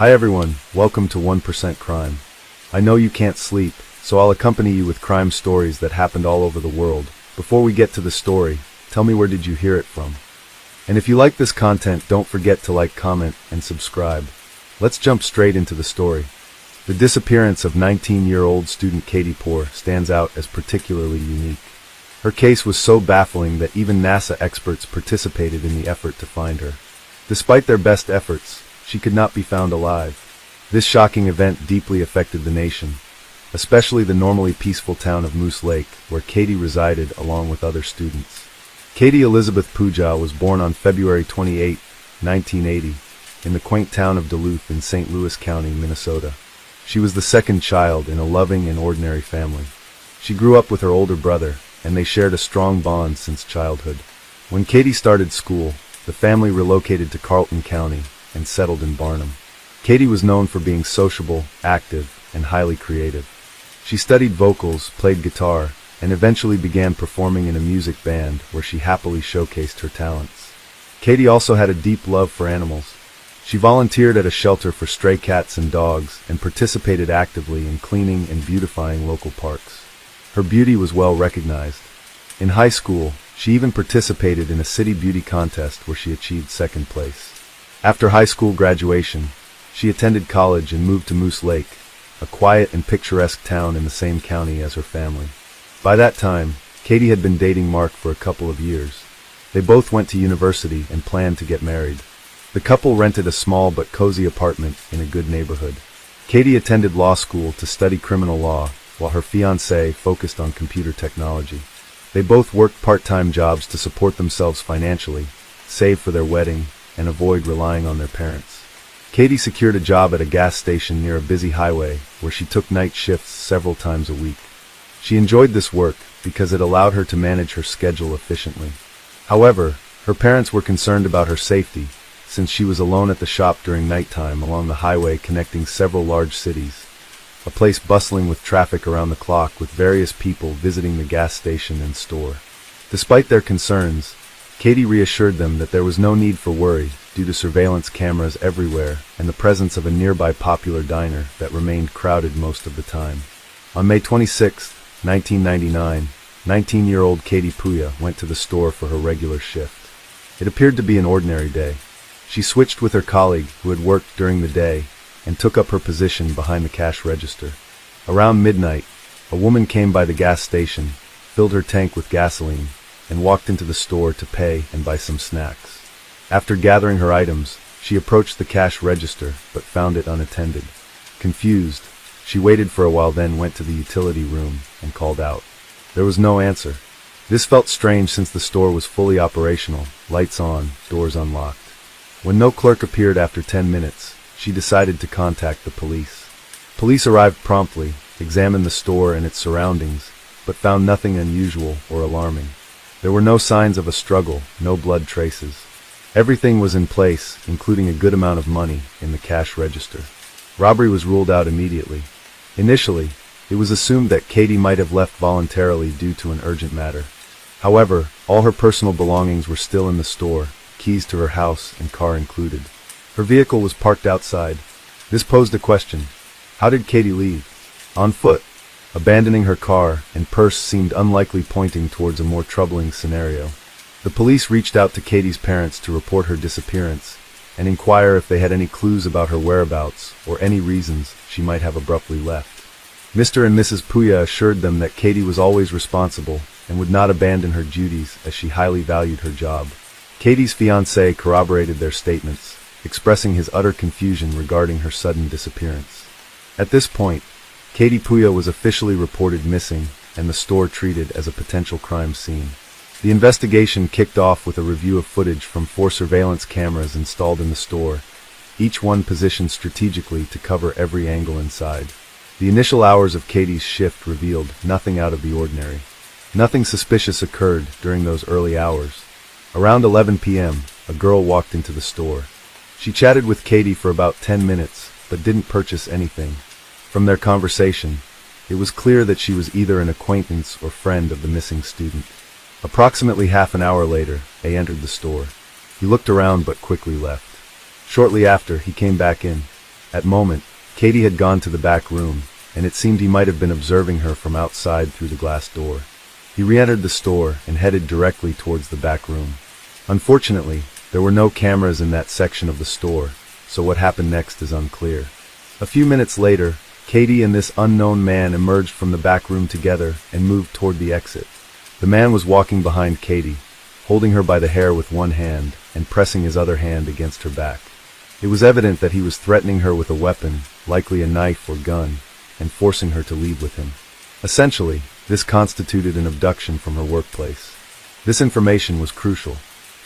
Hi everyone, welcome to 1% Crime. I know you can't sleep, so I'll accompany you with crime stories that happened all over the world. Before we get to the story, tell me, where did you hear it from? And if you like this content, don't forget to like, comment, and subscribe. Let's jump straight into the story. The disappearance of 19-year-old student Katie Poor stands out as particularly unique. Her case was so baffling that even NASA experts participated in the effort to find her. Despite their best efforts, she could not be found alive. This shocking event deeply affected the nation, especially the normally peaceful town of Moose Lake, where Katie resided along with other students. Katie Elizabeth Puja was born on February 28, 1980, in the quaint town of Duluth in St. Louis County, Minnesota. She was the second child in a loving and ordinary family. She grew up with her older brother, and they shared a strong bond since childhood. When Katie started school, the family relocated to Carlton County and settled in Barnum. Katie was known for being sociable, active, and highly creative. She studied vocals, played guitar, and eventually began performing in a music band where she happily showcased her talents. Katie also had a deep love for animals. She volunteered at a shelter for stray cats and dogs and participated actively in cleaning and beautifying local parks. Her beauty was well recognized. In high school, she even participated in a city beauty contest where she achieved second place. After high school graduation, she attended college and moved to Moose Lake, a quiet and picturesque town in the same county as her family. By that time, Katie had been dating Mark for a couple of years. They both went to university and planned to get married. The couple rented a small but cozy apartment in a good neighborhood. Katie attended law school to study criminal law, while her fiancé focused on computer technology. They both worked part-time jobs to support themselves financially, save for their wedding, and avoid relying on their parents. Katie secured a job at a gas station near a busy highway where she took night shifts several times a week. She enjoyed this work because it allowed her to manage her schedule efficiently. However, her parents were concerned about her safety since she was alone at the shop during nighttime along the highway connecting several large cities, a place bustling with traffic around the clock with various people visiting the gas station and store. Despite their concerns, Katie reassured them that there was no need for worry due to surveillance cameras everywhere and the presence of a nearby popular diner that remained crowded most of the time. On May 26, 1999, 19-year-old Katie Puya went to the store for her regular shift. It appeared to be an ordinary day. She switched with her colleague who had worked during the day and took up her position behind the cash register. Around midnight, a woman came by the gas station, filled her tank with gasoline, and walked into the store to pay and buy some snacks. After gathering her items, she approached the cash register but found it unattended. Confused, she waited for a while, then went to the utility room and called out. There was no answer. This felt strange since the store was fully operational, lights on, doors unlocked. When no clerk appeared after 10 minutes, she decided to contact the police. Police arrived promptly, examined the store and its surroundings, but found nothing unusual or alarming. There were no signs of a struggle, no blood traces. Everything was in place, including a good amount of money in the cash register. Robbery was ruled out immediately. Initially, it was assumed that Katie might have left voluntarily due to an urgent matter. However, all her personal belongings were still in the store, keys to her house and car included. Her vehicle was parked outside. This posed a question. How did Katie leave? On foot. Abandoning her car and purse seemed unlikely, pointing towards a more troubling scenario. The police reached out to Katie's parents to report her disappearance and inquire if they had any clues about her whereabouts or any reasons she might have abruptly left. Mr. and Mrs. Puya assured them that Katie was always responsible and would not abandon her duties as she highly valued her job. Katie's fiancé corroborated their statements, expressing his utter confusion regarding her sudden disappearance. At this point, Katie Puya was officially reported missing and the store treated as a potential crime scene. The investigation kicked off with a review of footage from 4 surveillance cameras installed in the store, each one positioned strategically to cover every angle inside. The initial hours of Katie's shift revealed nothing out of the ordinary. Nothing suspicious occurred during those early hours. Around 11 p.m., a girl walked into the store. She chatted with Katie for about 10 minutes, but didn't purchase anything. From their conversation, it was clear that she was either an acquaintance or friend of the missing student. Approximately half an hour later, they entered the store. He looked around but quickly left. Shortly after, he came back in. At moment, Katie had gone to the back room, and it seemed he might have been observing her from outside through the glass door. He re-entered the store and headed directly towards the back room. Unfortunately, there were no cameras in that section of the store, so what happened next is unclear. A few minutes later, Katie and this unknown man emerged from the back room together and moved toward the exit. The man was walking behind Katie, holding her by the hair with one hand and pressing his other hand against her back. It was evident that he was threatening her with a weapon, likely a knife or gun, and forcing her to leave with him. Essentially, this constituted an abduction from her workplace. This information was crucial.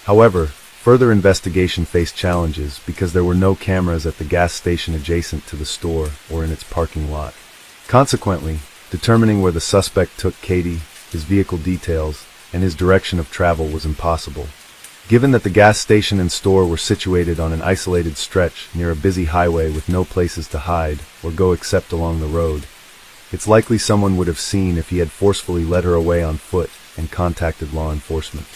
However, further investigation faced challenges because there were no cameras at the gas station adjacent to the store or in its parking lot. Consequently, determining where the suspect took Katie, his vehicle details, and his direction of travel was impossible. Given that the gas station and store were situated on an isolated stretch near a busy highway with no places to hide or go except along the road, it's likely someone would have seen if he had forcefully led her away on foot and contacted law enforcement.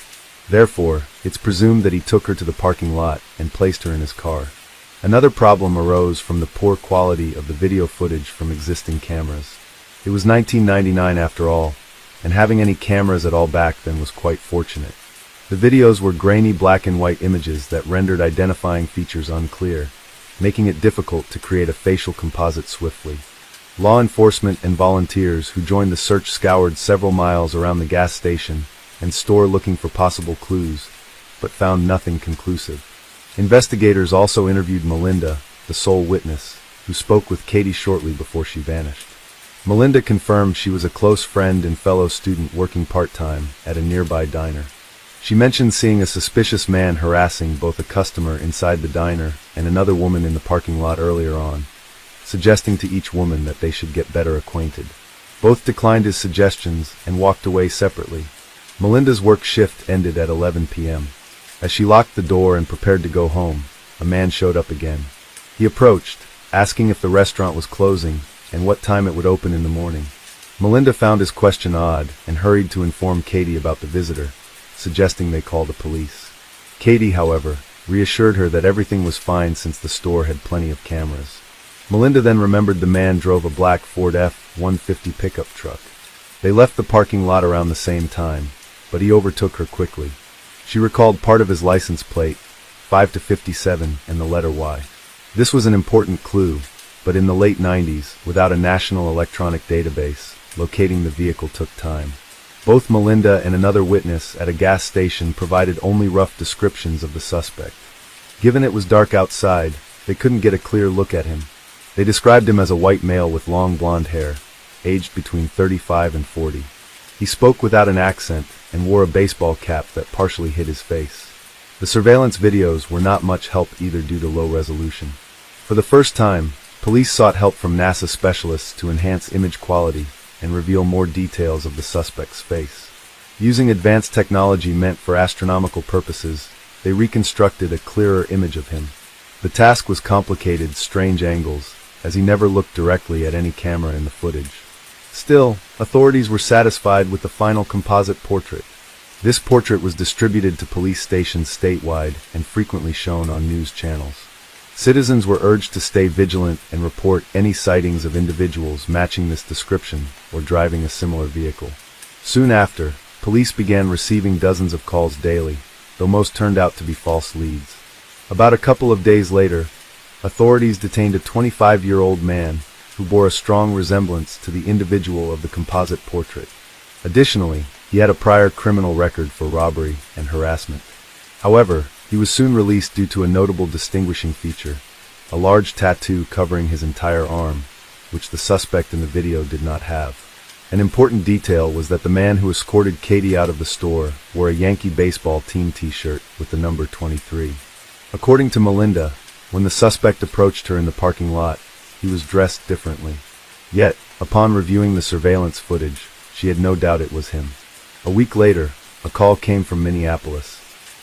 Therefore, it's presumed that he took her to the parking lot and placed her in his car. Another problem arose from the poor quality of the video footage from existing cameras. It was 1999 after all, and having any cameras at all back then was quite fortunate. The videos were grainy black and white images that rendered identifying features unclear, making it difficult to create a facial composite swiftly. Law enforcement and volunteers who joined the search scoured several miles around the gas station and store looking for possible clues, but found nothing conclusive. Investigators also interviewed Melinda, the sole witness, who spoke with Katie shortly before she vanished. Melinda confirmed she was a close friend and fellow student working part-time at a nearby diner. She mentioned seeing a suspicious man harassing both a customer inside the diner and another woman in the parking lot earlier on, suggesting to each woman that they should get better acquainted. Both declined his suggestions and walked away separately. Melinda's work shift ended at 11 p.m. As she locked the door and prepared to go home, a man showed up again. He approached, asking if the restaurant was closing and what time it would open in the morning. Melinda found his question odd and hurried to inform Katie about the visitor, suggesting they call the police. Katie, however, reassured her that everything was fine since the store had plenty of cameras. Melinda then remembered the man drove a black Ford F-150 pickup truck. They left the parking lot around the same time, but he overtook her quickly. She recalled part of his license plate, 5-57, and the letter Y. This was an important clue, but in the late 90s, without a national electronic database, locating the vehicle took time. Both Melinda and another witness at a gas station provided only rough descriptions of the suspect. Given it was dark outside, they couldn't get a clear look at him. They described him as a white male with long blonde hair, aged between 35 and 40. He spoke without an accent and wore a baseball cap that partially hid his face. The surveillance videos were not much help either due to low resolution. For the first time, police sought help from NASA specialists to enhance image quality and reveal more details of the suspect's face. Using advanced technology meant for astronomical purposes, they reconstructed a clearer image of him. The task was complicated, strange angles, as he never looked directly at any camera in the footage. Still, authorities were satisfied with the final composite portrait. This portrait was distributed to police stations statewide and frequently shown on news channels. Citizens were urged to stay vigilant and report any sightings of individuals matching this description or driving a similar vehicle. Soon after, police began receiving dozens of calls daily, though most turned out to be false leads. About a couple of days later, authorities detained a 25-year-old man who bore a strong resemblance to the individual of the composite portrait. Additionally, he had a prior criminal record for robbery and harassment. However, he was soon released due to a notable distinguishing feature, a large tattoo covering his entire arm, which the suspect in the video did not have. An important detail was that the man who escorted Katie out of the store wore a Yankee baseball team t-shirt with the number 23. According to Melinda, when the suspect approached her in the parking lot, he was dressed differently. Yet, upon reviewing the surveillance footage, she had no doubt it was him. A week later, a call came from Minneapolis.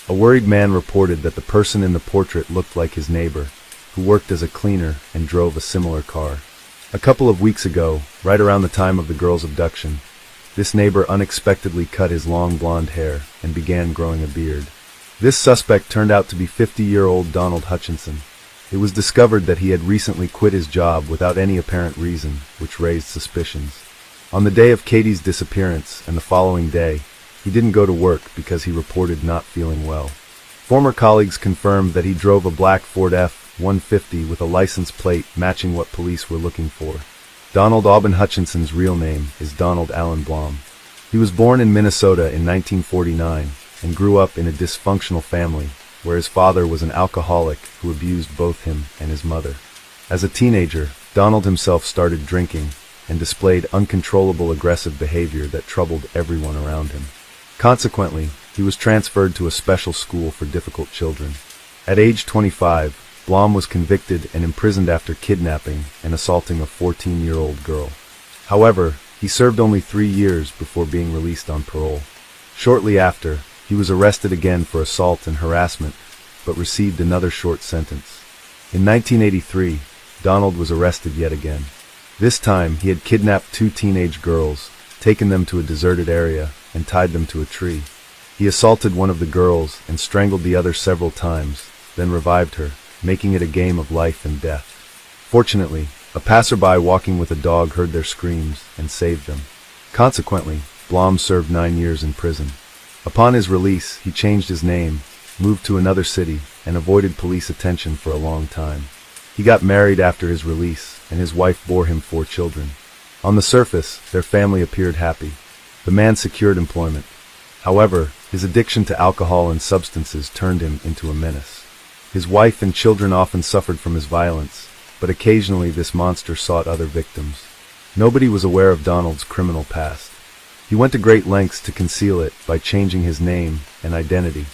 A worried man reported that the person in the portrait looked like his neighbor, who worked as a cleaner and drove a similar car. A couple of weeks ago, right around the time of the girl's abduction, this neighbor unexpectedly cut his long blonde hair and began growing a beard. This suspect turned out to be 50-year-old Donald Hutchinson. It was discovered that he had recently quit his job without any apparent reason, which raised suspicions. On the day of Katie's disappearance and the following day, he didn't go to work because he reported not feeling well. Former colleagues confirmed that he drove a black Ford F-150 with a license plate matching what police were looking for. Donald Aubin Hutchinson's real name is Donald Allen Blom. He was born in Minnesota in 1949 and grew up in a dysfunctional family, where his father was an alcoholic who abused both him and his mother. As a teenager, Donald himself started drinking and displayed uncontrollable aggressive behavior that troubled everyone around him. Consequently, he was transferred to a special school for difficult children. At age 25, Blom was convicted and imprisoned after kidnapping and assaulting a 14-year-old girl. However, he served only 3 years before being released on parole. Shortly after, he was arrested again for assault and harassment, but received another short sentence. In 1983, Donald was arrested yet again. This time, he had kidnapped 2 teenage girls, taken them to a deserted area, and tied them to a tree. He assaulted one of the girls and strangled the other several times, then revived her, making it a game of life and death. Fortunately, a passerby walking with a dog heard their screams and saved them. Consequently, Blom served 9 years in prison. Upon his release, he changed his name, moved to another city, and avoided police attention for a long time. He got married after his release, and his wife bore him 4 children. On the surface, their family appeared happy. The man secured employment. However, his addiction to alcohol and substances turned him into a menace. His wife and children often suffered from his violence, but occasionally this monster sought other victims. Nobody was aware of Donald's criminal past. He went to great lengths to conceal it by changing his name and identity.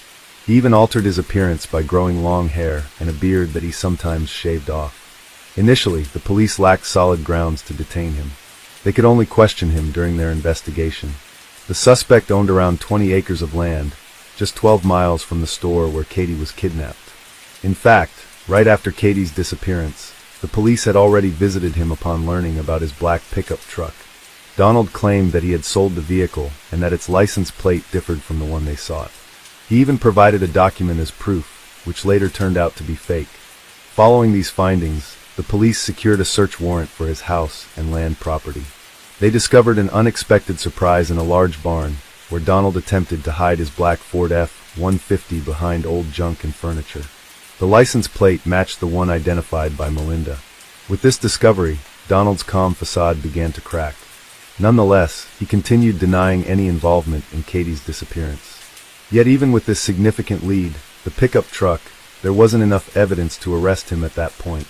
He even altered his appearance by growing long hair and a beard that he sometimes shaved off. Initially, the police lacked solid grounds to detain him. They could only question him during their investigation. The suspect owned around 20 acres of land, just 12 miles from the store where Katie was kidnapped. In fact, right after Katie's disappearance, the police had already visited him upon learning about his black pickup truck. Donald claimed that he had sold the vehicle and that its license plate differed from the one they sought. He even provided a document as proof, which later turned out to be fake. Following these findings, the police secured a search warrant for his house and land property. They discovered an unexpected surprise in a large barn, where Donald attempted to hide his black Ford F-150 behind old junk and furniture. The license plate matched the one identified by Melinda. With this discovery, Donald's calm facade began to crack. Nonetheless, he continued denying any involvement in Katie's disappearance. Yet even with this significant lead, the pickup truck, there wasn't enough evidence to arrest him at that point.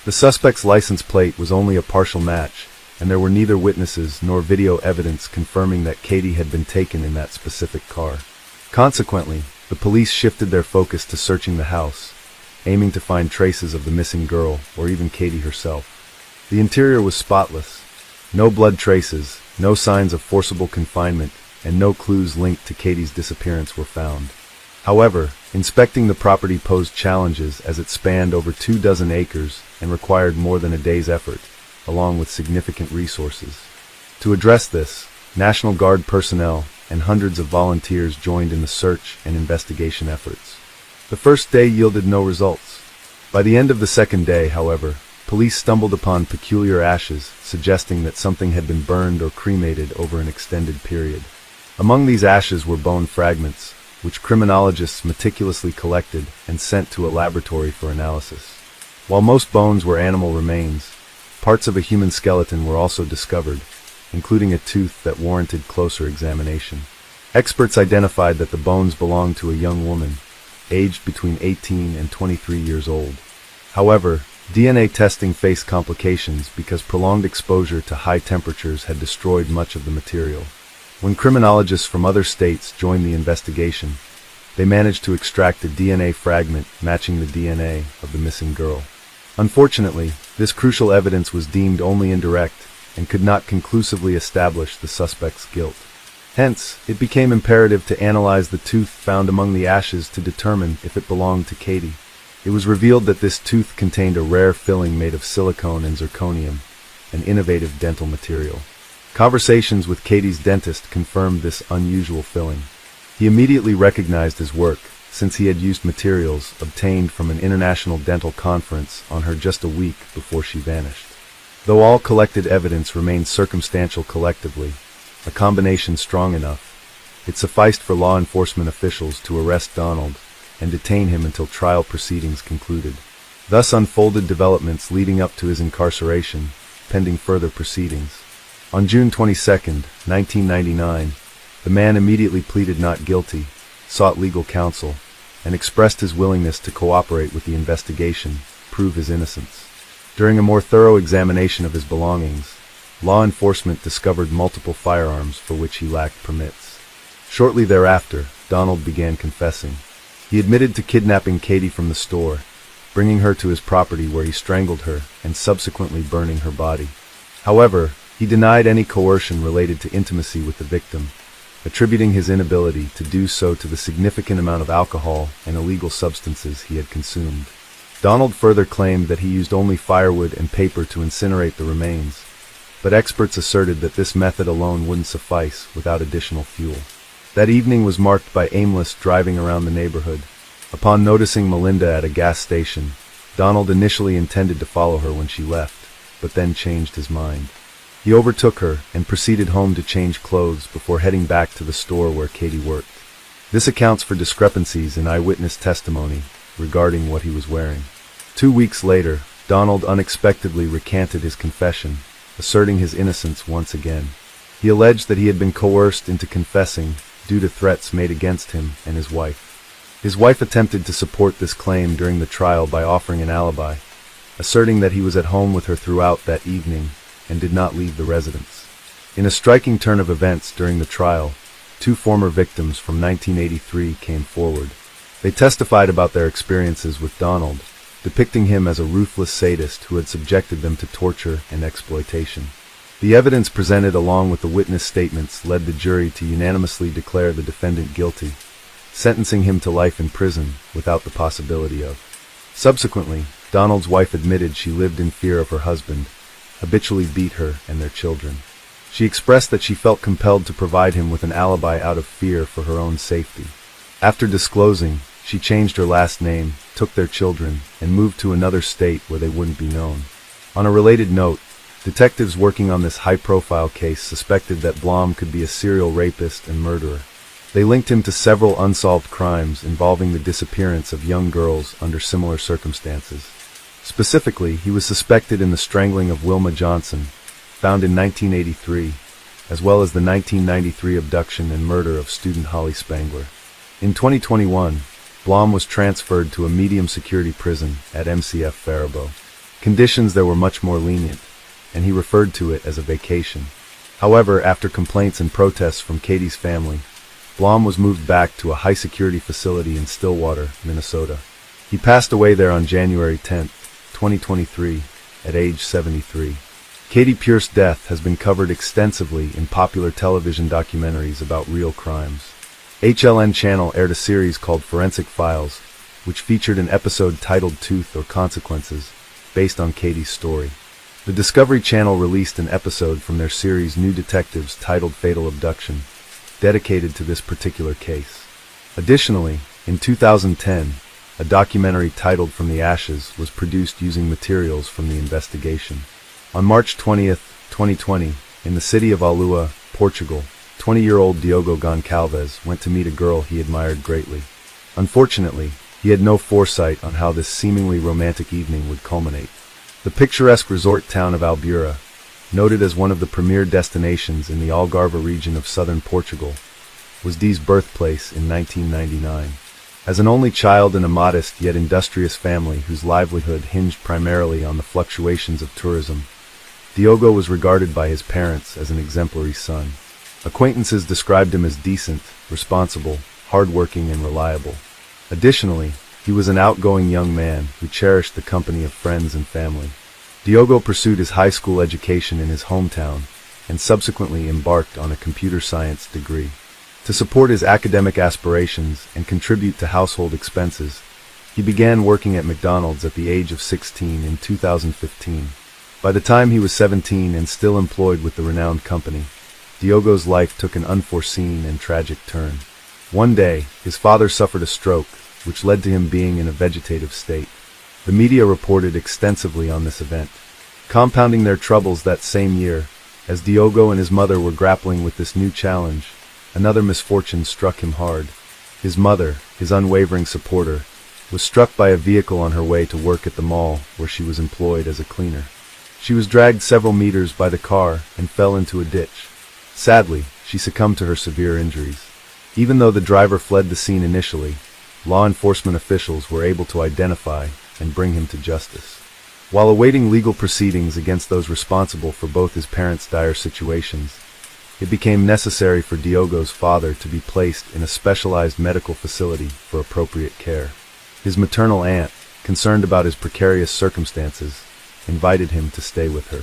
The suspect's license plate was only a partial match, and there were neither witnesses nor video evidence confirming that Katie had been taken in that specific car. Consequently, the police shifted their focus to searching the house, aiming to find traces of the missing girl or even Katie herself. The interior was spotless. No blood traces, no signs of forcible confinement, and no clues linked to Katie's disappearance were found. However, inspecting the property posed challenges as it spanned over 24 acres and required more than a day's effort, along with significant resources. To address this, National Guard personnel and hundreds of volunteers joined in the search and investigation efforts. The first day yielded no results. By the end of the second day, however, police stumbled upon peculiar ashes suggesting that something had been burned or cremated over an extended period. Among these ashes were bone fragments, which criminologists meticulously collected and sent to a laboratory for analysis. While most bones were animal remains, parts of a human skeleton were also discovered, including a tooth that warranted closer examination. Experts identified that the bones belonged to a young woman, aged between 18 and 23 years old. However, DNA testing faced complications because prolonged exposure to high temperatures had destroyed much of the material. When criminologists from other states joined the investigation, they managed to extract a DNA fragment matching the DNA of the missing girl. Unfortunately, this crucial evidence was deemed only indirect and could not conclusively establish the suspect's guilt. Hence, it became imperative to analyze the tooth found among the ashes to determine if it belonged to Katie. It was revealed that this tooth contained a rare filling made of silicone and zirconium, an innovative dental material. Conversations with Katie's dentist confirmed this unusual filling. He immediately recognized his work, since he had used materials obtained from an international dental conference on her just a week before she vanished. Though all collected evidence remained circumstantial collectively, a combination strong enough, it sufficed for law enforcement officials to arrest Donald and detain him until trial proceedings concluded. Thus unfolded developments leading up to his incarceration, pending further proceedings. On June 22, 1999, the man immediately pleaded not guilty, sought legal counsel, and expressed his willingness to cooperate with the investigation, prove his innocence. During a more thorough examination of his belongings, law enforcement discovered multiple firearms for which he lacked permits. Shortly thereafter, Donald began confessing. He admitted to kidnapping Katie from the store, bringing her to his property where he strangled her and subsequently burning her body. However, he denied any coercion related to intimacy with the victim, attributing his inability to do so to the significant amount of alcohol and illegal substances he had consumed. Donald further claimed that he used only firewood and paper to incinerate the remains, but experts asserted that this method alone wouldn't suffice without additional fuel. That evening was marked by aimless driving around the neighborhood. Upon noticing Melinda at a gas station, Donald initially intended to follow her when she left, but then changed his mind. He overtook her and proceeded home to change clothes before heading back to the store where Katie worked. This accounts for discrepancies in eyewitness testimony regarding what he was wearing. 2 weeks later, Donald unexpectedly recanted his confession, asserting his innocence once again. He alleged that he had been coerced into confessing due to threats made against him and his wife. His wife attempted to support this claim during the trial by offering an alibi, asserting that he was at home with her throughout that evening and did not leave the residence. In a striking turn of events during the trial, 2 former victims from 1983 came forward. They testified about their experiences with Donald, depicting him as a ruthless sadist who had subjected them to torture and exploitation. The evidence presented along with the witness statements led the jury to unanimously declare the defendant guilty, sentencing him to life in prison without the possibility of. Subsequently, Donald's wife admitted she lived in fear of her husband, habitually beat her and their children. She expressed that she felt compelled to provide him with an alibi out of fear for her own safety. After disclosing, she changed her last name, took their children, and moved to another state where they wouldn't be known. On a related note, detectives working on this high-profile case suspected that Blom could be a serial rapist and murderer. They linked him to several unsolved crimes involving the disappearance of young girls under similar circumstances. Specifically, he was suspected in the strangling of Wilma Johnson, found in 1983, as well as the 1993 abduction and murder of student Holly Spangler. In 2021, Blom was transferred to a medium-security prison at MCF Faribault. Conditions there were much more lenient, and he referred to it as a vacation. However, after complaints and protests from Katie's family, Blom was moved back to a high-security facility in Stillwater, Minnesota. He passed away there on January 10, 2023, at age 73. Katie Pierce's death has been covered extensively in popular television documentaries about real crimes. HLN Channel aired a series called Forensic Files, which featured an episode titled Tooth or Consequences, based on Katie's story. The Discovery Channel released an episode from their series New Detectives titled Fatal Abduction, dedicated to this particular case. Additionally, in 2010, a documentary titled From the Ashes was produced using materials from the investigation. On March 20, 2020, in the city of Alua, Portugal, 20-year-old Diogo Goncalves went to meet a girl he admired greatly. Unfortunately, he had no foresight on how this seemingly romantic evening would culminate. The picturesque resort town of Albura, noted as one of the premier destinations in the Algarve region of southern Portugal, was Dee's birthplace in 1999. As an only child in a modest yet industrious family whose livelihood hinged primarily on the fluctuations of tourism, Diogo was regarded by his parents as an exemplary son. Acquaintances described him as decent, responsible, hardworking, and reliable. Additionally, he was an outgoing young man who cherished the company of friends and family. Diogo pursued his high school education in his hometown and subsequently embarked on a computer science degree. To support his academic aspirations and contribute to household expenses, he began working at McDonald's at the age of 16 in 2015. By the time he was 17 and still employed with the renowned company, Diogo's life took an unforeseen and tragic turn. One day, his father suffered a stroke, which led to him being in a vegetative state. The media reported extensively on this event. Compounding their troubles that same year, as Diogo and his mother were grappling with this new challenge, another misfortune struck him hard. His mother, his unwavering supporter, was struck by a vehicle on her way to work at the mall where she was employed as a cleaner. She was dragged several meters by the car and fell into a ditch. Sadly, she succumbed to her severe injuries. Even though the driver fled the scene initially, law enforcement officials were able to identify and bring him to justice. While awaiting legal proceedings against those responsible for both his parents' dire situations, it became necessary for Diogo's father to be placed in a specialized medical facility for appropriate care. His maternal aunt, concerned about his precarious circumstances, invited him to stay with her.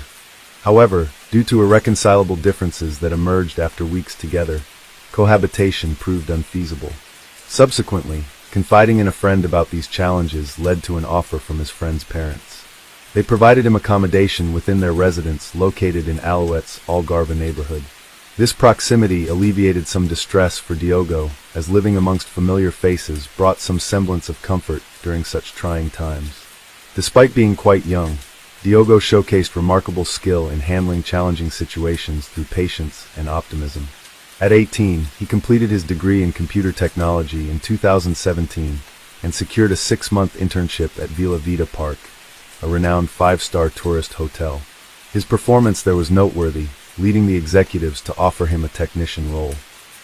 However, due to irreconcilable differences that emerged after weeks together, cohabitation proved unfeasible. Subsequently, confiding in a friend about these challenges led to an offer from his friend's parents. They provided him accommodation within their residence located in Alouette's Algarve neighborhood. This proximity alleviated some distress for Diogo, as living amongst familiar faces brought some semblance of comfort during such trying times. Despite being quite young, Diogo showcased remarkable skill in handling challenging situations through patience and optimism. At 18, he completed his degree in computer technology in 2017 and secured a 6-month internship at Vila Vida Park, a renowned 5-star tourist hotel. His performance there was noteworthy, leading the executives to offer him a technician role.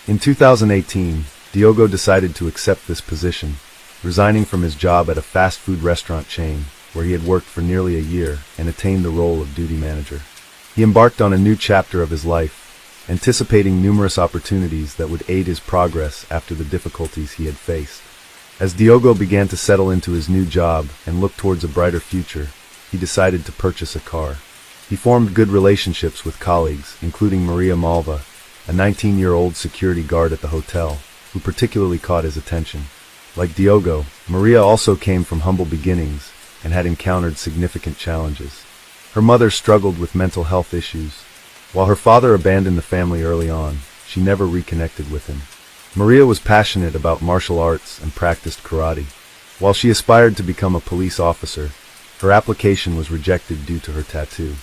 In 2018, Diogo decided to accept this position, resigning from his job at a fast food restaurant chain, where he had worked for nearly a year and attained the role of duty manager. He embarked on a new chapter of his life, anticipating numerous opportunities that would aid his progress after the difficulties he had faced. As Diogo began to settle into his new job and look towards a brighter future, he decided to purchase a car. He formed good relationships with colleagues, including Maria Malva, a 19-year-old security guard at the hotel, who particularly caught his attention. Like Diogo, Maria also came from humble beginnings and had encountered significant challenges. Her mother struggled with mental health issues. While her father abandoned the family early on, she never reconnected with him. Maria was passionate about martial arts and practiced karate. While she aspired to become a police officer, her application was rejected due to her tattoo.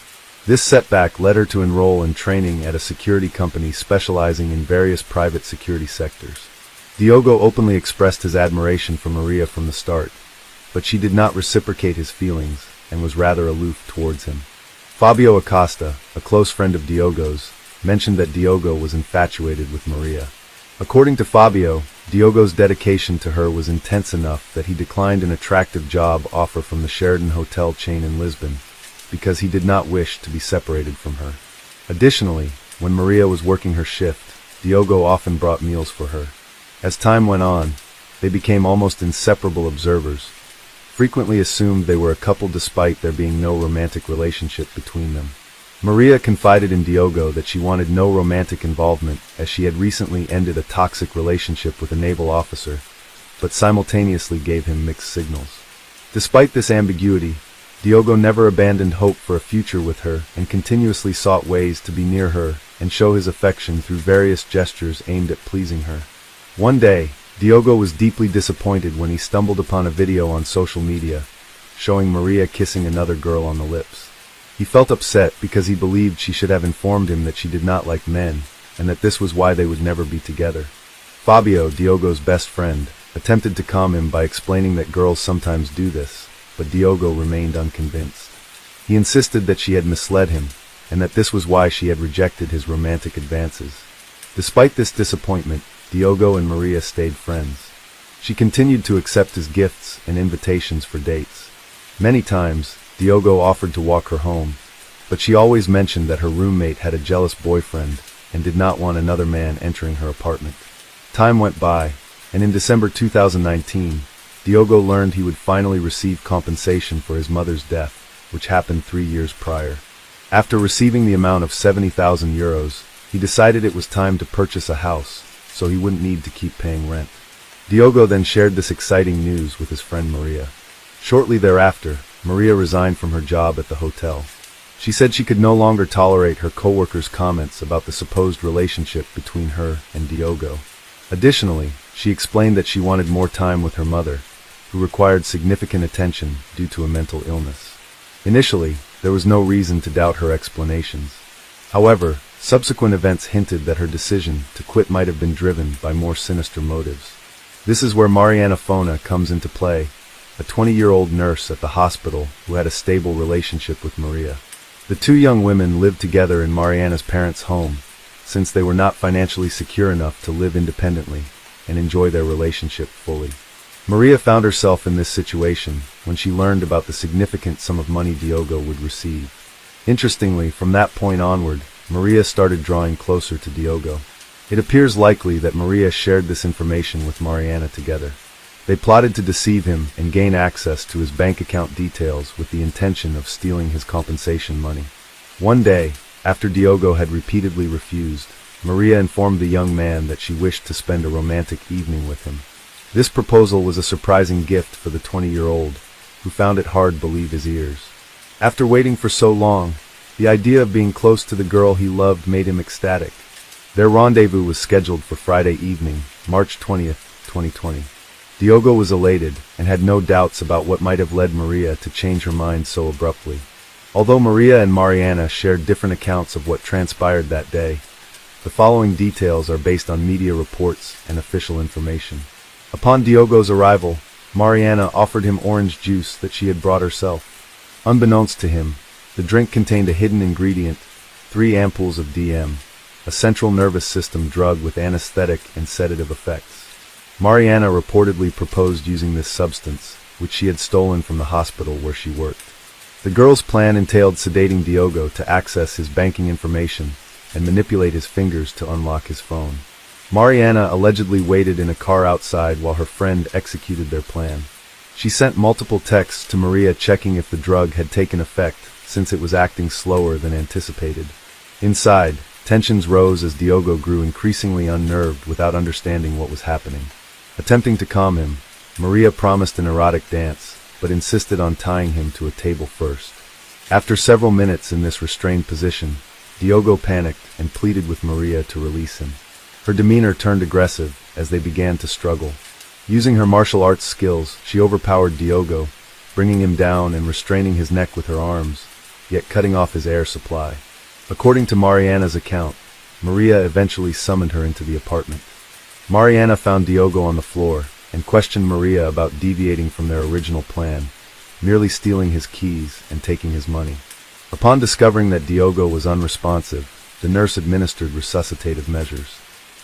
This setback led her to enroll in training at a security company specializing in various private security sectors. Diogo openly expressed his admiration for Maria from the start, but she did not reciprocate his feelings and was rather aloof towards him. Fabio Acosta, a close friend of Diogo's, mentioned that Diogo was infatuated with Maria. According to Fabio, Diogo's dedication to her was intense enough that he declined an attractive job offer from the Sheraton hotel chain in Lisbon, because he did not wish to be separated from her. Additionally, when Maria was working her shift, Diogo often brought meals for her. As time went on, they became almost inseparable observers, frequently assumed they were a couple despite there being no romantic relationship between them. Maria confided in Diogo that she wanted no romantic involvement as she had recently ended a toxic relationship with a naval officer, but simultaneously gave him mixed signals. Despite this ambiguity, Diogo never abandoned hope for a future with her and continuously sought ways to be near her and show his affection through various gestures aimed at pleasing her. One day, Diogo was deeply disappointed when he stumbled upon a video on social media showing Maria kissing another girl on the lips. He felt upset because he believed she should have informed him that she did not like men and that this was why they would never be together. Fabio, Diogo's best friend, attempted to calm him by explaining that girls sometimes do this, but Diogo remained unconvinced. He insisted that she had misled him and that this was why she had rejected his romantic advances. Despite this disappointment, Diogo and Maria stayed friends. She continued to accept his gifts and invitations for dates. Many times, Diogo offered to walk her home, but she always mentioned that her roommate had a jealous boyfriend and did not want another man entering her apartment. Time went by, and in December 2019, Diogo learned he would finally receive compensation for his mother's death, which happened 3 years prior. After receiving the amount of 70,000 euros, he decided it was time to purchase a house, so he wouldn't need to keep paying rent. Diogo then shared this exciting news with his friend Maria. Shortly thereafter, Maria resigned from her job at the hotel. She said she could no longer tolerate her co-workers' comments about the supposed relationship between her and Diogo. Additionally, She explained that she wanted more time with her mother, who required significant attention due to a mental illness. Initially, there was no reason to doubt her explanations. However, subsequent events hinted that her decision to quit might have been driven by more sinister motives. This is where Mariana Fona comes into play, a 20-year-old nurse at the hospital who had a stable relationship with Maria. The two young women lived together in Mariana's parents' home, since they were not financially secure enough to live independently and enjoy their relationship fully. Maria found herself in this situation when she learned about the significant sum of money Diogo would receive. Interestingly, from that point onward, Maria started drawing closer to Diogo. It appears likely that Maria shared this information with Mariana together. They plotted to deceive him and gain access to his bank account details with the intention of stealing his compensation money. One day, after Diogo had repeatedly refused, Maria informed the young man that she wished to spend a romantic evening with him. This proposal was a surprising gift for the 20-year-old, who found it hard to believe his ears. After waiting for so long, the idea of being close to the girl he loved made him ecstatic. Their rendezvous was scheduled for Friday evening, March 20th, 2020. Diogo was elated and had no doubts about what might have led Maria to change her mind so abruptly. Although Maria and Mariana shared different accounts of what transpired that day, the following details are based on media reports and official information. Upon Diogo's arrival, Mariana offered him orange juice that she had brought herself. Unbeknownst to him, the drink contained a hidden ingredient, 3 ampoules of DM, a central nervous system drug with anesthetic and sedative effects. Mariana reportedly proposed using this substance, which she had stolen from the hospital where she worked. The girl's plan entailed sedating Diogo to access his banking information and manipulate his fingers to unlock his phone. Mariana allegedly waited in a car outside while her friend executed their plan. She sent multiple texts to Maria checking if the drug had taken effect, since it was acting slower than anticipated. Inside, tensions rose as Diogo grew increasingly unnerved without understanding what was happening. Attempting to calm him, Maria promised an erotic dance, but insisted on tying him to a table first. After several minutes in this restrained position, Diogo panicked and pleaded with Maria to release him. Her demeanor turned aggressive as they began to struggle. Using her martial arts skills, she overpowered Diogo, bringing him down and restraining his neck with her arms, yet cutting off his air supply. According to Mariana's account, Maria eventually summoned her into the apartment. Mariana found Diogo on the floor and questioned Maria about deviating from their original plan, merely stealing his keys and taking his money. Upon discovering that Diogo was unresponsive, the nurse administered resuscitative measures.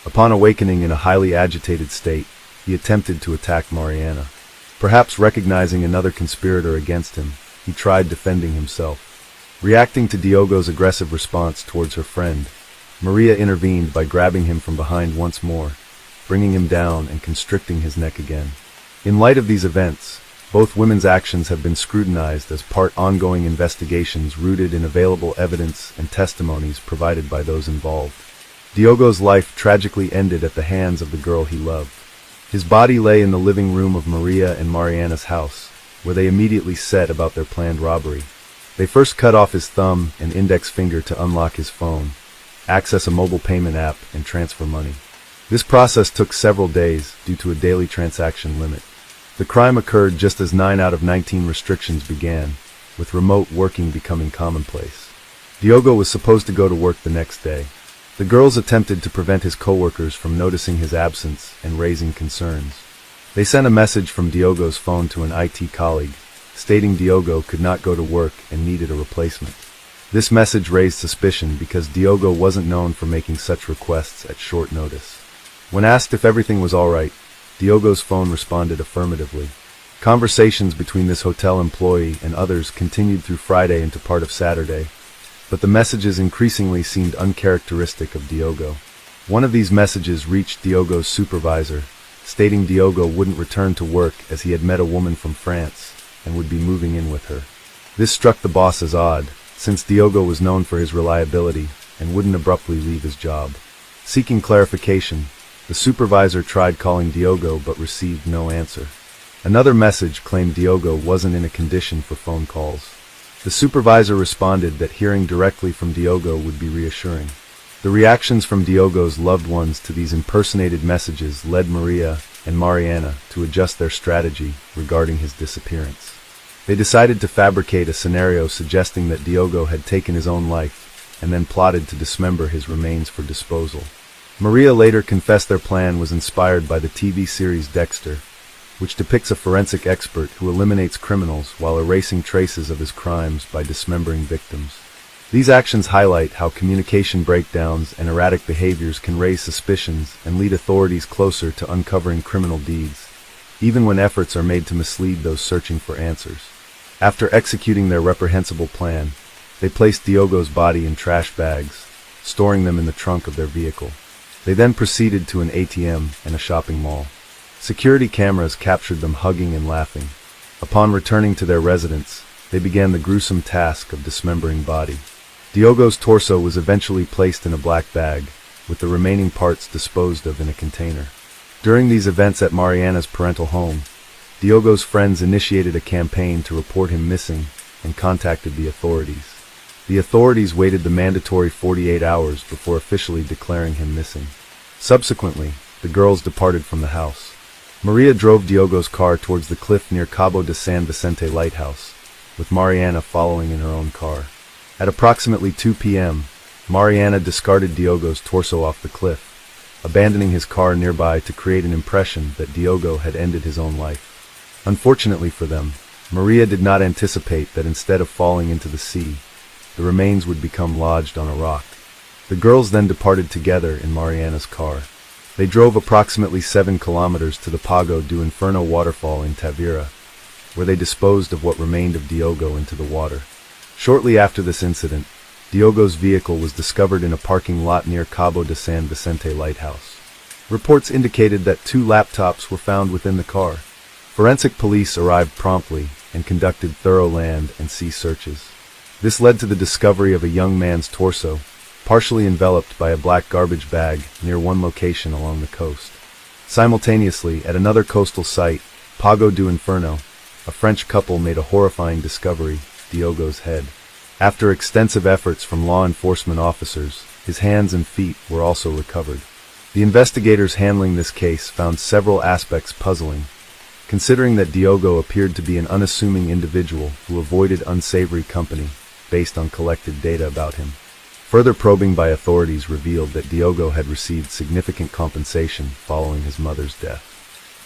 Upon awakening in a highly agitated state, he attempted to attack Mariana. Perhaps recognizing another conspirator against him, he tried defending himself. Reacting to Diogo's aggressive response towards her friend, Maria intervened by grabbing him from behind once more, bringing him down and constricting his neck again. In light of these events, both women's actions have been scrutinized as part ongoing investigations rooted in available evidence and testimonies provided by those involved. Diogo's life tragically ended at the hands of the girl he loved. His body lay in the living room of Maria and Mariana's house, where they immediately set about their planned robbery. They first cut off his thumb and index finger to unlock his phone, access a mobile payment app, and transfer money. This process took several days due to a daily transaction limit. The crime occurred just as 9 out of 19 restrictions began, with remote working becoming commonplace. Diogo was supposed to go to work the next day. The girls attempted to prevent his coworkers from noticing his absence and raising concerns. They sent a message from Diogo's phone to an IT colleague, stating Diogo could not go to work and needed a replacement. This message raised suspicion because Diogo wasn't known for making such requests at short notice. When asked if everything was all right, Diogo's phone responded affirmatively. Conversations between this hotel employee and others continued through Friday into part of Saturday, but the messages increasingly seemed uncharacteristic of Diogo. One of these messages reached Diogo's supervisor, stating Diogo wouldn't return to work as he had met a woman from France and would be moving in with her. This struck the boss as odd, since Diogo was known for his reliability and wouldn't abruptly leave his job. Seeking clarification, the supervisor tried calling Diogo but received no answer. Another message claimed Diogo wasn't in a condition for phone calls. The supervisor responded that hearing directly from Diogo would be reassuring. The reactions from Diogo's loved ones to these impersonated messages led Maria and Mariana to adjust their strategy regarding his disappearance. They decided to fabricate a scenario suggesting that Diogo had taken his own life and then plotted to dismember his remains for disposal. Maria later confessed their plan was inspired by the TV series Dexter, which depicts a forensic expert who eliminates criminals while erasing traces of his crimes by dismembering victims. These actions highlight how communication breakdowns and erratic behaviors can raise suspicions and lead authorities closer to uncovering criminal deeds, even when efforts are made to mislead those searching for answers. After executing their reprehensible plan, they placed Diogo's body in trash bags, storing them in the trunk of their vehicle. They then proceeded to an ATM and a shopping mall. Security cameras captured them hugging and laughing. Upon returning to their residence, they began the gruesome task of dismembering body. Diogo's torso was eventually placed in a black bag, with the remaining parts disposed of in a container. During these events at Mariana's parental home, Diogo's friends initiated a campaign to report him missing and contacted the authorities. The authorities waited the mandatory 48 hours before officially declaring him missing. Subsequently, the girls departed from the house. Maria drove Diogo's car towards the cliff near Cabo de San Vicente Lighthouse, with Mariana following in her own car. At approximately 2 p.m., Mariana discarded Diogo's torso off the cliff, abandoning his car nearby to create an impression that Diogo had ended his own life. Unfortunately for them, Maria did not anticipate that instead of falling into the sea, the remains would become lodged on a rock. The girls then departed together in Mariana's car. They drove approximately 7 kilometers to the Pago do Inferno waterfall in Tavira, where they disposed of what remained of Diogo into the water. Shortly after this incident, Diogo's vehicle was discovered in a parking lot near Cabo de San Vicente Lighthouse. Reports indicated that 2 laptops were found within the car. Forensic police arrived promptly and conducted thorough land and sea searches. This led to the discovery of a young man's torso, partially enveloped by a black garbage bag near one location along the coast. Simultaneously, at another coastal site, Pago do Inferno, a French couple made a horrifying discovery: Diogo's head. After extensive efforts from law enforcement officers, his hands and feet were also recovered. The investigators handling this case found several aspects puzzling, considering that Diogo appeared to be an unassuming individual who avoided unsavory company based on collected data about him. Further probing by authorities revealed that Diogo had received significant compensation following his mother's death.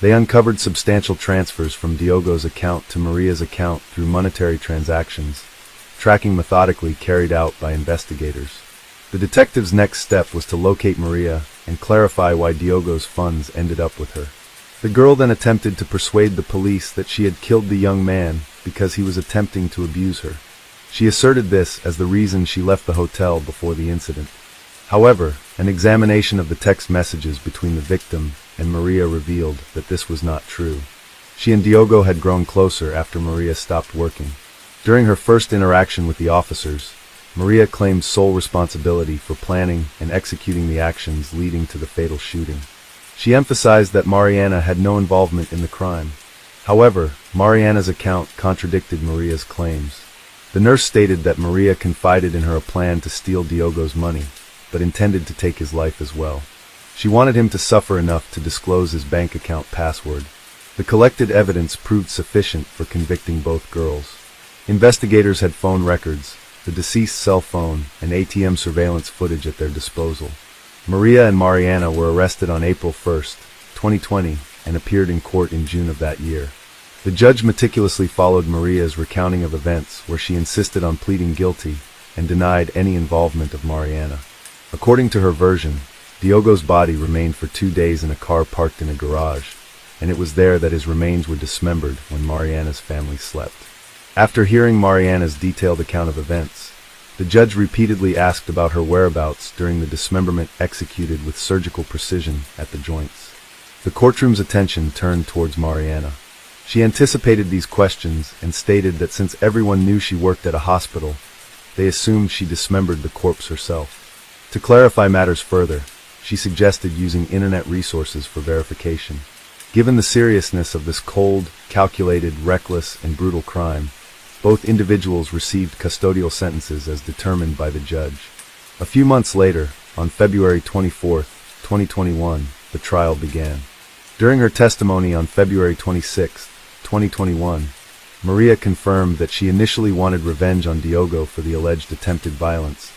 They uncovered substantial transfers from Diogo's account to Maria's account through monetary transactions, tracking methodically carried out by investigators. The detectives' next step was to locate Maria and clarify why Diogo's funds ended up with her. The girl then attempted to persuade the police that she had killed the young man because he was attempting to abuse her. She asserted this as the reason she left the hotel before the incident. However, an examination of the text messages between the victim and Maria revealed that this was not true. She and Diogo had grown closer after Maria stopped working. During her first interaction with the officers, Maria claimed sole responsibility for planning and executing the actions leading to the fatal shooting. She emphasized that Mariana had no involvement in the crime. However, Mariana's account contradicted Maria's claims. The nurse stated that Maria confided in her a plan to steal Diogo's money, but intended to take his life as well. She wanted him to suffer enough to disclose his bank account password. The collected evidence proved sufficient for convicting both girls. Investigators had phone records, the deceased's cell phone, and ATM surveillance footage at their disposal. Maria and Mariana were arrested on April 1, 2020, and appeared in court in June of that year. The judge meticulously followed Maria's recounting of events, where she insisted on pleading guilty and denied any involvement of Mariana. According to her version, Diogo's body remained for 2 days in a car parked in a garage, and it was there that his remains were dismembered when Mariana's family slept. After hearing Mariana's detailed account of events, the judge repeatedly asked about her whereabouts during the dismemberment executed with surgical precision at the joints. The courtroom's attention turned towards Mariana. She anticipated these questions and stated that since everyone knew she worked at a hospital, they assumed she dismembered the corpse herself. To clarify matters further, she suggested using internet resources for verification. Given the seriousness of this cold, calculated, reckless, and brutal crime, both individuals received custodial sentences as determined by the judge. A few months later, On February 24, 2021, the trial began. During her testimony on February 26, 2021, Maria confirmed that she initially wanted revenge on Diogo for the alleged attempted violence,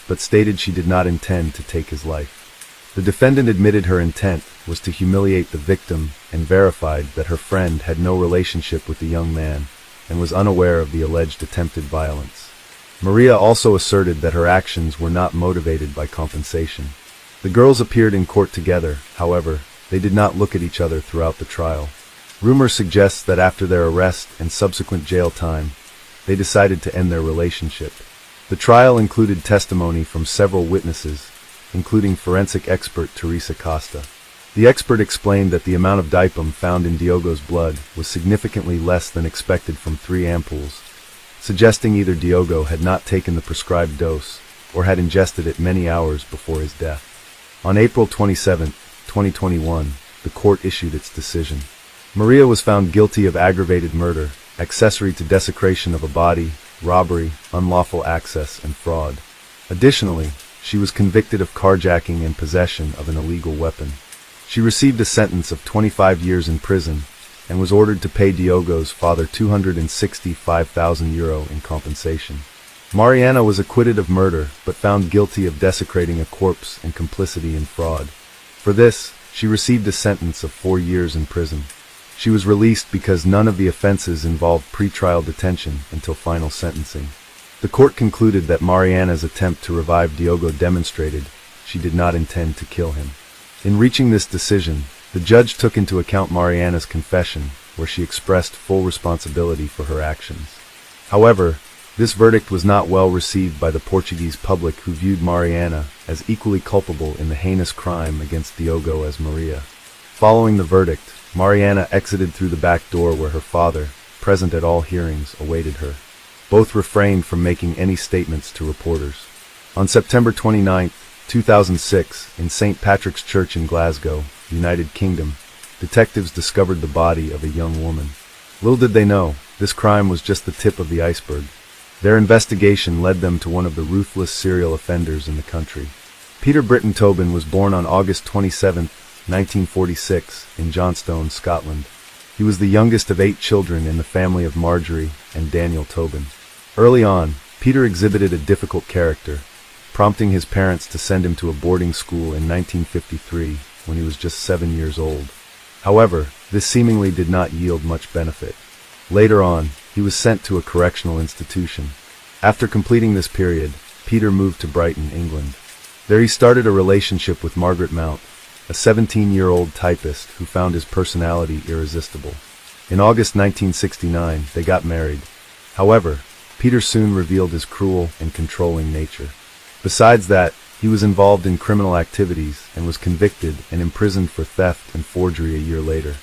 but stated she did not intend to take his life. The defendant admitted her intent was to humiliate the victim and verified that her friend had no relationship with the young man and was unaware of the alleged attempted violence. Maria also asserted that her actions were not motivated by compensation. The girls appeared in court together, however, they did not look at each other throughout the trial. Rumor suggests that after their arrest and subsequent jail time, they decided to end their relationship. The trial included testimony from several witnesses, including forensic expert Teresa Costa. The expert explained that the amount of dipum found in Diogo's blood was significantly less than expected from 3 ampoules, suggesting either Diogo had not taken the prescribed dose or had ingested it many hours before his death. On April 27, 2021, the court issued its decision. Maria was found guilty of aggravated murder, accessory to desecration of a body, robbery, unlawful access, and fraud. Additionally, she was convicted of carjacking and possession of an illegal weapon. She received a sentence of 25 years in prison and was ordered to pay Diogo's father €265,000 in compensation. Mariana was acquitted of murder but found guilty of desecrating a corpse and complicity in fraud. For this, she received a sentence of 4 years in prison. She was released because none of the offenses involved pretrial detention until final sentencing. The court concluded that Mariana's attempt to revive Diogo demonstrated she did not intend to kill him. In reaching this decision, the judge took into account Mariana's confession, where she expressed full responsibility for her actions. However, this verdict was not well received by the Portuguese public, who viewed Mariana as equally culpable in the heinous crime against Diogo as Maria. Following the verdict, Mariana exited through the back door where her father, present at all hearings, awaited her. Both refrained from making any statements to reporters. On September 29, 2006, in St. Patrick's Church in Glasgow, United Kingdom, detectives discovered the body of a young woman. Little did they know, this crime was just the tip of the iceberg. Their investigation led them to one of the ruthless serial offenders in the country. Peter Britton Tobin was born on August 27, 1946, in Johnstone, Scotland. He was the youngest of 8 children in the family of Marjorie and Daniel Tobin. Early on, Peter exhibited a difficult character, prompting his parents to send him to a boarding school in 1953 when he was just 7 years old. However, this seemingly did not yield much benefit. Later on, he was sent to a correctional institution. After completing this period, Peter moved to Brighton, England. There he started a relationship with Margaret Mount, a 17-year-old typist who found his personality irresistible. In August 1969, they got married. However, Peter soon revealed his cruel and controlling nature. Besides that, he was involved in criminal activities and was convicted and imprisoned for theft and forgery a year later.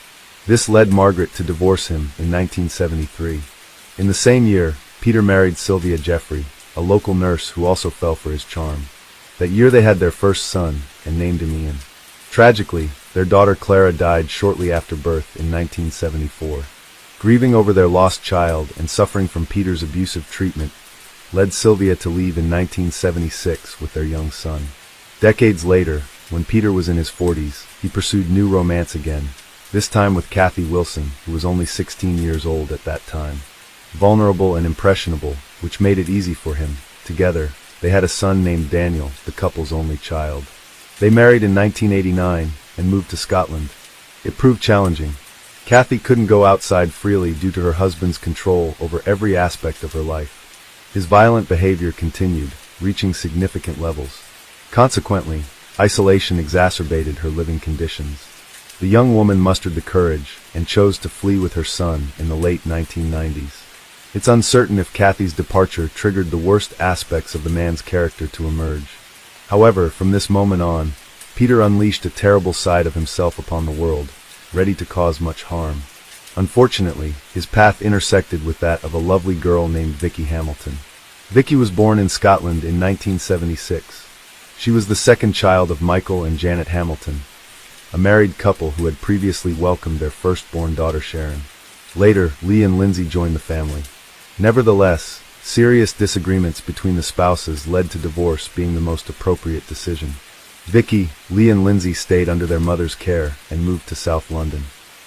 This led Margaret to divorce him in 1973. In the same year, Peter married Sylvia Jeffrey, a local nurse who also fell for his charm. That year they had their first son and named him Ian. Tragically, their daughter Clara died shortly after birth in 1974. Grieving over their lost child and suffering from Peter's abusive treatment led Sylvia to leave in 1976 with their young son. Decades later, when Peter was in his 40s, he pursued new romance again, this time with Kathy Wilson, who was only 16 years old at that time. Vulnerable and impressionable, which made it easy for him, together, they had a son named Daniel, the couple's only child. They married in 1989 and moved to Scotland. It proved challenging. Kathy couldn't go outside freely due to her husband's control over every aspect of her life. His violent behavior continued, reaching significant levels. Consequently, isolation exacerbated her living conditions. The young woman mustered the courage and chose to flee with her son in the late 1990s. It's uncertain if Kathy's departure triggered the worst aspects of the man's character to emerge. However, from this moment on, Peter unleashed a terrible side of himself upon the world, ready to cause much harm. Unfortunately, his path intersected with that of a lovely girl named Vicky Hamilton. Vicky was born in Scotland in 1976. She was the second child of Michael and Janet Hamilton, a married couple who had previously welcomed their firstborn daughter Sharon. Later, Lee and Lindsay joined the family. Nevertheless, serious disagreements between the spouses led to divorce being the most appropriate decision. Vicky, Lee and Lindsay stayed under their mother's care and moved to South London.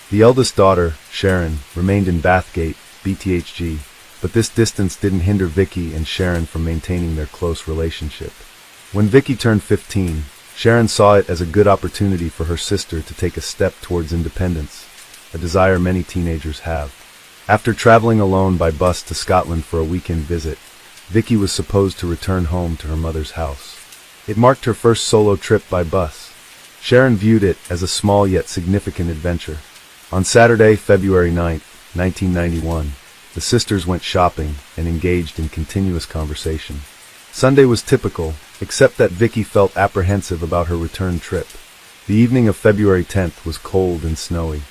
The eldest daughter, Sharon, remained in Bathgate, BTHG, but this distance didn't hinder Vicky and Sharon from maintaining their close relationship. When Vicky turned 15, Sharon saw it as a good opportunity for her sister to take a step towards independence, a desire many teenagers have. After traveling alone by bus to Scotland for a weekend visit, Vicky was supposed to return home to her mother's house. It marked her first solo trip by bus. Sharon viewed it as a small yet significant adventure. On Saturday, February 9, 1991, the sisters went shopping and engaged in continuous conversation. Sunday was typical, except that Vicky felt apprehensive about her return trip. The evening of February 10th was cold and snowy.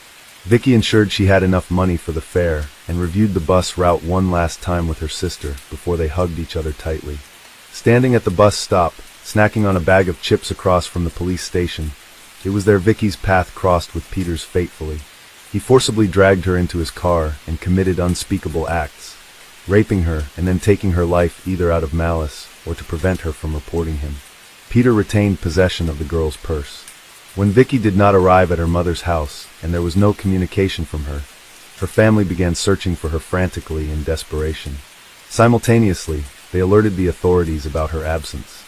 Vicky ensured she had enough money for the fare and reviewed the bus route one last time with her sister before they hugged each other tightly. Standing at the bus stop, snacking on a bag of chips across from the police station, it was there Vicky's path crossed with Peter's fatefully. He forcibly dragged her into his car and committed unspeakable acts, raping her and then taking her life either out of malice or to prevent her from reporting him. Peter retained possession of the girl's purse. When Vicky did not arrive at her mother's house and there was no communication from her, her family began searching for her frantically in desperation. Simultaneously, they alerted the authorities about her absence.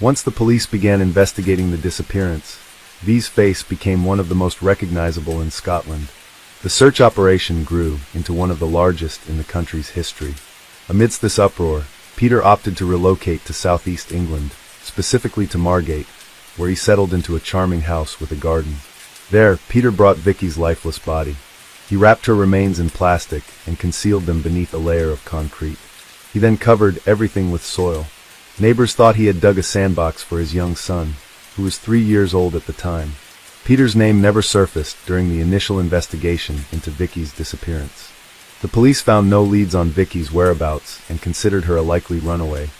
Once the police began investigating the disappearance, V's face became one of the most recognizable in Scotland. The search operation grew into one of the largest in the country's history. Amidst this uproar, Peter opted to relocate to southeast England, specifically to Margate, where he settled into a charming house with a garden. There, Peter brought Vicky's lifeless body. He wrapped her remains in plastic and concealed them beneath a layer of concrete. He then covered everything with soil. Neighbors thought he had dug a sandbox for his young son, who was 3 years old at the time. Peter's name never surfaced during the initial investigation into Vicky's disappearance. The police found no leads on Vicky's whereabouts and considered her a likely runaway,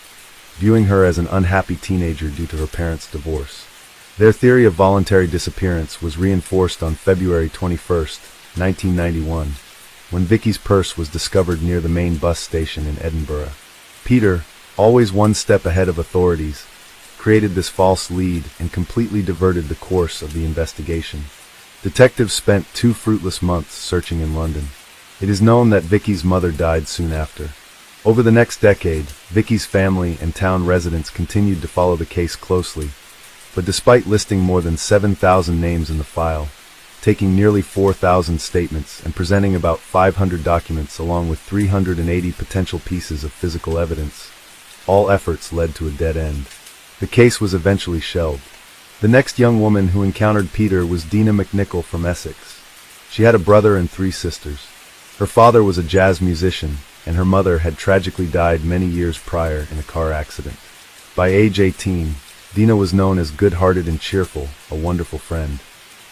viewing her as an unhappy teenager due to her parents' divorce. Their theory of voluntary disappearance was reinforced on February 21, 1991, when Vicky's purse was discovered near the main bus station in Edinburgh. Peter, always one step ahead of authorities, created this false lead and completely diverted the course of the investigation. Detectives spent 2 fruitless months searching in London. It is known that Vicky's mother died soon after. Over the next decade, Vicky's family and town residents continued to follow the case closely, but despite listing more than 7,000 names in the file, taking nearly 4,000 statements and presenting about 500 documents along with 380 potential pieces of physical evidence, all efforts led to a dead end. The case was eventually shelved. The next young woman who encountered Peter was Dina McNichol from Essex. She had a brother and 3 sisters. Her father was a jazz musician, and her mother had tragically died many years prior in a car accident. By age 18, Dina was known as good-hearted and cheerful, a wonderful friend.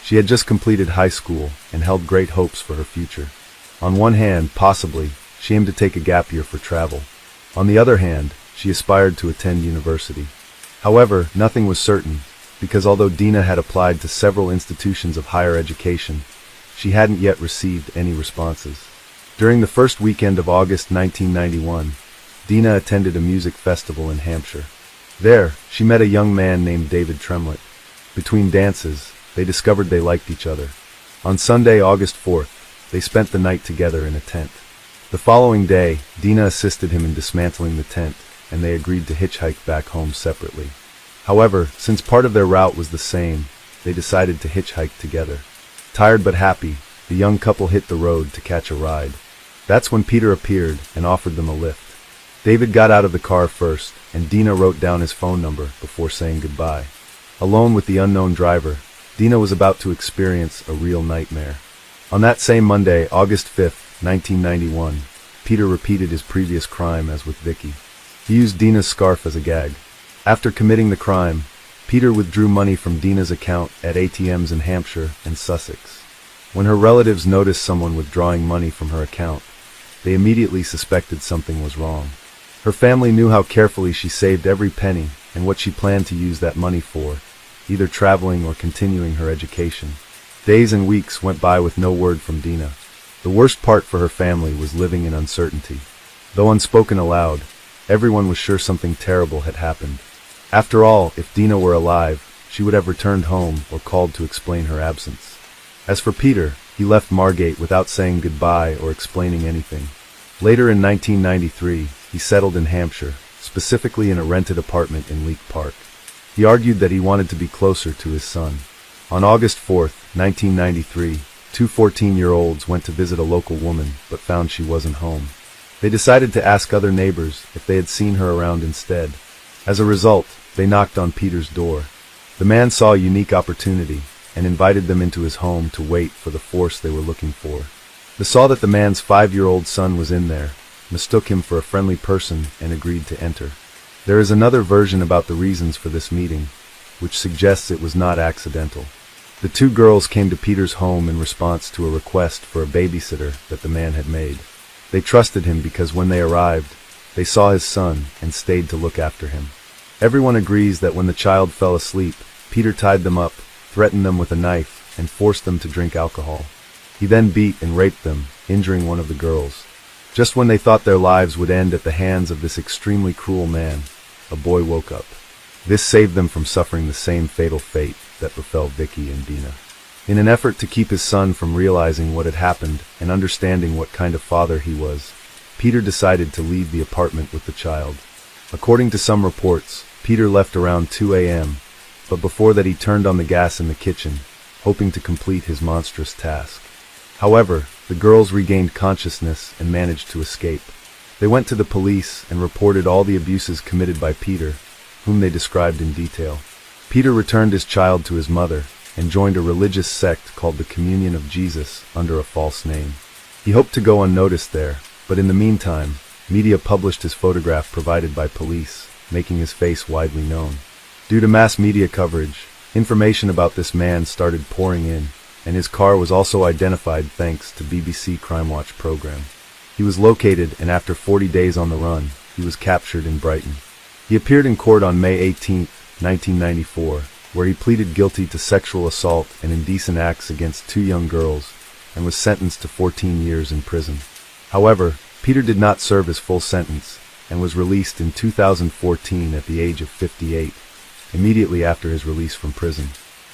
She had just completed high school and held great hopes for her future. On one hand, possibly, she aimed to take a gap year for travel. On the other hand, she aspired to attend university. However, nothing was certain, because although Dina had applied to several institutions of higher education, she hadn't yet received any responses. During the first weekend of August 1991, Dina attended a music festival in Hampshire. There, she met a young man named David Tremlett. Between dances, they discovered they liked each other. On Sunday, August 4th, they spent the night together in a tent. The following day, Dina assisted him in dismantling the tent, and they agreed to hitchhike back home separately. However, since part of their route was the same, they decided to hitchhike together. Tired but happy, the young couple hit the road to catch a ride. That's when Peter appeared and offered them a lift. David got out of the car first, and Dina wrote down his phone number before saying goodbye. Alone with the unknown driver, Dina was about to experience a real nightmare. On that same Monday, August 5th, 1991, Peter repeated his previous crime as with Vicky. He used Dina's scarf as a gag. After committing the crime, Peter withdrew money from Dina's account at ATMs in Hampshire and Sussex. When her relatives noticed someone withdrawing money from her account, they immediately suspected something was wrong. Her family knew how carefully she saved every penny and what she planned to use that money for, either traveling or continuing her education. Days and weeks went by with no word from Dina. The worst part for her family was living in uncertainty. Though unspoken aloud, everyone was sure something terrible had happened. After all, if Dina were alive, she would have returned home or called to explain her absence. As for Peter, he left Margate without saying goodbye or explaining anything. Later in 1993, he settled in Hampshire, specifically in a rented apartment in Leek Park. He argued that he wanted to be closer to his son. On August 4, 1993, two 14-year-olds went to visit a local woman but found she wasn't home. They decided to ask other neighbors if they had seen her around instead. As a result, they knocked on Peter's door. The man saw a unique opportunity and invited them into his home to wait for the force they were looking for. They saw that the man's 5-year-old son was in there, mistook him for a friendly person, and agreed to enter. There is another version about the reasons for this meeting, which suggests it was not accidental. The two girls came to Peter's home in response to a request for a babysitter that the man had made. They trusted him because when they arrived, they saw his son and stayed to look after him. Everyone agrees that when the child fell asleep, Peter tied them up, threatened them with a knife, and forced them to drink alcohol. He then beat and raped them, injuring one of the girls. Just when they thought their lives would end at the hands of this extremely cruel man, a boy woke up. This saved them from suffering the same fatal fate that befell Vicky and Dina. In an effort to keep his son from realizing what had happened and understanding what kind of father he was, Peter decided to leave the apartment with the child. According to some reports, Peter left around 2 a.m., but before that he turned on the gas in the kitchen, hoping to complete his monstrous task. However, the girls regained consciousness and managed to escape. They went to the police and reported all the abuses committed by Peter, whom they described in detail. Peter returned his child to his mother and joined a religious sect called the Communion of Jesus under a false name. He hoped to go unnoticed there, but in the meantime, media published his photograph provided by police, making his face widely known. Due to mass media coverage, information about this man started pouring in, and his car was also identified thanks to BBC Crime Watch program. He was located, and after 40 days on the run, he was captured in Brighton. He appeared in court on May 18, 1994, where he pleaded guilty to sexual assault and indecent acts against two young girls, and was sentenced to 14 years in prison. However, Peter did not serve his full sentence, and was released in 2014 at the age of 58, immediately after his release from prison.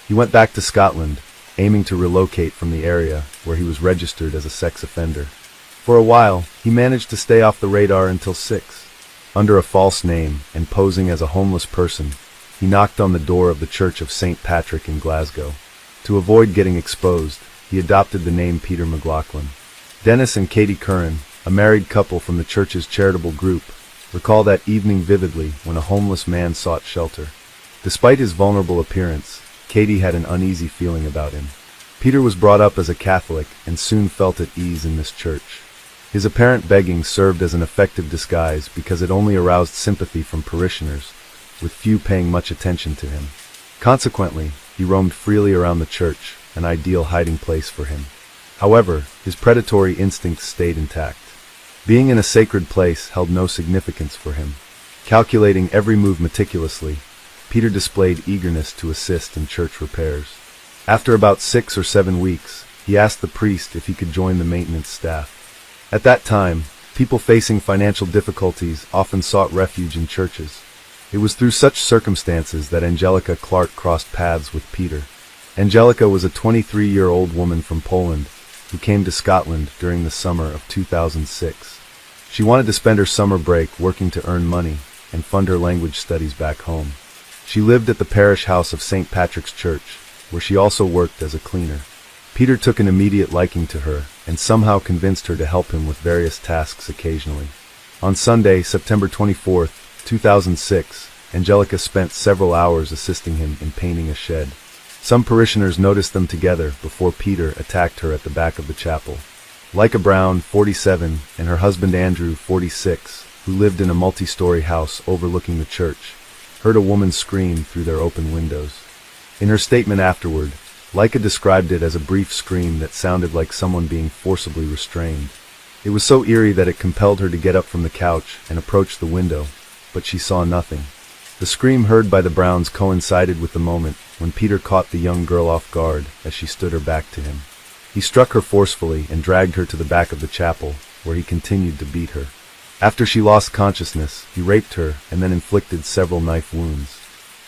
He went back to Scotland, aiming to relocate from the area where he was registered as a sex offender. For a while, he managed to stay off the radar until 6. Under a false name and posing as a homeless person, he knocked on the door of the Church of St. Patrick in Glasgow. To avoid getting exposed, he adopted the name Peter McLaughlin. Dennis and Katie Curran, a married couple from the church's charitable group, recall that evening vividly when a homeless man sought shelter. Despite his vulnerable appearance, Katie had an uneasy feeling about him. Peter was brought up as a Catholic and soon felt at ease in this church. His apparent begging served as an effective disguise because it only aroused sympathy from parishioners, with few paying much attention to him. Consequently, he roamed freely around the church, an ideal hiding place for him. However, his predatory instincts stayed intact. Being in a sacred place held no significance for him. Calculating every move meticulously, Peter displayed eagerness to assist in church repairs. After about 6 or 7 weeks, he asked the priest if he could join the maintenance staff. At that time, people facing financial difficulties often sought refuge in churches. It was through such circumstances that Angelica Clark crossed paths with Peter. Angelica was a 23-year-old woman from Poland who came to Scotland during the summer of 2006. She wanted to spend her summer break working to earn money and fund her language studies back home. She lived at the parish house of St. Patrick's Church, where she also worked as a cleaner. Peter took an immediate liking to her and somehow convinced her to help him with various tasks occasionally. On Sunday, September 24, 2006, Angelica spent several hours assisting him in painting a shed. Some parishioners noticed them together before Peter attacked her at the back of the chapel. Leica Brown, 47, and her husband Andrew, 46, who lived in a multi-story house overlooking the church, heard a woman scream through their open windows. In her statement afterward, Leica described it as a brief scream that sounded like someone being forcibly restrained. It was so eerie that it compelled her to get up from the couch and approach the window, but she saw nothing. The scream heard by the Browns coincided with the moment when Peter caught the young girl off guard as she stood her back to him. He struck her forcefully and dragged her to the back of the chapel, where he continued to beat her. After she lost consciousness, he raped her and then inflicted several knife wounds.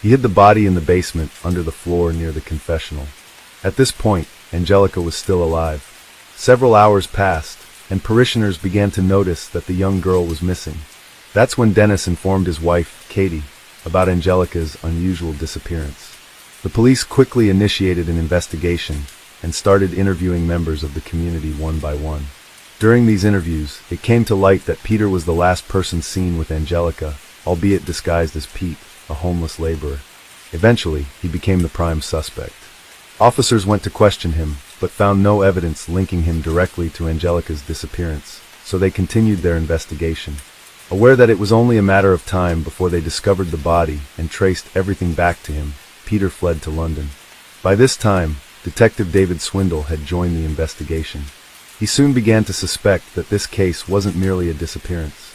He hid the body in the basement under the floor near the confessional. At this point, Angelica was still alive. Several hours passed, and parishioners began to notice that the young girl was missing. That's when Dennis informed his wife, Katie, about Angelica's unusual disappearance. The police quickly initiated an investigation and started interviewing members of the community one by one. During these interviews, it came to light that Peter was the last person seen with Angelica, albeit disguised as Pete, a homeless laborer. Eventually, he became the prime suspect. Officers went to question him, but found no evidence linking him directly to Angelica's disappearance, so they continued their investigation. Aware that it was only a matter of time before they discovered the body and traced everything back to him, Peter fled to London. By this time, Detective David Swindle had joined the investigation. He soon began to suspect that this case wasn't merely a disappearance.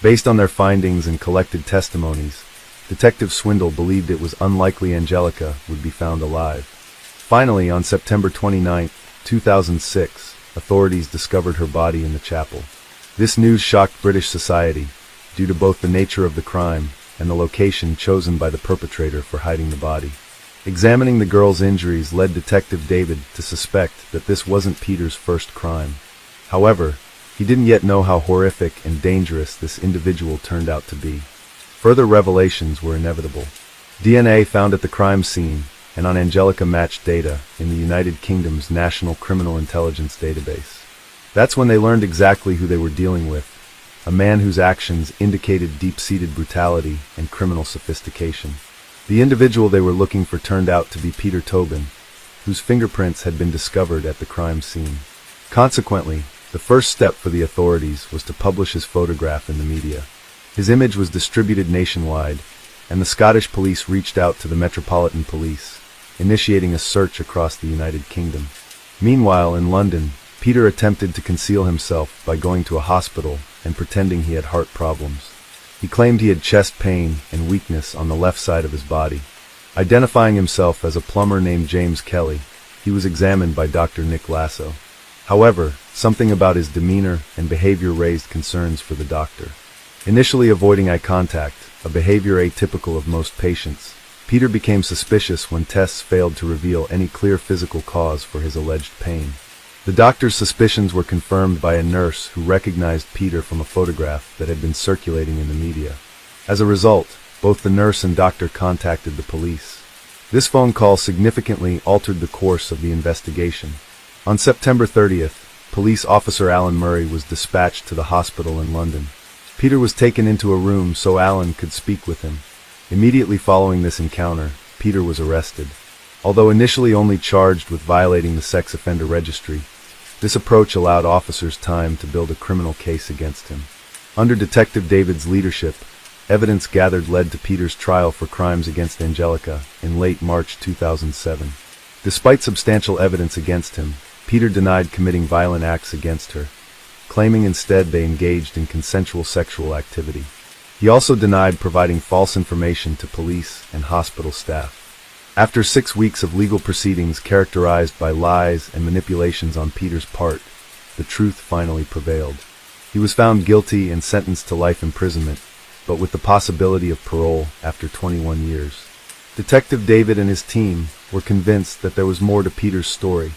Based on their findings and collected testimonies, Detective Swindle believed it was unlikely Angelica would be found alive. Finally, on September 29, 2006, authorities discovered her body in the chapel. This news shocked British society, due to both the nature of the crime and the location chosen by the perpetrator for hiding the body. Examining the girl's injuries led Detective David to suspect that this wasn't Peter's first crime. However, he didn't yet know how horrific and dangerous this individual turned out to be. Further revelations were inevitable. DNA found at the crime scene and on Angelica matched data in the United Kingdom's National Criminal Intelligence Database. That's when they learned exactly who they were dealing with, a man whose actions indicated deep-seated brutality and criminal sophistication. The individual they were looking for turned out to be Peter Tobin, whose fingerprints had been discovered at the crime scene. Consequently, the first step for the authorities was to publish his photograph in the media. His image was distributed nationwide, and the Scottish police reached out to the Metropolitan Police, initiating a search across the United Kingdom. Meanwhile, in London, Peter attempted to conceal himself by going to a hospital and pretending he had heart problems. He claimed he had chest pain and weakness on the left side of his body. Identifying himself as a plumber named James Kelly, he was examined by Dr. Nick Lasso. However, something about his demeanor and behavior raised concerns for the doctor. Initially avoiding eye contact, a behavior atypical of most patients, Peter became suspicious when tests failed to reveal any clear physical cause for his alleged pain. The doctor's suspicions were confirmed by a nurse who recognized Peter from a photograph that had been circulating in the media. As a result, both the nurse and doctor contacted the police. This phone call significantly altered the course of the investigation. On September 30th, police officer Alan Murray was dispatched to the hospital in London. Peter was taken into a room so Alan could speak with him. Immediately following this encounter, Peter was arrested. Although initially only charged with violating the sex offender registry, this approach allowed officers time to build a criminal case against him. Under Detective David's leadership, evidence gathered led to Peter's trial for crimes against Angelica in late March 2007. Despite substantial evidence against him, Peter denied committing violent acts against her, claiming instead they engaged in consensual sexual activity. He also denied providing false information to police and hospital staff. After 6 weeks of legal proceedings characterized by lies and manipulations on Peter's part, the truth finally prevailed. He was found guilty and sentenced to life imprisonment, but with the possibility of parole after 21 years. Detective David and his team were convinced that there was more to Peter's story.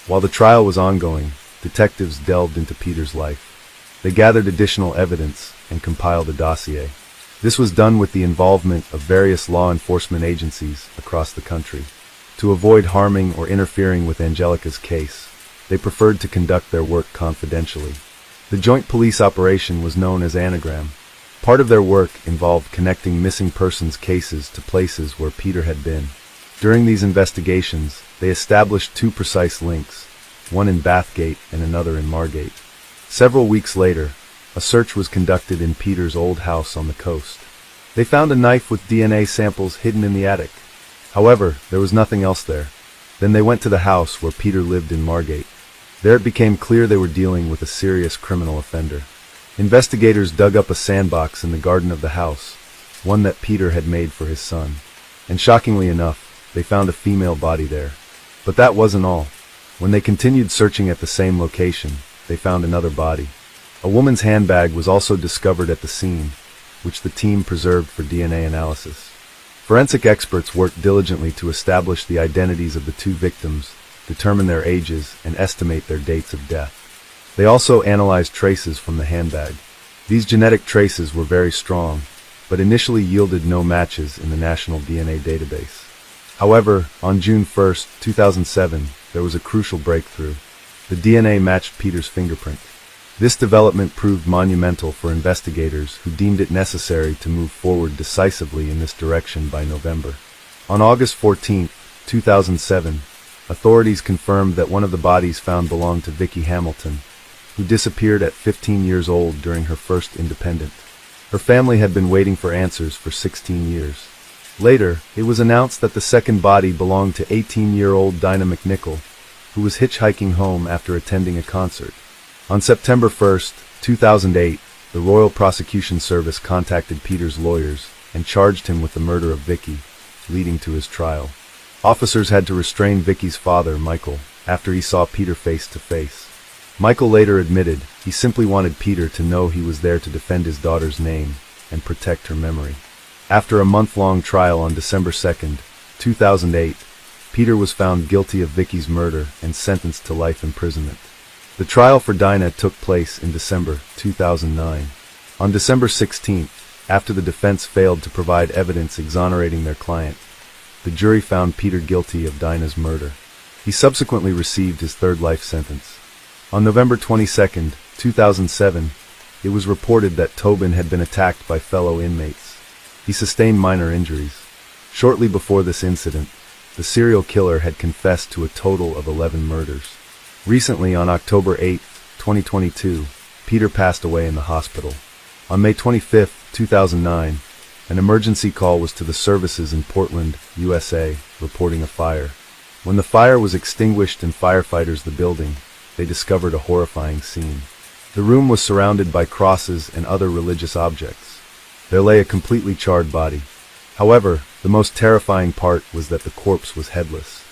While the trial was ongoing, detectives delved into Peter's life. They gathered additional evidence and compiled a dossier. This was done with the involvement of various law enforcement agencies across the country. To avoid harming or interfering with Angelica's case, they preferred to conduct their work confidentially. The joint police operation was known as Anagram. Part of their work involved connecting missing persons cases to places where Peter had been. During these investigations, they established 2 precise links, one in Bathgate and another in Margate. Several weeks later, a search was conducted in Peter's old house on the coast. They found a knife with DNA samples hidden in the attic. However, there was nothing else there. Then they went to the house where Peter lived in Margate. There it became clear they were dealing with a serious criminal offender. Investigators dug up a sandbox in the garden of the house, one that Peter had made for his son. And shockingly enough, they found a female body there. But that wasn't all. When they continued searching at the same location, they found another body. A woman's handbag was also discovered at the scene, which the team preserved for DNA analysis. Forensic experts worked diligently to establish the identities of the two victims, determine their ages, and estimate their dates of death. They also analyzed traces from the handbag. These genetic traces were very strong, but initially yielded no matches in the National DNA Database. However, on June 1, 2007, there was a crucial breakthrough. The DNA matched Peter's fingerprint. This development proved monumental for investigators who deemed it necessary to move forward decisively in this direction by November. On August 14, 2007, authorities confirmed that one of the bodies found belonged to Vicky Hamilton, who disappeared at 15 years old during her first independent. Her family had been waiting for answers for 16 years. Later, it was announced that the second body belonged to 18-year-old Dinah McNichol, who was hitchhiking home after attending a concert. On September 1, 2008, the Royal Prosecution Service contacted Peter's lawyers and charged him with the murder of Vicky, leading to his trial. Officers had to restrain Vicky's father, Michael, after he saw Peter face to face. Michael later admitted he simply wanted Peter to know he was there to defend his daughter's name and protect her memory. After a month-long trial on December 2, 2008, Peter was found guilty of Vicky's murder and sentenced to life imprisonment. The trial for Dinah took place in December 2009. On December 16, after the defense failed to provide evidence exonerating their client, the jury found Peter guilty of Dinah's murder. He subsequently received his third life sentence. On November 22, 2007, it was reported that Tobin had been attacked by fellow inmates. He sustained minor injuries. Shortly before this incident, the serial killer had confessed to a total of 11 murders. Recently, on October 8, 2022, Peter passed away in the hospital. On May 25, 2009, an emergency call was to the services in Portland, USA, reporting a fire. When the fire was extinguished and firefighters the building, they discovered a horrifying scene. The room was surrounded by crosses and other religious objects. There lay a completely charred body. However, the most terrifying part was that the corpse was headless.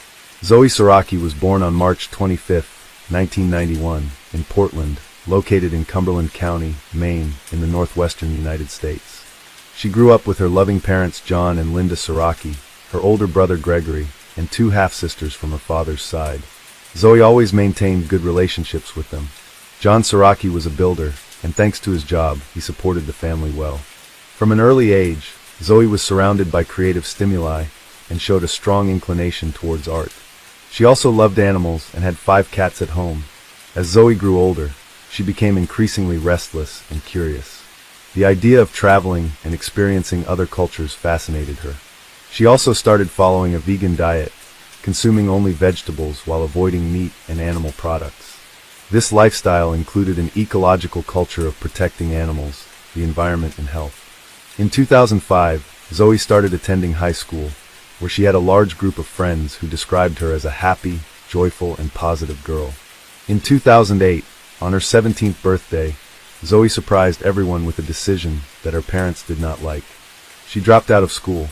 Zoe Saraki was born on March 25, 1991, in Portland, located in Cumberland County, Maine, in the northwestern United States. She grew up with her loving parents John and Linda Saraki, her older brother Gregory, and two half-sisters from her father's side. Zoe always maintained good relationships with them. John Saraki was a builder, and thanks to his job, he supported the family well. From an early age, Zoe was surrounded by creative stimuli and showed a strong inclination towards art. She also loved animals and had 5 cats at home. As Zoe grew older, she became increasingly restless and curious. The idea of traveling and experiencing other cultures fascinated her. She also started following a vegan diet, consuming only vegetables while avoiding meat and animal products. This lifestyle included an ecological culture of protecting animals, the environment, and health. In 2005, Zoe started attending high school, where she had a large group of friends who described her as a happy, joyful, and positive girl. In 2008, on her 17th birthday, Zoe surprised everyone with a decision that her parents did not like. She dropped out of school.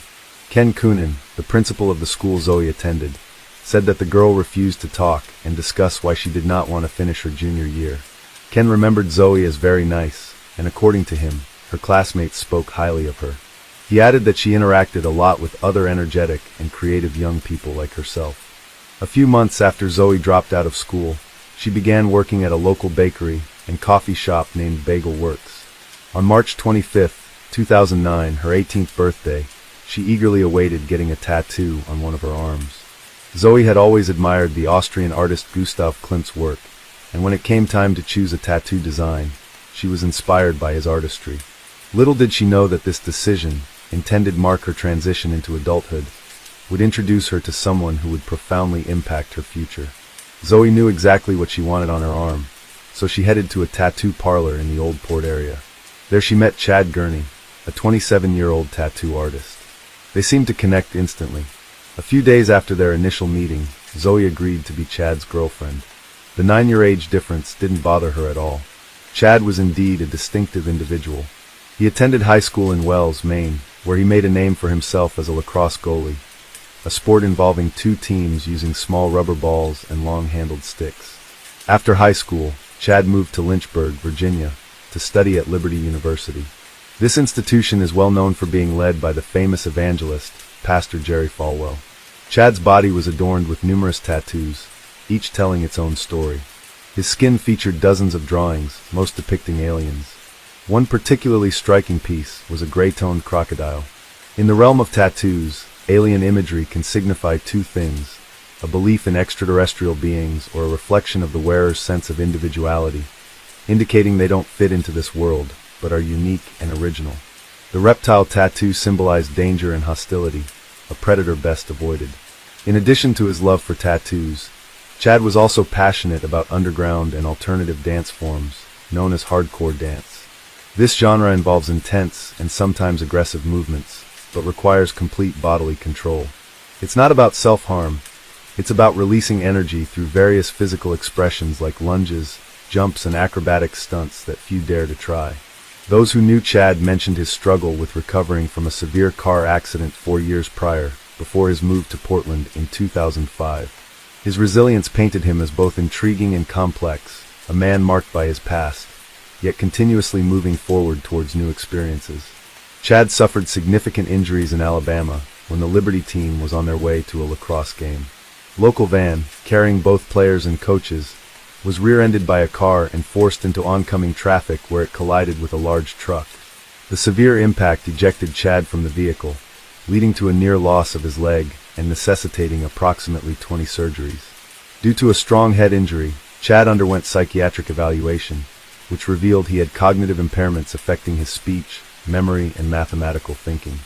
Ken Coonan, the principal of the school Zoe attended, said that the girl refused to talk and discuss why she did not want to finish her junior year. Ken remembered Zoe as very nice, and according to him, her classmates spoke highly of her. He added that she interacted a lot with other energetic and creative young people like herself. A few months after Zoe dropped out of school, she began working at a local bakery and coffee shop named Bagel Works. On March 25, 2009, her 18th birthday, she eagerly awaited getting a tattoo on one of her arms. Zoe had always admired the Austrian artist Gustav Klimt's work, and when it came time to choose a tattoo design, she was inspired by his artistry. Little did she know that this decision, intended to mark her transition into adulthood, would introduce her to someone who would profoundly impact her future. Zoe knew exactly what she wanted on her arm, so she headed to a tattoo parlor in the Old Port area. There she met Chad Gurney, a 27-year-old tattoo artist. They seemed to connect instantly. A few days after their initial meeting, Zoe agreed to be Chad's girlfriend. The 9-year age difference didn't bother her at all. Chad was indeed a distinctive individual. He attended high school in Wells, Maine, where he made a name for himself as a lacrosse goalie, a sport involving 2 teams using small rubber balls and long-handled sticks. After high school, Chad moved to Lynchburg, Virginia, to study at Liberty University. This institution is well known for being led by the famous evangelist, Pastor Jerry Falwell. Chad's body was adorned with numerous tattoos, each telling its own story. His skin featured dozens of drawings, most depicting aliens. One particularly striking piece was a gray-toned crocodile. In the realm of tattoos, alien imagery can signify two things: a belief in extraterrestrial beings or a reflection of the wearer's sense of individuality, indicating they don't fit into this world, but are unique and original. The reptile tattoo symbolized danger and hostility, a predator best avoided. In addition to his love for tattoos, Chad was also passionate about underground and alternative dance forms, known as hardcore dance. This genre involves intense and sometimes aggressive movements, but requires complete bodily control. It's not about self-harm, it's about releasing energy through various physical expressions like lunges, jumps, and acrobatic stunts that few dare to try. Those who knew Chad mentioned his struggle with recovering from a severe car accident 4 years prior, before his move to Portland in 2005. His resilience painted him as both intriguing and complex, a man marked by his past, yet continuously moving forward towards new experiences. Chad suffered significant injuries in Alabama when the Liberty team was on their way to a lacrosse game. Local van, carrying both players and coaches, was rear-ended by a car and forced into oncoming traffic where it collided with a large truck. The severe impact ejected Chad from the vehicle, leading to a near loss of his leg and necessitating approximately 20 surgeries. Due to a strong head injury, Chad underwent psychiatric evaluation, which revealed he had cognitive impairments affecting his speech, memory, and mathematical thinking.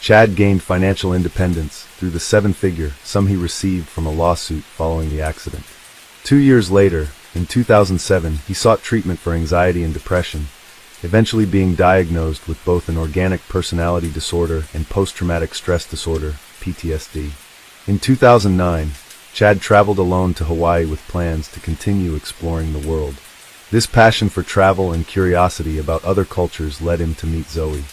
Chad gained financial independence through the 7-figure sum he received from a lawsuit following the accident. 2 years later, in 2007, he sought treatment for anxiety and depression, eventually being diagnosed with both an organic personality disorder and post-traumatic stress disorder, PTSD. In 2009, Chad traveled alone to Hawaii with plans to continue exploring the world. This passion for travel and curiosity about other cultures led him to meet Zoe.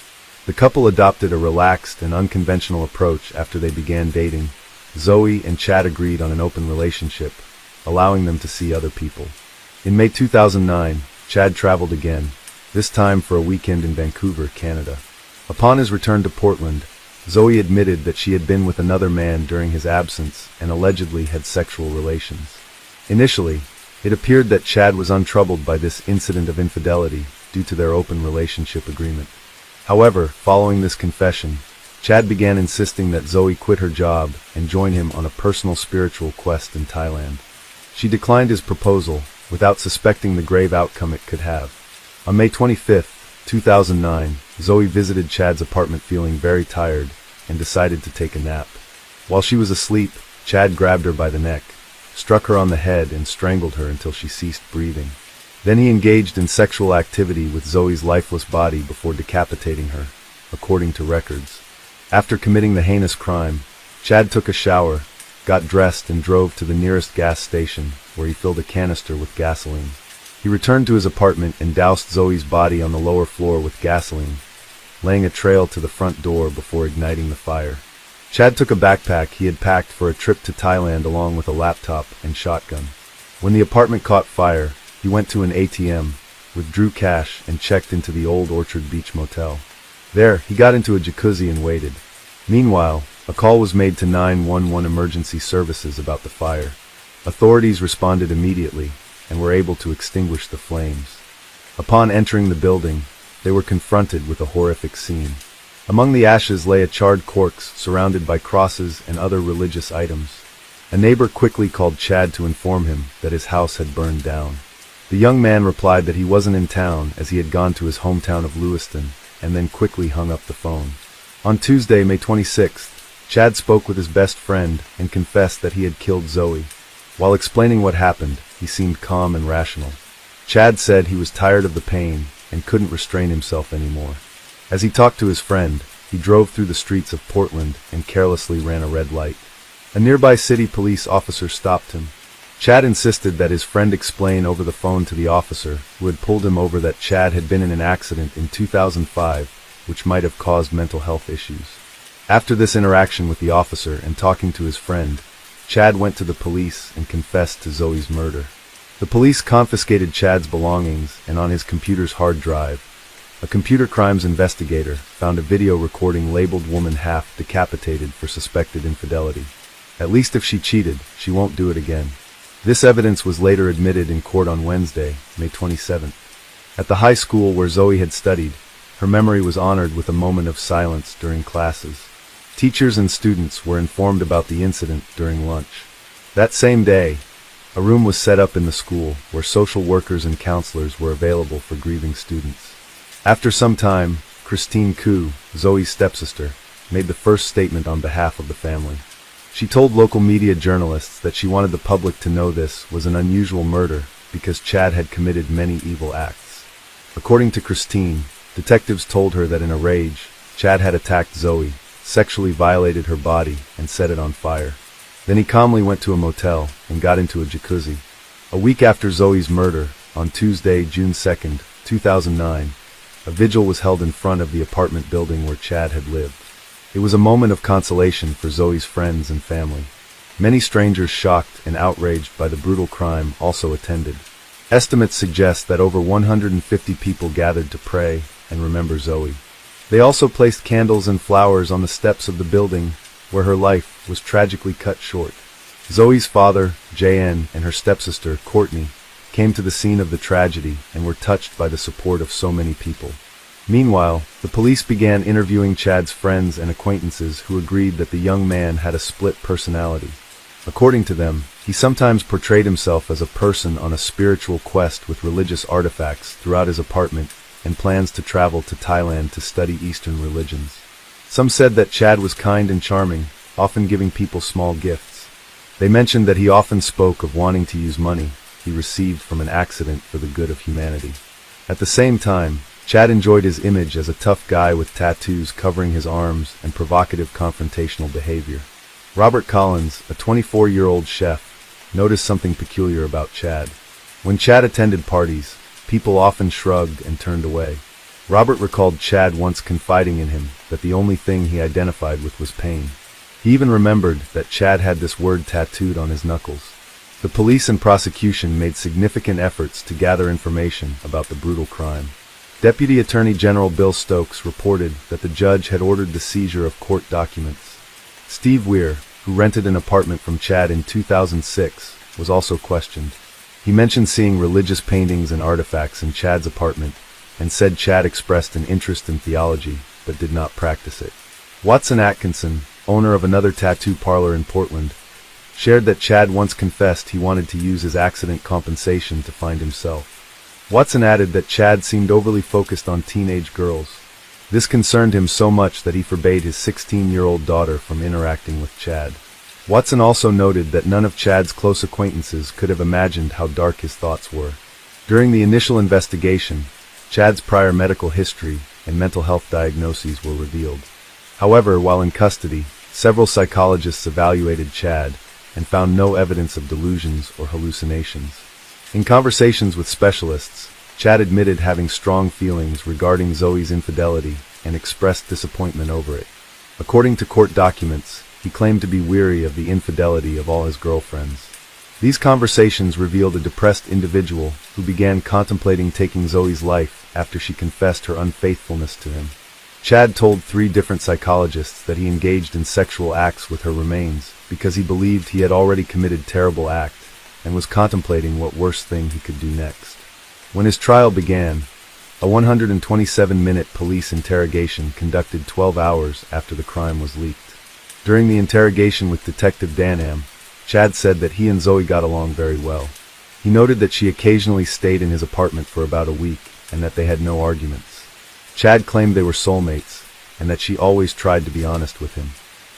The couple adopted a relaxed and unconventional approach after they began dating. Zoe and Chad agreed on an open relationship, allowing them to see other people. In May 2009, Chad traveled again, this time for a weekend in Vancouver, Canada. Upon his return to Portland, Zoe admitted that she had been with another man during his absence and allegedly had sexual relations. Initially, it appeared that Chad was untroubled by this incident of infidelity due to their open relationship agreement. However, following this confession, Chad began insisting that Zoe quit her job and join him on a personal spiritual quest in Thailand. She declined his proposal, without suspecting the grave outcome it could have. On May 25, 2009, Zoe visited Chad's apartment feeling very tired and decided to take a nap. While she was asleep, Chad grabbed her by the neck, struck her on the head, and strangled her until she ceased breathing. Then he engaged in sexual activity with Zoe's lifeless body before decapitating her, according to records. After committing the heinous crime, Chad took a shower, got dressed, and drove to the nearest gas station, where he filled a canister with gasoline. He returned to his apartment and doused Zoe's body on the lower floor with gasoline, laying a trail to the front door before igniting the fire. Chad took a backpack he had packed for a trip to Thailand along with a laptop and shotgun. When the apartment caught fire, he went to an ATM, withdrew cash, and checked into the Old Orchard Beach Motel. There, he got into a jacuzzi and waited. Meanwhile, a call was made to 911 emergency services about the fire. Authorities responded immediately and were able to extinguish the flames. Upon entering the building, they were confronted with a horrific scene. Among the ashes lay a charred corpse surrounded by crosses and other religious items. A neighbor quickly called Chad to inform him that his house had burned down. The young man replied that he wasn't in town as he had gone to his hometown of Lewiston, and then quickly hung up the phone. On Tuesday, May 26th, Chad spoke with his best friend and confessed that he had killed Zoe. While explaining what happened, he seemed calm and rational. Chad said he was tired of the pain and couldn't restrain himself anymore. As he talked to his friend, he drove through the streets of Portland and carelessly ran a red light. A nearby city police officer stopped him. Chad insisted that his friend explain over the phone to the officer, who had pulled him over, that Chad had been in an accident in 2005, which might have caused mental health issues. After this interaction with the officer and talking to his friend, Chad went to the police and confessed to Zoe's murder. The police confiscated Chad's belongings, and on his computer's hard drive, A computer crimes investigator found a video recording labeled "woman half decapitated" for suspected infidelity. At least if she cheated, she won't do it again. This evidence was later admitted in court on Wednesday, May 27th. At the high school where Zoe had studied, her memory was honored with a moment of silence during classes. Teachers and students were informed about the incident during lunch. That same day, a room was set up in the school where social workers and counselors were available for grieving students. After some time, Christine Koo, Zoe's stepsister, made the first statement on behalf of the family. She told local media journalists that she wanted the public to know this was an unusual murder because Chad had committed many evil acts. According to Christine, detectives told her that in a rage, Chad had attacked Zoe, sexually violated her body, and set it on fire. Then he calmly went to a motel and got into a jacuzzi. A week after Zoe's murder, on Tuesday, June 2, 2009, a vigil was held in front of the apartment building where Chad had lived. It was a moment of consolation for Zoe's friends and family. Many strangers shocked and outraged by the brutal crime also attended. Estimates suggest that over 150 people gathered to pray and remember Zoe. They also placed candles and flowers on the steps of the building where her life was tragically cut short. Zoe's father, J.N., and her stepsister, Courtney, came to the scene of the tragedy and were touched by the support of so many people. Meanwhile, the police began interviewing Chad's friends and acquaintances who agreed that the young man had a split personality. According to them, he sometimes portrayed himself as a person on a spiritual quest with religious artifacts throughout his apartment and plans to travel to Thailand to study Eastern religions. Some said that Chad was kind and charming, often giving people small gifts. They mentioned that he often spoke of wanting to use money he received from an accident for the good of humanity. At the same time, Chad enjoyed his image as a tough guy with tattoos covering his arms and provocative confrontational behavior. Robert Collins, a 24-year-old chef, noticed something peculiar about Chad. When Chad attended parties, people often shrugged and turned away. Robert recalled Chad once confiding in him that the only thing he identified with was pain. He even remembered that Chad had this word tattooed on his knuckles. The police and prosecution made significant efforts to gather information about the brutal crime. Deputy Attorney General Bill Stokes reported that the judge had ordered the seizure of court documents. Steve Weir, who rented an apartment from Chad in 2006, was also questioned. He mentioned seeing religious paintings and artifacts in Chad's apartment and said Chad expressed an interest in theology but did not practice it. Watson Atkinson, owner of another tattoo parlor in Portland, shared that Chad once confessed he wanted to use his accident compensation to find himself. Watson added that Chad seemed overly focused on teenage girls. This concerned him so much that he forbade his 16-year-old daughter from interacting with Chad. Watson also noted that none of Chad's close acquaintances could have imagined how dark his thoughts were. During the initial investigation, Chad's prior medical history and mental health diagnoses were revealed. However, while in custody, several psychologists evaluated Chad and found no evidence of delusions or hallucinations. In conversations with specialists, Chad admitted having strong feelings regarding Zoe's infidelity and expressed disappointment over it. According to court documents, he claimed to be weary of the infidelity of all his girlfriends. These conversations revealed a depressed individual who began contemplating taking Zoe's life after she confessed her unfaithfulness to him. Chad told 3 different psychologists that he engaged in sexual acts with her remains because he believed he had already committed terrible acts and was contemplating what worst thing he could do next. When his trial began, a 127-minute police interrogation conducted 12 hours after the crime was leaked. During the interrogation with Detective Danham, Chad said that he and Zoe got along very well. He noted that she occasionally stayed in his apartment for about a week and that they had no arguments. Chad claimed they were soulmates and that she always tried to be honest with him.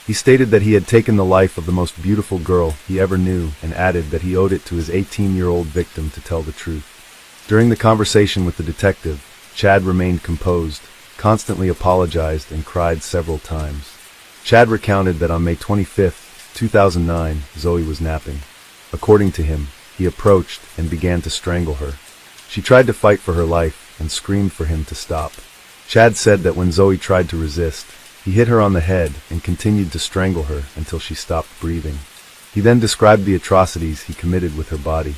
He stated that he had taken the life of the most beautiful girl he ever knew and added that he owed it to his 18-year-old victim to tell the truth. During the conversation with the detective, Chad remained composed, constantly apologized, and cried several times. Chad recounted that on May 25, 2009, Zoe was napping. According to him, he approached and began to strangle her. She tried to fight for her life and screamed for him to stop. Chad said that when Zoe tried to resist, he hit her on the head and continued to strangle her until she stopped breathing. He then described the atrocities he committed with her body.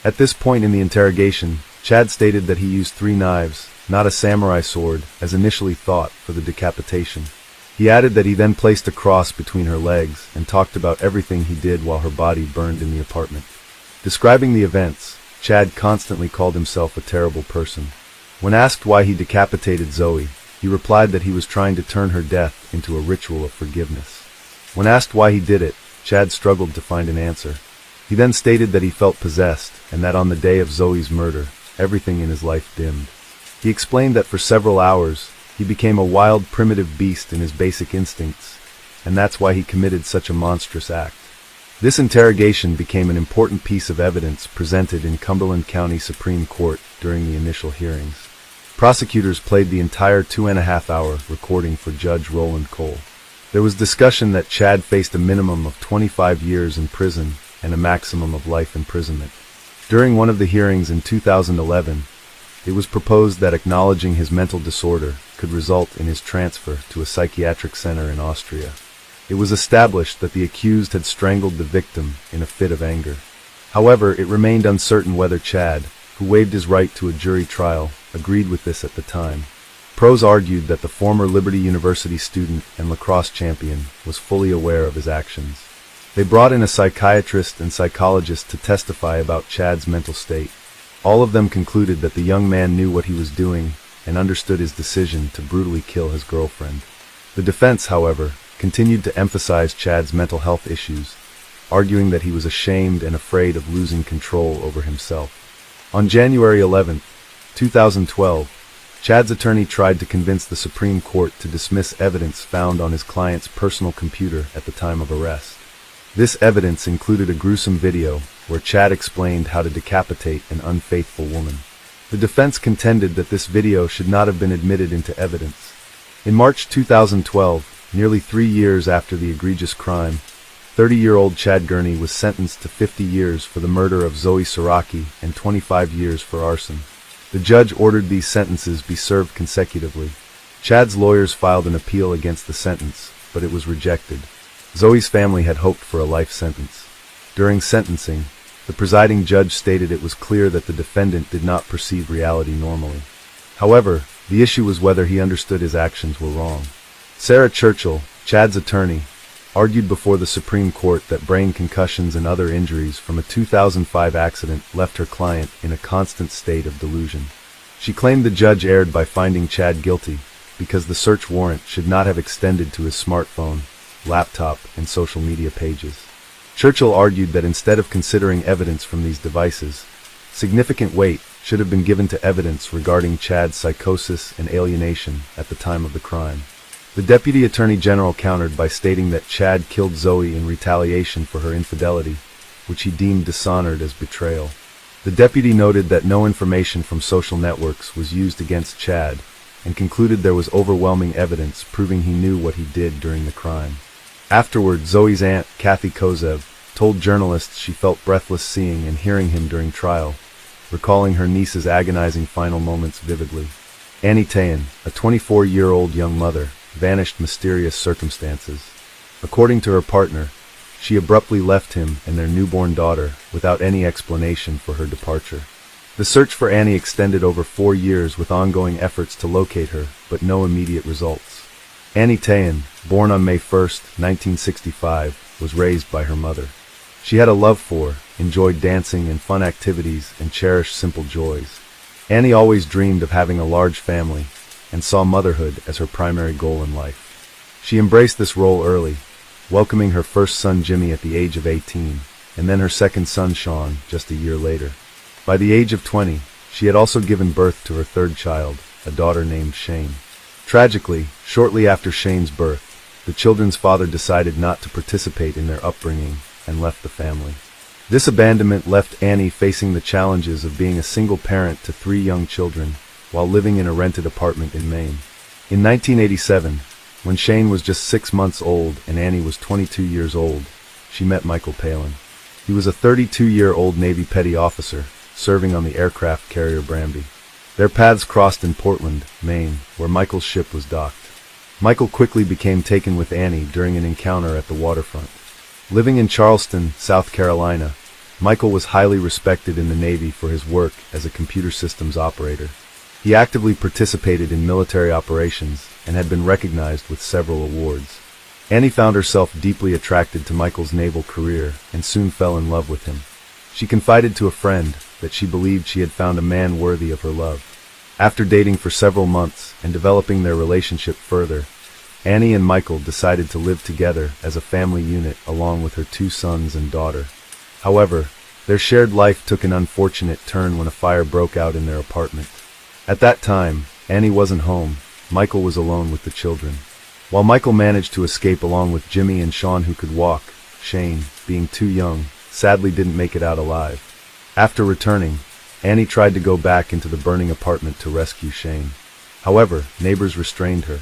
At this point in the interrogation, Chad stated that he used 3 knives not a samurai sword, as initially thought, for the decapitation. He added that he then placed a cross between her legs and talked about everything he did while her body burned in the apartment. Describing the events, Chad constantly called himself a terrible person. When asked why he decapitated Zoe, he replied that he was trying to turn her death into a ritual of forgiveness. When asked why he did it, Chad struggled to find an answer. He then stated that he felt possessed and that on the day of Zoe's murder, everything in his life dimmed. He explained that for several hours, he became a wild, primitive beast in his basic instincts, and that's why he committed such a monstrous act. This interrogation became an important piece of evidence presented in Cumberland County Supreme Court during the initial hearings. Prosecutors played the entire 2.5-hour recording for Judge Roland Cole. There was discussion that Chad faced a minimum of 25 years in prison and a maximum of life imprisonment. During one of the hearings in 2011, it was proposed that acknowledging his mental disorder could result in his transfer to a psychiatric center in Austria. It was established that the accused had strangled the victim in a fit of anger. However, it remained uncertain whether Chad, who waived his right to a jury trial, agreed with this at the time. Pros argued that the former Liberty University student and lacrosse champion was fully aware of his actions. They brought in a psychiatrist and psychologist to testify about Chad's mental state. All of them concluded that the young man knew what he was doing and understood his decision to brutally kill his girlfriend. The defense, however, continued to emphasize Chad's mental health issues, arguing that he was ashamed and afraid of losing control over himself. On January 11, 2012, Chad's attorney tried to convince the Supreme Court to dismiss evidence found on his client's personal computer at the time of arrest. This evidence included a gruesome video where Chad explained how to decapitate an unfaithful woman. The defense contended that this video should not have been admitted into evidence. In March 2012, nearly 3 years after the egregious crime, 30-year-old Chad Gurney was sentenced to 50 years for the murder of Zoe Saraki and 25 years for arson. The judge ordered these sentences be served consecutively. Chad's lawyers filed an appeal against the sentence, but it was rejected. Zoe's family had hoped for a life sentence. During sentencing, the presiding judge stated it was clear that the defendant did not perceive reality normally. However, the issue was whether he understood his actions were wrong. Sarah Churchill, Chad's attorney, argued before the Supreme Court that brain concussions and other injuries from a 2005 accident left her client in a constant state of delusion. She claimed the judge erred by finding Chad guilty because the search warrant should not have extended to his smartphone, laptop, and social media pages. Churchill argued that instead of considering evidence from these devices, significant weight should have been given to evidence regarding Chad's psychosis and alienation at the time of the crime. The Deputy Attorney General countered by stating that Chad killed Zoe in retaliation for her infidelity, which he deemed dishonored as betrayal. The deputy noted that no information from social networks was used against Chad and concluded there was overwhelming evidence proving he knew what he did during the crime. Afterward, Zoe's aunt, Kathy Kozev, told journalists she felt breathless seeing and hearing him during trial, recalling her niece's agonizing final moments vividly. Annie Tayan, a 24-year-old young mother, vanished mysterious circumstances. According to her partner, she abruptly left him and their newborn daughter without any explanation for her departure. The search for Annie extended over 4 years with ongoing efforts to locate her, but no immediate results. Annie Tayan, born on May 1, 1965, was raised by her mother. She had a love for, enjoyed dancing and fun activities, and cherished simple joys. Annie always dreamed of having a large family and saw motherhood as her primary goal in life. She embraced this role early, welcoming her first son Jimmy at the age of 18, and then her second son Sean just a year later. By the age of 20, she had also given birth to her third child, a daughter named Shane. Tragically, shortly after Shane's birth, the children's father decided not to participate in their upbringing and left the family. This abandonment left Annie facing the challenges of being a single parent to 3 young children while living in a rented apartment in Maine. In 1987, when Shane was just 6 months old and Annie was 22 years old, she met Michael Palin. He was a 32-year-old Navy petty officer, serving on the aircraft carrier Branby. Their paths crossed in Portland, Maine, where Michael's ship was docked. Michael quickly became taken with Annie during an encounter at the waterfront. Living in Charleston, South Carolina, Michael was highly respected in the Navy for his work as a computer systems operator. He actively participated in military operations and had been recognized with several awards. Annie found herself deeply attracted to Michael's naval career and soon fell in love with him. She confided to a friend that she believed she had found a man worthy of her love. After dating for several months and developing their relationship further, Annie and Michael decided to live together as a family unit along with her 2 sons and daughter. However, their shared life took an unfortunate turn when a fire broke out in their apartment. At that time, Annie wasn't home. Michael was alone with the children. While Michael managed to escape along with Jimmy and Sean, who could walk, Shane, being too young, sadly didn't make it out alive. After returning, Annie tried to go back into the burning apartment to rescue Shane. However, neighbors restrained her.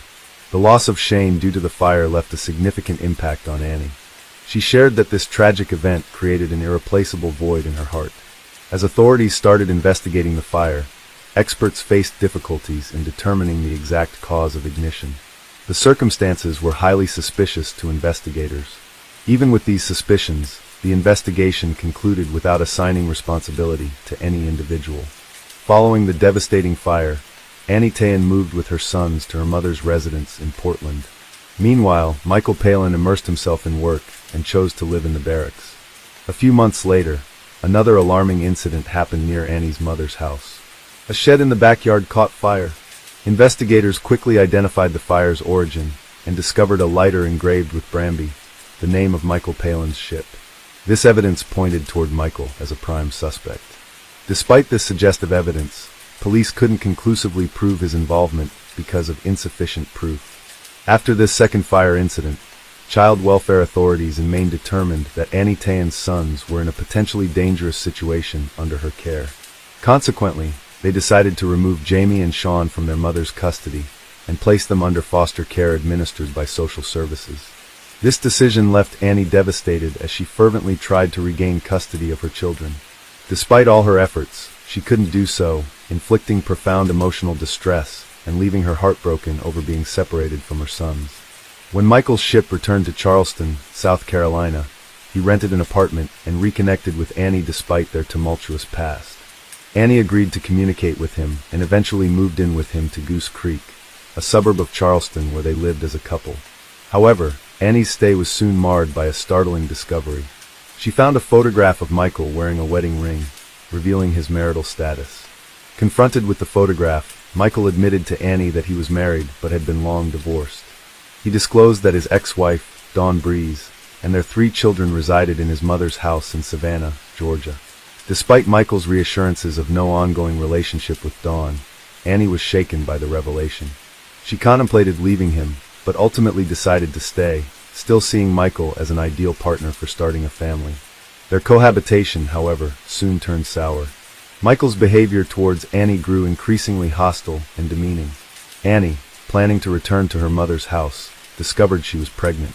The loss of Shane due to the fire left a significant impact on Annie. She shared that this tragic event created an irreplaceable void in her heart. As authorities started investigating the fire, experts faced difficulties in determining the exact cause of ignition. The circumstances were highly suspicious to investigators. Even with these suspicions, the investigation concluded without assigning responsibility to any individual. Following the devastating fire, Annie Tayan moved with her sons to her mother's residence in Portland. Meanwhile, Michael Palin immersed himself in work and chose to live in the barracks. A few months later, another alarming incident happened near Annie's mother's house. A shed in the backyard caught fire. Investigators quickly identified the fire's origin and discovered a lighter engraved with Bramby, the name of Michael Palin's ship. This evidence pointed toward Michael as a prime suspect. Despite this suggestive evidence, police couldn't conclusively prove his involvement because of insufficient proof. After this second fire incident, child welfare authorities in Maine determined that Annie Tayan's sons were in a potentially dangerous situation under her care. Consequently, they decided to remove Jamie and Sean from their mother's custody and place them under foster care administered by social services. This decision left Annie devastated as she fervently tried to regain custody of her children. Despite all her efforts, she couldn't do so, inflicting profound emotional distress and leaving her heartbroken over being separated from her sons. When Michael's ship returned to Charleston, South Carolina, he rented an apartment and reconnected with Annie despite their tumultuous past. Annie agreed to communicate with him and eventually moved in with him to Goose Creek, a suburb of Charleston where they lived as a couple. However, Annie's stay was soon marred by a startling discovery. She found a photograph of Michael wearing a wedding ring, revealing his marital status. Confronted with the photograph, Michael admitted to Annie that he was married but had been long divorced. He disclosed that his ex-wife, Dawn Breeze, and their 3 children resided in his mother's house in Savannah, Georgia. Despite Michael's reassurances of no ongoing relationship with Dawn, Annie was shaken by the revelation. She contemplated leaving him, but ultimately decided to stay, still seeing Michael as an ideal partner for starting a family. Their cohabitation, however, soon turned sour. Michael's behavior towards Annie grew increasingly hostile and demeaning. Annie, planning to return to her mother's house, discovered she was pregnant.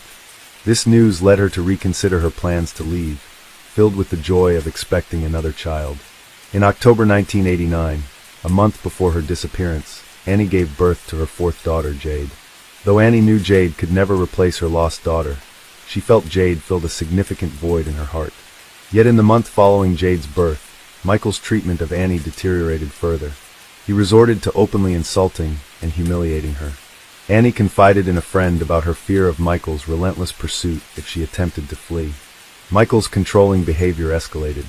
This news led her to reconsider her plans to leave, filled with the joy of expecting another child. In October 1989, a month before her disappearance, Annie gave birth to her 4th daughter, Jade. Though Annie knew Jade could never replace her lost daughter, she felt Jade filled a significant void in her heart. Yet in the month following Jade's birth, Michael's treatment of Annie deteriorated further. He resorted to openly insulting and humiliating her. Annie confided in a friend about her fear of Michael's relentless pursuit if she attempted to flee. Michael's controlling behavior escalated.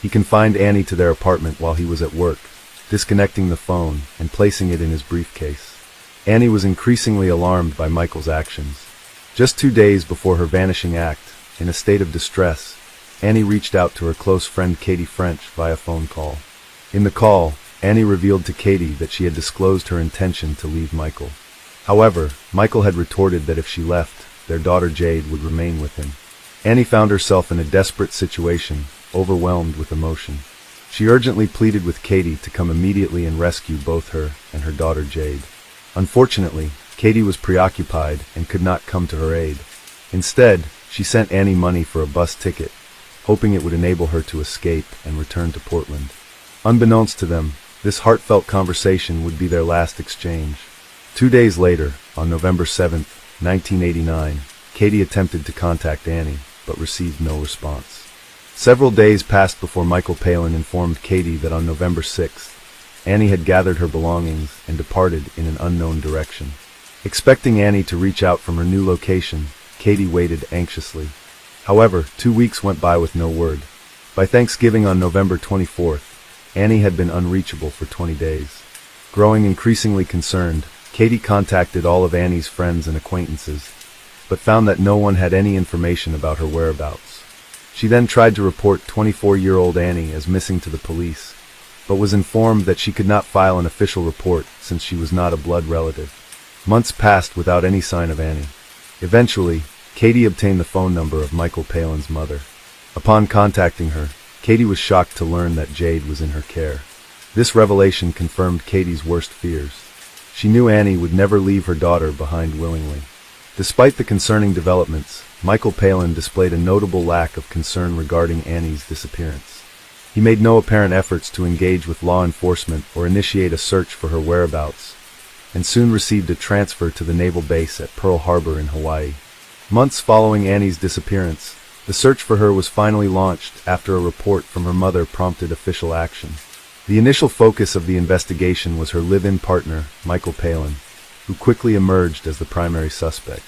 He confined Annie to their apartment while he was at work, disconnecting the phone and placing it in his briefcase. Annie was increasingly alarmed by Michael's actions. Just 2 days before her vanishing act, in a state of distress, Annie reached out to her close friend Katie French via phone call. In the call, Annie revealed to Katie that she had disclosed her intention to leave Michael. However, Michael had retorted that if she left, their daughter Jade would remain with him. Annie found herself in a desperate situation, overwhelmed with emotion. She urgently pleaded with Katie to come immediately and rescue both her and her daughter Jade. Unfortunately, Katie was preoccupied and could not come to her aid. Instead, she sent Annie money for a bus ticket, hoping it would enable her to escape and return to Portland. Unbeknownst to them, this heartfelt conversation would be their last exchange. 2 days later, on November 7, 1989, Katie attempted to contact Annie, but received no response. Several days passed before Michael Palin informed Katie that on November 6th, Annie had gathered her belongings and departed in an unknown direction. Expecting Annie to reach out from her new location, Katie waited anxiously. However, 2 weeks went by with no word. By Thanksgiving on November 24th, Annie had been unreachable for 20 days. Growing increasingly concerned, Katie contacted all of Annie's friends and acquaintances, but found that no one had any information about her whereabouts. She then tried to report 24-year-old Annie as missing to the police, but was informed that she could not file an official report since she was not a blood relative. Months passed without any sign of Annie. Eventually, Katie obtained the phone number of Michael Palin's mother. Upon contacting her, Katie was shocked to learn that Jade was in her care. This revelation confirmed Katie's worst fears. She knew Annie would never leave her daughter behind willingly. Despite the concerning developments, Michael Palin displayed a notable lack of concern regarding Annie's disappearance. He made no apparent efforts to engage with law enforcement or initiate a search for her whereabouts, and soon received a transfer to the naval base at Pearl Harbor in Hawaii. Months following Annie's disappearance, the search for her was finally launched after a report from her mother prompted official action. The initial focus of the investigation was her live-in partner, Michael Palin, who quickly emerged as the primary suspect.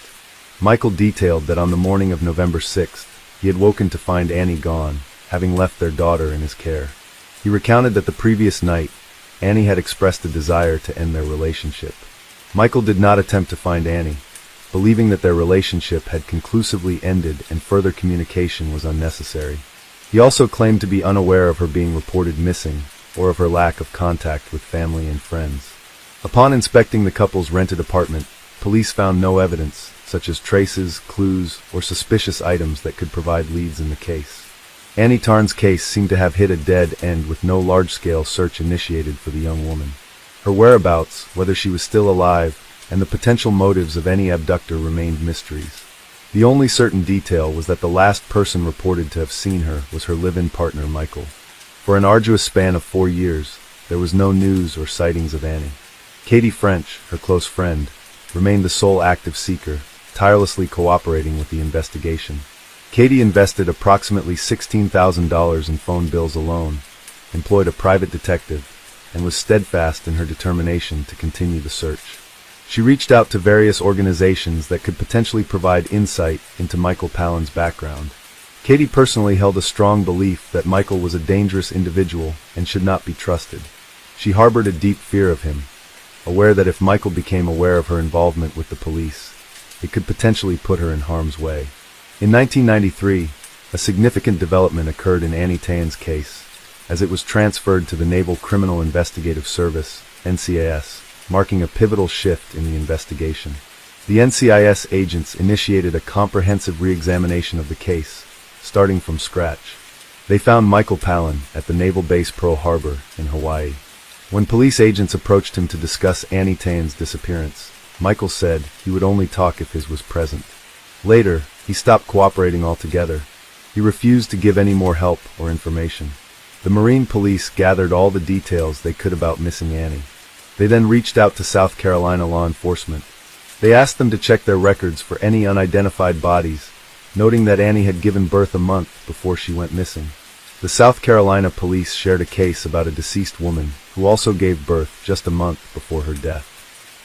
Michael detailed that on the morning of November 6th, he had woken to find Annie gone, having left their daughter in his care. He recounted that the previous night, Annie had expressed a desire to end their relationship. Michael did not attempt to find Annie, believing that their relationship had conclusively ended and further communication was unnecessary. He also claimed to be unaware of her being reported missing or of her lack of contact with family and friends. Upon inspecting the couple's rented apartment, police found no evidence, such as traces, clues, or suspicious items that could provide leads in the case. Annie Tarn's case seemed to have hit a dead end with no large-scale search initiated for the young woman. Her whereabouts, whether she was still alive, and the potential motives of any abductor remained mysteries. The only certain detail was that the last person reported to have seen her was her live-in partner, Michael. For an arduous span of 4 years, there was no news or sightings of Annie. Katie French, her close friend, remained the sole active seeker, tirelessly cooperating with the investigation. Katie invested approximately $16,000 in phone bills alone, employed a private detective, and was steadfast in her determination to continue the search. She reached out to various organizations that could potentially provide insight into Michael Palin's background. Katie personally held a strong belief that Michael was a dangerous individual and should not be trusted. She harbored a deep fear of him, aware that if Michael became aware of her involvement with the police, it could potentially put her in harm's way. In 1993, a significant development occurred in Annie Tan's case, as it was transferred to the Naval Criminal Investigative Service, NCIS, marking a pivotal shift in the investigation. The NCIS agents initiated a comprehensive re-examination of the case, starting from scratch. They found Michael Palin at the naval base Pearl Harbor in Hawaii. When police agents approached him to discuss Annie Tan's disappearance, Michael said he would only talk if his was present. Later, he stopped cooperating altogether. He refused to give any more help or information. The Marine police gathered all the details they could about missing Annie. They then reached out to South Carolina law enforcement. They asked them to check their records for any unidentified bodies, noting that Annie had given birth a month before she went missing. The South Carolina police shared a case about a deceased woman who also gave birth just a month before her death.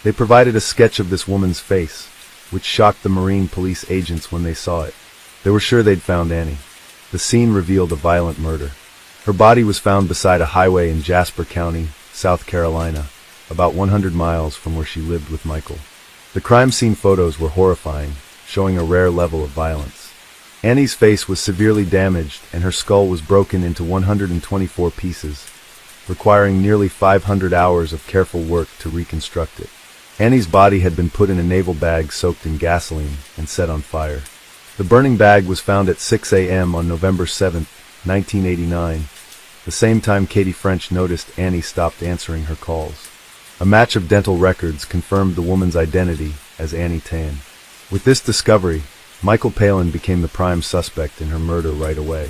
They provided a sketch of this woman's face, which shocked the Marine police agents when they saw it. They were sure they'd found Annie. The scene revealed a violent murder. Her body was found beside a highway in Jasper County, South Carolina, about 100 miles from where she lived with Michael. The crime scene photos were horrifying, showing a rare level of violence. Annie's face was severely damaged and her skull was broken into 124 pieces, requiring nearly 500 hours of careful work to reconstruct it. Annie's body had been put in a naval bag soaked in gasoline and set on fire. The burning bag was found at 6 a.m. on November 7, 1989, the same time Katie French noticed Annie stopped answering her calls. A match of dental records confirmed the woman's identity as Annie Tan. With this discovery, Michael Palin became the prime suspect in her murder right away.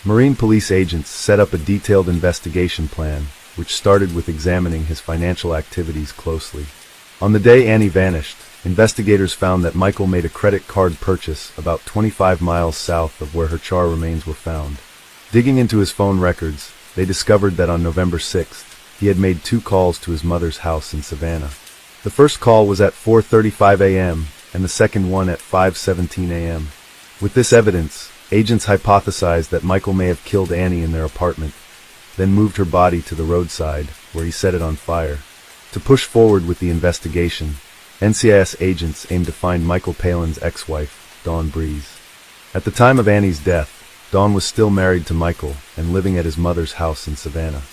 Marine police agents set up a detailed investigation plan, which started with examining his financial activities closely. On the day Annie vanished, investigators found that Michael made a credit card purchase about 25 miles south of where her char remains were found. Digging into his phone records, they discovered that on November 6th, he had made 2 calls to his mother's house in Savannah. The first call was at 4:35 a.m., and the second one at 5:17 a.m. With this evidence, agents hypothesized that Michael may have killed Annie in their apartment, then moved her body to the roadside, where he set it on fire. To push forward with the investigation, NCIS agents aimed to find Michael Palin's ex-wife, Dawn Breeze. At the time of Annie's death, Dawn was still married to Michael and living at his mother's house in Savannah.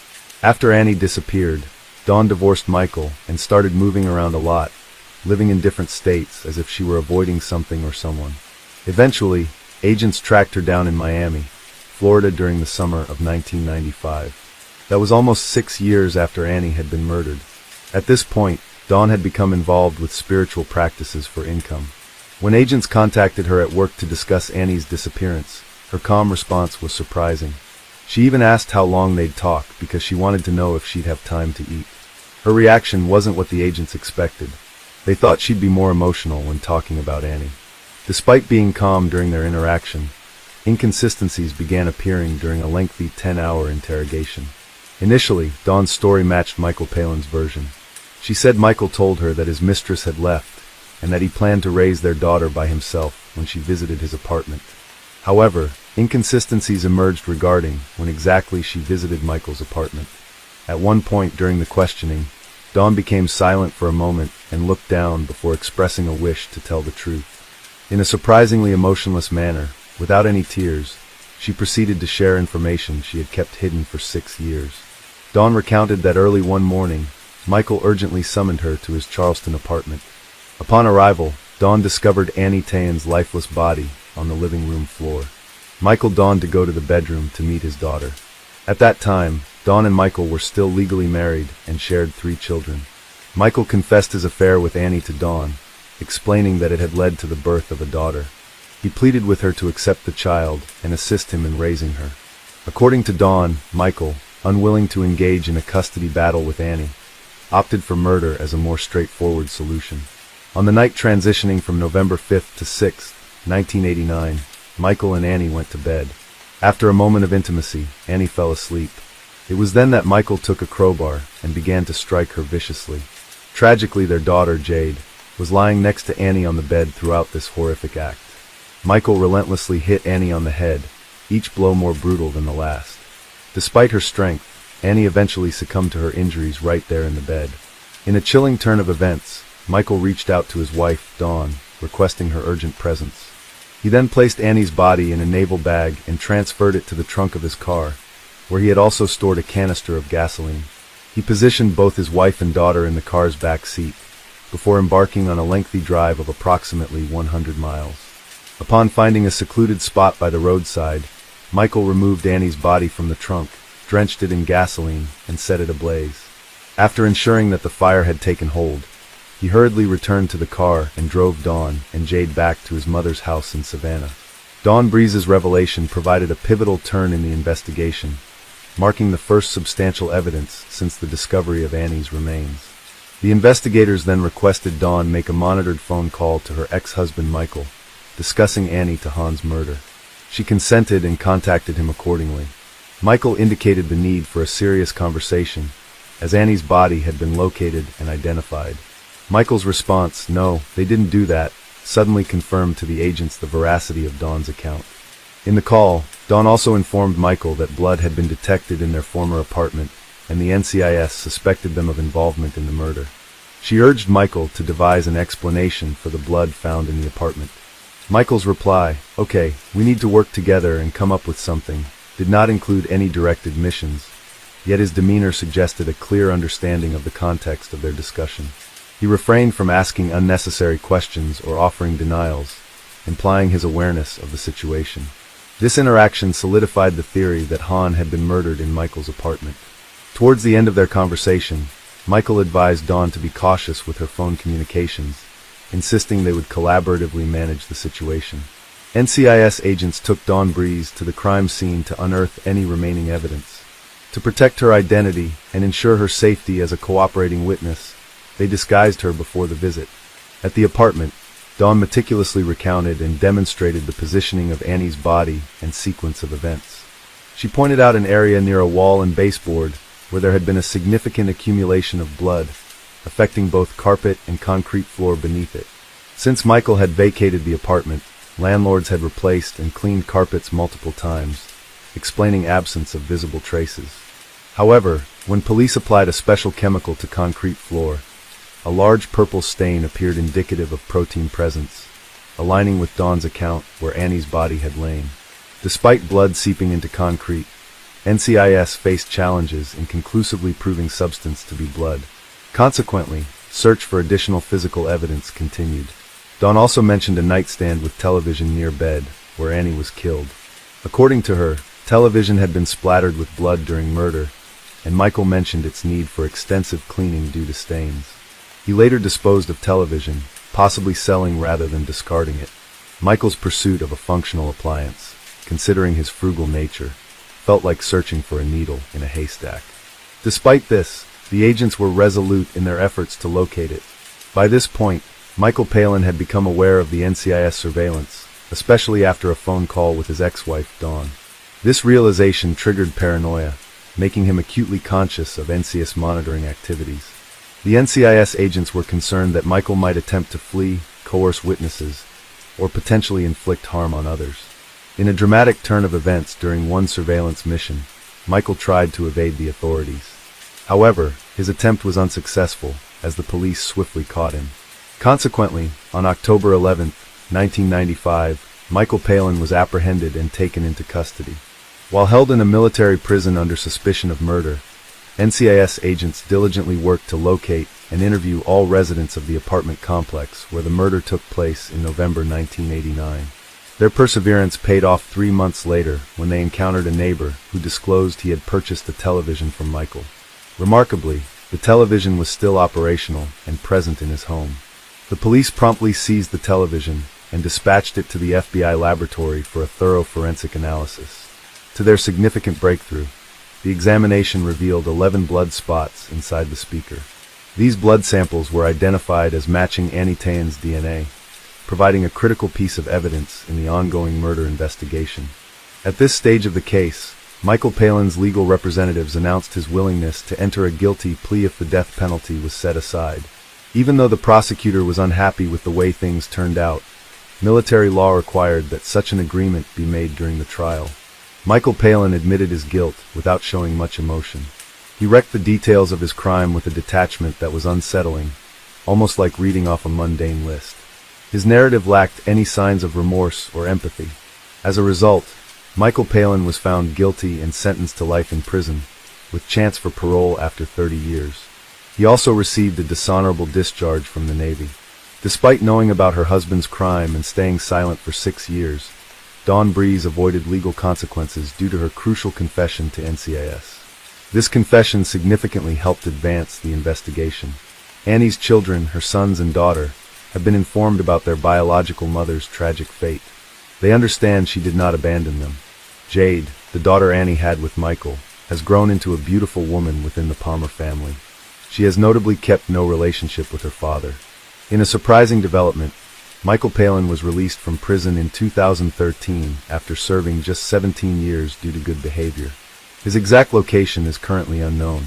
After Annie disappeared, Dawn divorced Michael and started moving around a lot, living in different states as if she were avoiding something or someone. Eventually, agents tracked her down in Miami, Florida during the summer of 1995. That was almost 6 years after Annie had been murdered. At this point, Dawn had become involved with spiritual practices for income. When agents contacted her at work to discuss Annie's disappearance, her calm response was surprising. She even asked how long they'd talk because she wanted to know if she'd have time to eat. Her reaction wasn't what the agents expected. They thought she'd be more emotional when talking about Annie. Despite being calm during their interaction, inconsistencies began appearing during a lengthy 10-hour interrogation. Initially, Dawn's story matched Michael Palin's version. She said Michael told her that his mistress had left and that he planned to raise their daughter by himself when she visited his apartment. However, inconsistencies emerged regarding when exactly she visited Michael's apartment. At one point during the questioning, Dawn became silent for a moment and looked down before expressing a wish to tell the truth. In a surprisingly emotionless manner, without any tears, she proceeded to share information she had kept hidden for 6 years. Dawn recounted that early one morning, Michael urgently summoned her to his Charleston apartment. Upon arrival, Dawn discovered Annie Tayan's lifeless body on the living room floor. Michael donned to go to the bedroom to meet his daughter. At that time, Dawn and Michael were still legally married and shared 3 children. Michael confessed his affair with Annie to Dawn, explaining that it had led to the birth of a daughter. He pleaded with her to accept the child and assist him in raising her. According to Dawn, Michael, unwilling to engage in a custody battle with Annie, opted for murder as a more straightforward solution. On the night transitioning from November 5th to 6th, 1989, Michael and Annie went to bed. After a moment of intimacy, Annie fell asleep. It was then that Michael took a crowbar and began to strike her viciously. Tragically, their daughter, Jade, was lying next to Annie on the bed throughout this horrific act. Michael relentlessly hit Annie on the head, each blow more brutal than the last. Despite her strength, Annie eventually succumbed to her injuries right there in the bed. In a chilling turn of events, Michael reached out to his wife, Dawn, requesting her urgent presence. He then placed Annie's body in a naval bag and transferred it to the trunk of his car, where he had also stored a canister of gasoline. He positioned both his wife and daughter in the car's back seat, before embarking on a lengthy drive of approximately 100 miles. Upon finding a secluded spot by the roadside, Michael removed Annie's body from the trunk, drenched it in gasoline, and set it ablaze. After ensuring that the fire had taken hold, he hurriedly returned to the car and drove Dawn and Jade back to his mother's house in Savannah. Dawn Breeze's revelation provided a pivotal turn in the investigation, marking the first substantial evidence since the discovery of Annie's remains. The investigators then requested Dawn make a monitored phone call to her ex-husband Michael, discussing Annie Tahan's murder. She consented and contacted him accordingly. Michael indicated the need for a serious conversation, as Annie's body had been located and identified. Michael's response, "No, they didn't do that," suddenly confirmed to the agents the veracity of Dawn's account. In the call, Dawn also informed Michael that blood had been detected in their former apartment, and the NCIS suspected them of involvement in the murder. She urged Michael to devise an explanation for the blood found in the apartment. Michael's reply, "Okay, we need to work together and come up with something," did not include any direct admissions, yet his demeanor suggested a clear understanding of the context of their discussion. He refrained from asking unnecessary questions or offering denials, implying his awareness of the situation. This interaction solidified the theory that Han had been murdered in Michael's apartment. Towards the end of their conversation, Michael advised Dawn to be cautious with her phone communications, insisting they would collaboratively manage the situation. NCIS agents took Dawn Breeze to the crime scene to unearth any remaining evidence. To protect her identity and ensure her safety as a cooperating witness, they disguised her before the visit. At the apartment, Dawn meticulously recounted and demonstrated the positioning of Annie's body and sequence of events. She pointed out an area near a wall and baseboard where there had been a significant accumulation of blood, affecting both carpet and concrete floor beneath it. Since Michael had vacated the apartment, landlords had replaced and cleaned carpets multiple times, explaining absence of visible traces. However, when police applied a special chemical to concrete floor, a large purple stain appeared indicative of protein presence, aligning with Dawn's account where Annie's body had lain. Despite blood seeping into concrete, NCIS faced challenges in conclusively proving substance to be blood. Consequently, search for additional physical evidence continued. Dawn also mentioned a nightstand with television near bed, where Annie was killed. According to her, television had been splattered with blood during murder, and Michael mentioned its need for extensive cleaning due to stains. He later disposed of television, possibly selling rather than discarding it. Michael's pursuit of a functional appliance, considering his frugal nature, felt like searching for a needle in a haystack. Despite this, the agents were resolute in their efforts to locate it. By this point, Michael Palin had become aware of the NCIS surveillance, especially after a phone call with his ex-wife, Dawn. This realization triggered paranoia, making him acutely conscious of NCIS monitoring activities. The NCIS agents were concerned that Michael might attempt to flee, coerce witnesses, or potentially inflict harm on others. In a dramatic turn of events during one surveillance mission, Michael tried to evade the authorities. However, his attempt was unsuccessful, as the police swiftly caught him. Consequently, on October 11, 1995, Michael Palin was apprehended and taken into custody. While held in a military prison under suspicion of murder, NCIS agents diligently worked to locate and interview all residents of the apartment complex where the murder took place in November 1989. Their perseverance paid off 3 months later when they encountered a neighbor who disclosed he had purchased a television from Michael. Remarkably, the television was still operational and present in his home. The police promptly seized the television and dispatched it to the FBI laboratory for a thorough forensic analysis. To their significant breakthrough, the examination revealed 11 blood spots inside the speaker. These blood samples were identified as matching Annie Tayan's DNA, providing a critical piece of evidence in the ongoing murder investigation. At this stage of the case, Michael Palin's legal representatives announced his willingness to enter a guilty plea if the death penalty was set aside. Even though the prosecutor was unhappy with the way things turned out, military law required that such an agreement be made during the trial. Michael Palin admitted his guilt without showing much emotion. He wrecked the details of his crime with a detachment that was unsettling, almost like reading off a mundane list. His narrative lacked any signs of remorse or empathy. As a result, Michael Palin was found guilty and sentenced to life in prison, with chance for parole after 30 years. He also received a dishonorable discharge from the Navy. Despite knowing about her husband's crime and staying silent for 6 years, Dawn Breeze avoided legal consequences due to her crucial confession to NCIS. This confession significantly helped advance the investigation. Annie's children, her sons and daughter, have been informed about their biological mother's tragic fate. They understand she did not abandon them. Jade, the daughter Annie had with Michael, has grown into a beautiful woman within the Palmer family. She has notably kept no relationship with her father. In a surprising development, Michael Palin was released from prison in 2013 after serving just 17 years due to good behavior. His exact location is currently unknown.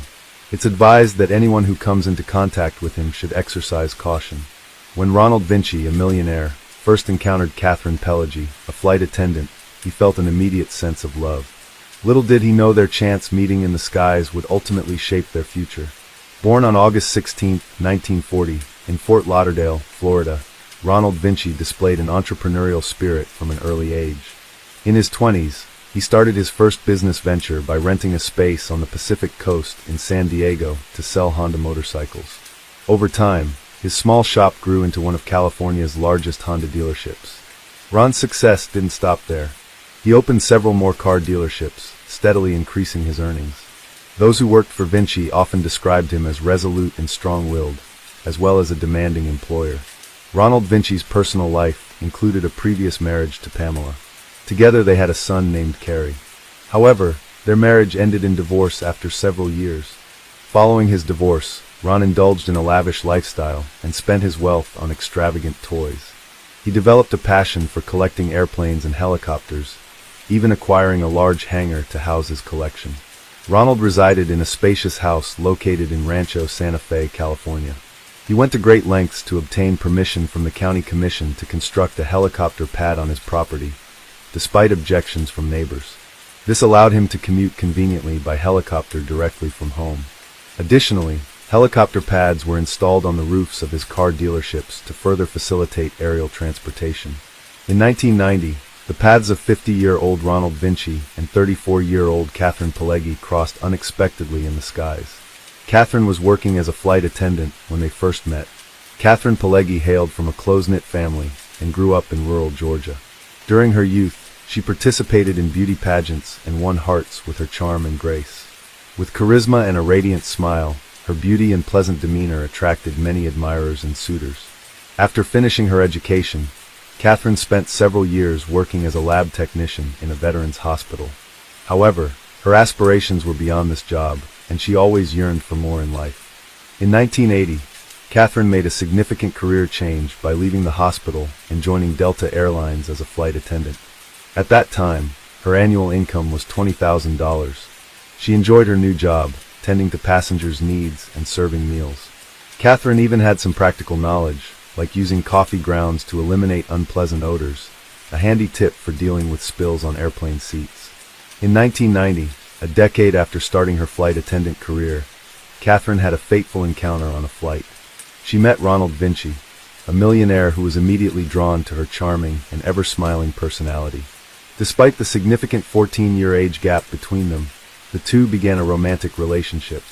It's advised that anyone who comes into contact with him should exercise caution. When Ronald Vinci, a millionaire, first encountered Catherine Pelagi, a flight attendant, he felt an immediate sense of love. Little did he know their chance meeting in the skies would ultimately shape their future. Born on August 16, 1940, in Fort Lauderdale, Florida, Ronald Vinci displayed an entrepreneurial spirit from an early age. In his 20s, he started his first business venture by renting a space on the Pacific coast in San Diego to sell Honda motorcycles. Over time, his small shop grew into one of California's largest Honda dealerships. Ron's success didn't stop there. He opened several more car dealerships, steadily increasing his earnings. Those who worked for Vinci often described him as resolute and strong-willed, as well as a demanding employer. Ronald Vinci's personal life included a previous marriage to Pamela. Together they had a son named Carrie. However, their marriage ended in divorce after several years. Following his divorce, Ron indulged in a lavish lifestyle and spent his wealth on extravagant toys. He developed a passion for collecting airplanes and helicopters, even acquiring a large hangar to house his collection. Ronald resided in a spacious house located in Rancho Santa Fe, California. He went to great lengths to obtain permission from the county commission to construct a helicopter pad on his property, despite objections from neighbors. This allowed him to commute conveniently by helicopter directly from home. Additionally, helicopter pads were installed on the roofs of his car dealerships to further facilitate aerial transportation. In 1990, the paths of 50-year-old Ronald Vinci and 34-year-old Catherine Pileggi crossed unexpectedly in the skies. Catherine was working as a flight attendant when they first met. Catherine Pileggi hailed from a close-knit family and grew up in rural Georgia. During her youth, she participated in beauty pageants and won hearts with her charm and grace. With charisma and a radiant smile, her beauty and pleasant demeanor attracted many admirers and suitors. After finishing her education, Catherine spent several years working as a lab technician in a veterans hospital. However, her aspirations were beyond this job, and she always yearned for more in life. In 1980, Catherine made a significant career change by leaving the hospital and joining Delta Airlines as a flight attendant. At that time, her annual income was $20,000. She enjoyed her new job, tending to passengers' needs and serving meals. Catherine even had some practical knowledge, like using coffee grounds to eliminate unpleasant odors, a handy tip for dealing with spills on airplane seats. In 1990, a decade after starting her flight attendant career, Catherine had a fateful encounter on a flight. She met Ronald Vinci, a millionaire who was immediately drawn to her charming and ever-smiling personality. Despite the significant 14-year age gap between them, the two began a romantic relationship.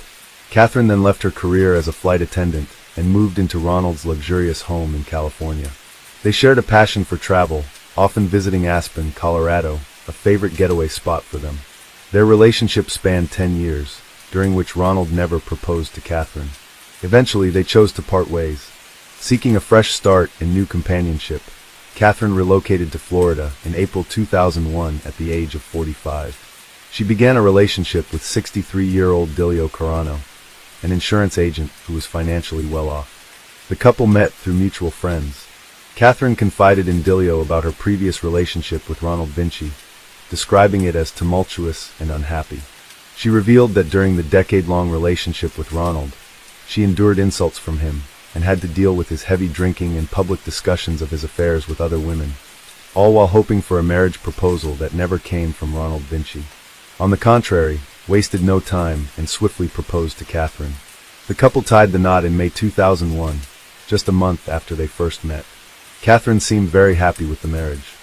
Catherine then left her career as a flight attendant and moved into Ronald's luxurious home in California. They shared a passion for travel, often visiting Aspen, Colorado, a favorite getaway spot for them. Their relationship spanned 10 years, during which Ronald never proposed to Catherine. Eventually, they chose to part ways. Seeking a fresh start and new companionship, Catherine relocated to Florida in April 2001 at the age of 45. She began a relationship with 63-year-old Dilio Carano, an insurance agent who was financially well off. The couple met through mutual friends. Catherine confided in Dilio about her previous relationship with Ronald Vinci, describing it as tumultuous and unhappy. She revealed that during the decade-long relationship with Ronald, she endured insults from him and had to deal with his heavy drinking and public discussions of his affairs with other women, all while hoping for a marriage proposal that never came from Ronald Vinci. On the contrary, wasted no time and swiftly proposed to Catherine. The couple tied the knot in May 2001, just a month after they first met. Catherine seemed very happy with the marriage.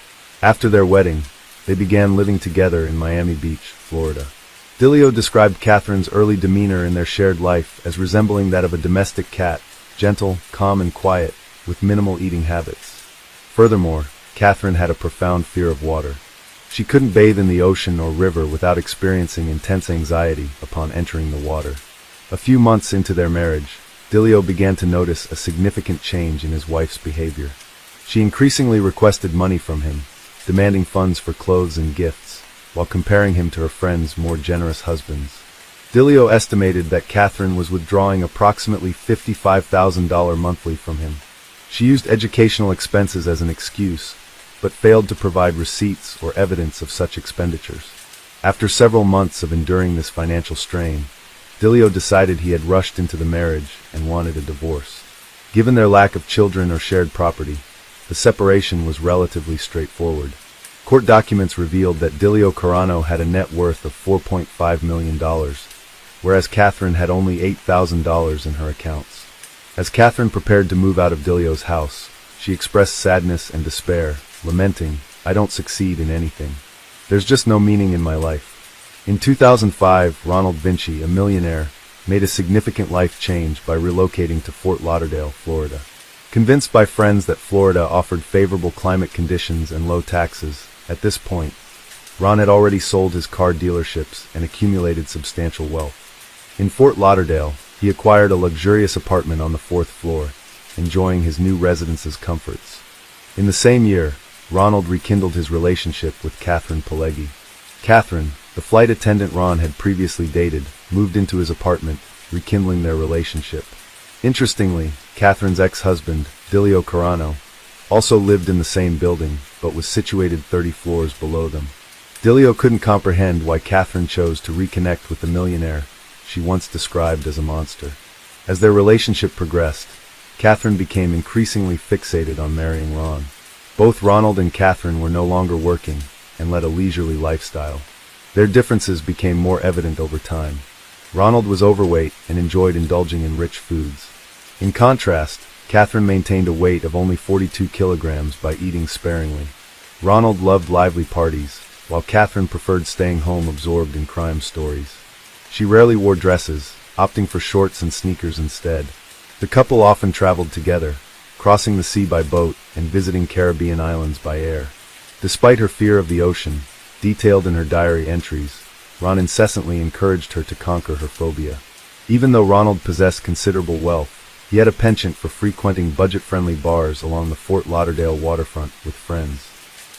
After their wedding, they began living together in Miami Beach, Florida. Dilio described Catherine's early demeanor in their shared life as resembling that of a domestic cat, gentle, calm, and quiet, with minimal eating habits. Furthermore, Catherine had a profound fear of water. She couldn't bathe in the ocean or river without experiencing intense anxiety upon entering the water. A few months into their marriage, Dilio began to notice a significant change in his wife's behavior. She increasingly requested money from him, demanding funds for clothes and gifts, while comparing him to her friends' more generous husbands. Dilio estimated that Catherine was withdrawing approximately $55,000 monthly from him. She used educational expenses as an excuse, but failed to provide receipts or evidence of such expenditures. After several months of enduring this financial strain, Dilio decided he had rushed into the marriage and wanted a divorce. Given their lack of children or shared property, the separation was relatively straightforward. Court documents revealed that Dilio Carano had a net worth of $4.5 million, whereas Catherine had only $8,000 in her accounts. As Catherine prepared to move out of Dilio's house, she expressed sadness and despair, lamenting, "I don't succeed in anything. There's just no meaning in my life." In 2005, Ronald Vinci, a millionaire, made a significant life change by relocating to Fort Lauderdale, Florida. Convinced by friends that Florida offered favorable climate conditions and low taxes, at this point, Ron had already sold his car dealerships and accumulated substantial wealth. In Fort Lauderdale, he acquired a luxurious apartment on the 4th floor, enjoying his new residence's comforts. In the same year, Ronald rekindled his relationship with Catherine Pileggi. Catherine, the flight attendant Ron had previously dated, moved into his apartment, rekindling their relationship. Interestingly, Catherine's ex-husband, Dilio Carano, also lived in the same building, but was situated 30 floors below them. Dilio couldn't comprehend why Catherine chose to reconnect with the millionaire she once described as a monster. As their relationship progressed, Catherine became increasingly fixated on marrying Ron. Both Ronald and Catherine were no longer working and led a leisurely lifestyle. Their differences became more evident over time. Ronald was overweight and enjoyed indulging in rich foods. In contrast, Catherine maintained a weight of only 42 kilograms by eating sparingly. Ronald loved lively parties, while Catherine preferred staying home absorbed in crime stories. She rarely wore dresses, opting for shorts and sneakers instead. The couple often traveled together, crossing the sea by boat and visiting Caribbean islands by air. Despite her fear of the ocean, detailed in her diary entries, Ron incessantly encouraged her to conquer her phobia. Even though Ronald possessed considerable wealth, he had a penchant for frequenting budget-friendly bars along the Fort Lauderdale waterfront with friends.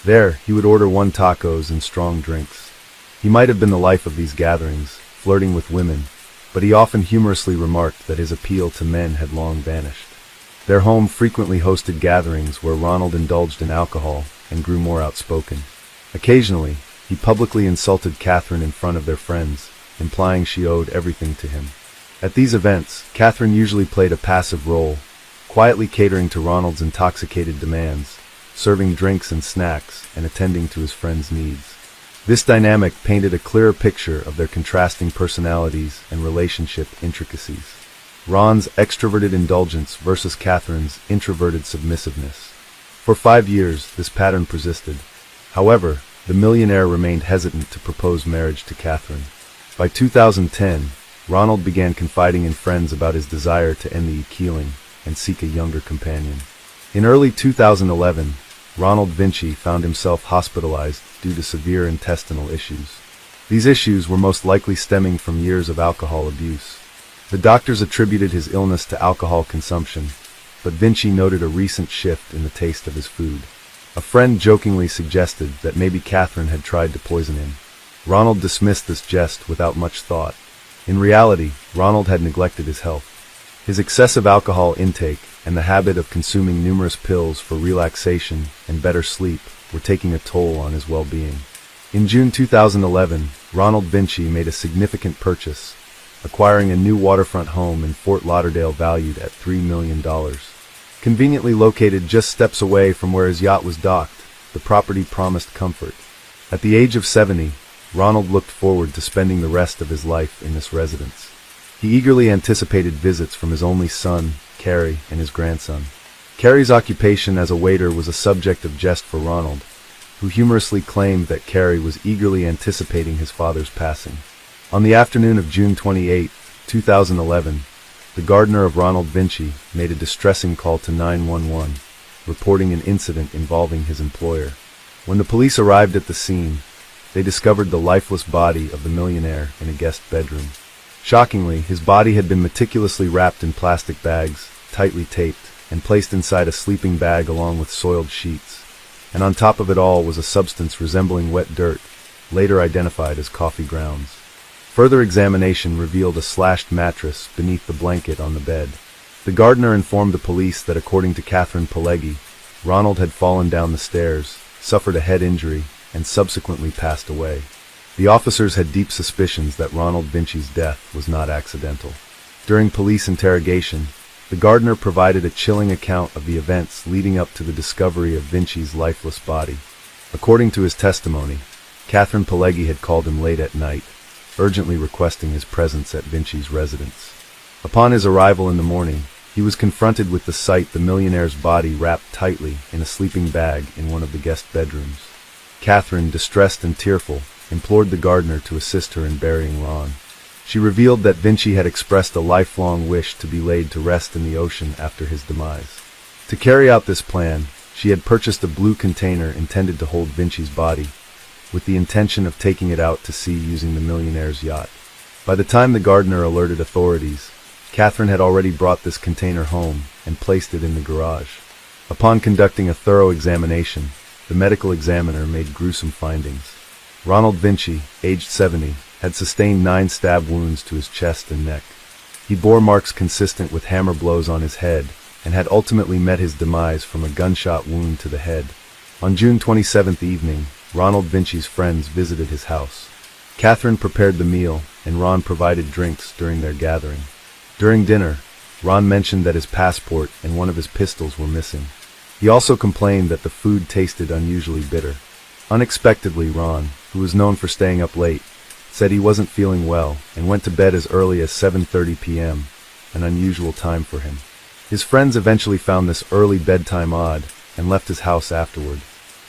There, he would order one tacos and strong drinks. He might have been the life of these gatherings, flirting with women, but he often humorously remarked that his appeal to men had long vanished. Their home frequently hosted gatherings where Ronald indulged in alcohol and grew more outspoken. Occasionally, he publicly insulted Catherine in front of their friends, implying she owed everything to him. At these events, Catherine usually played a passive role, quietly catering to Ronald's intoxicated demands, serving drinks and snacks, and attending to his friends' needs. This dynamic painted a clearer picture of their contrasting personalities and relationship intricacies. Ron's extroverted indulgence versus Catherine's introverted submissiveness. For 5 years, this pattern persisted. However, the millionaire remained hesitant to propose marriage to Catherine. By 2010, Ronald began confiding in friends about his desire to end the Keeling and seek a younger companion. In early 2011, Ronald Vinci found himself hospitalized due to severe intestinal issues. These issues were most likely stemming from years of alcohol abuse. The doctors attributed his illness to alcohol consumption, but Vinci noted a recent shift in the taste of his food. A friend jokingly suggested that maybe Catherine had tried to poison him. Ronald dismissed this jest without much thought. In reality, Ronald had neglected his health. His excessive alcohol intake and the habit of consuming numerous pills for relaxation and better sleep were taking a toll on his well-being. In June 2011, Ronald Vinci made a significant purchase, acquiring a new waterfront home in Fort Lauderdale valued at $3 million. Conveniently located just steps away from where his yacht was docked, the property promised comfort. At the age of 70, Ronald looked forward to spending the rest of his life in this residence. He eagerly anticipated visits from his only son, Carrie, and his grandson. Carrie's occupation as a waiter was a subject of jest for Ronald, who humorously claimed that Carrie was eagerly anticipating his father's passing. On the afternoon of June 28, 2011, the gardener of Ronald Vinci made a distressing call to 911, reporting an incident involving his employer. When the police arrived at the scene, they discovered the lifeless body of the millionaire in a guest bedroom. Shockingly, his body had been meticulously wrapped in plastic bags, tightly taped, and placed inside a sleeping bag along with soiled sheets. And on top of it all was a substance resembling wet dirt, later identified as coffee grounds. Further examination revealed a slashed mattress beneath the blanket on the bed. The gardener informed the police that according to Catherine Pileggi, Ronald had fallen down the stairs, suffered a head injury, and subsequently passed away. The officers had deep suspicions that Ronald Vinci's death was not accidental. During police interrogation, the gardener provided a chilling account of the events leading up to the discovery of Vinci's lifeless body. According to his testimony, Catherine Pileggi had called him late at night, urgently requesting his presence at Vinci's residence. Upon his arrival in the morning, he was confronted with the sight the millionaire's body wrapped tightly in a sleeping bag in one of the guest bedrooms. Catherine, distressed and tearful, implored the gardener to assist her in burying Ron. She revealed that Vinci had expressed a lifelong wish to be laid to rest in the ocean after his demise. To carry out this plan, she had purchased a blue container intended to hold Vinci's body, with the intention of taking it out to sea using the millionaire's yacht. By the time the gardener alerted authorities, Catherine had already brought this container home and placed it in the garage. Upon conducting a thorough examination, the medical examiner made gruesome findings. Ronald Vinci, aged 70, had sustained 9 stab wounds to his chest and neck. He bore marks consistent with hammer blows on his head and had ultimately met his demise from a gunshot wound to the head. On June 27th evening, Ronald Vinci's friends visited his house. Catherine prepared the meal, and Ron provided drinks during their gathering. During dinner, Ron mentioned that his passport and one of his pistols were missing. He also complained that the food tasted unusually bitter. Unexpectedly, Ron, who was known for staying up late, said he wasn't feeling well and went to bed as early as 7:30 p.m., an unusual time for him. His friends eventually found this early bedtime odd and left his house afterward.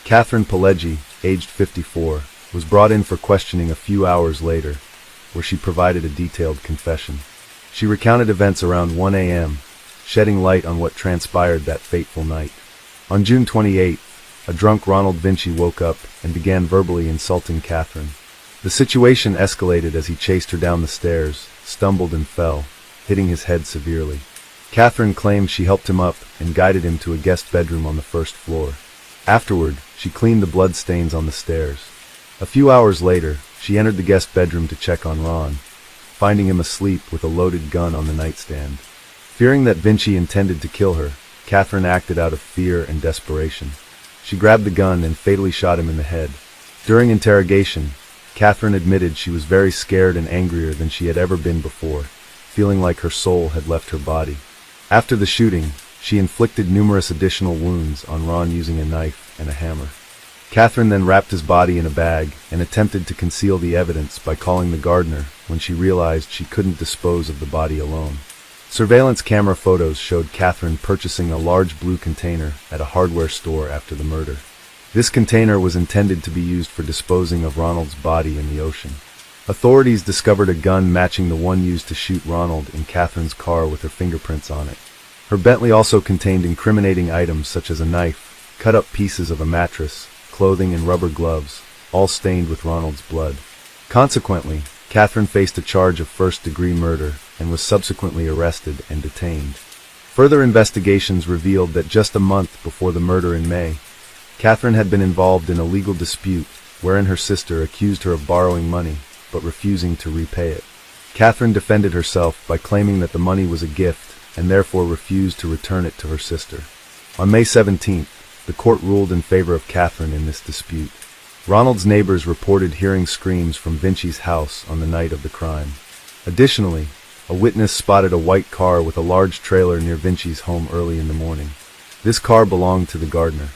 Catherine Pileggi, aged 54, was brought in for questioning a few hours later, where she provided a detailed confession. She recounted events around 1 a.m., shedding light on what transpired that fateful night. On June 28, a drunk Ronald Vinci woke up and began verbally insulting Catherine. The situation escalated as he chased her down the stairs, stumbled and fell, hitting his head severely. Catherine claimed she helped him up and guided him to a guest bedroom on the first floor. Afterward, she cleaned the blood stains on the stairs. A few hours later, she entered the guest bedroom to check on Ron, finding him asleep with a loaded gun on the nightstand. Fearing that Vinci intended to kill her, Catherine acted out of fear and desperation. She grabbed the gun and fatally shot him in the head. During interrogation, Catherine admitted she was very scared and angrier than she had ever been before, feeling like her soul had left her body. After the shooting, she inflicted numerous additional wounds on Ron using a knife and a hammer. Catherine then wrapped his body in a bag and attempted to conceal the evidence by calling the gardener when she realized she couldn't dispose of the body alone. Surveillance camera photos showed Catherine purchasing a large blue container at a hardware store after the murder. This container was intended to be used for disposing of Ronald's body in the ocean. Authorities discovered a gun matching the one used to shoot Ronald in Catherine's car with her fingerprints on it. Her Bentley also contained incriminating items such as a knife, cut-up pieces of a mattress, clothing and rubber gloves, all stained with Ronald's blood. Consequently, Catherine faced a charge of first-degree murder and was subsequently arrested and detained. Further investigations revealed that just a month before the murder in May, Catherine had been involved in a legal dispute wherein her sister accused her of borrowing money but refusing to repay it. Catherine defended herself by claiming that the money was a gift and therefore refused to return it to her sister. On May 17th, the court ruled in favor of Catherine in this dispute. Ronald's neighbors reported hearing screams from Vinci's house on the night of the crime. Additionally, a witness spotted a white car with a large trailer near Vinci's home early in the morning. This car belonged to the gardener.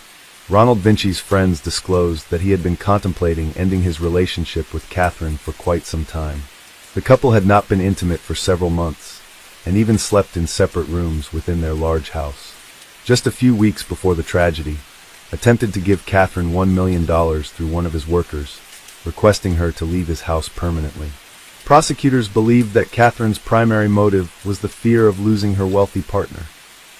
Ronald Vinci's friends disclosed that he had been contemplating ending his relationship with Catherine for quite some time. The couple had not been intimate for several months, and even slept in separate rooms within their large house. Just a few weeks before the tragedy, attempted to give Catherine $1 million through one of his workers, requesting her to leave his house permanently. Prosecutors believed that Catherine's primary motive was the fear of losing her wealthy partner.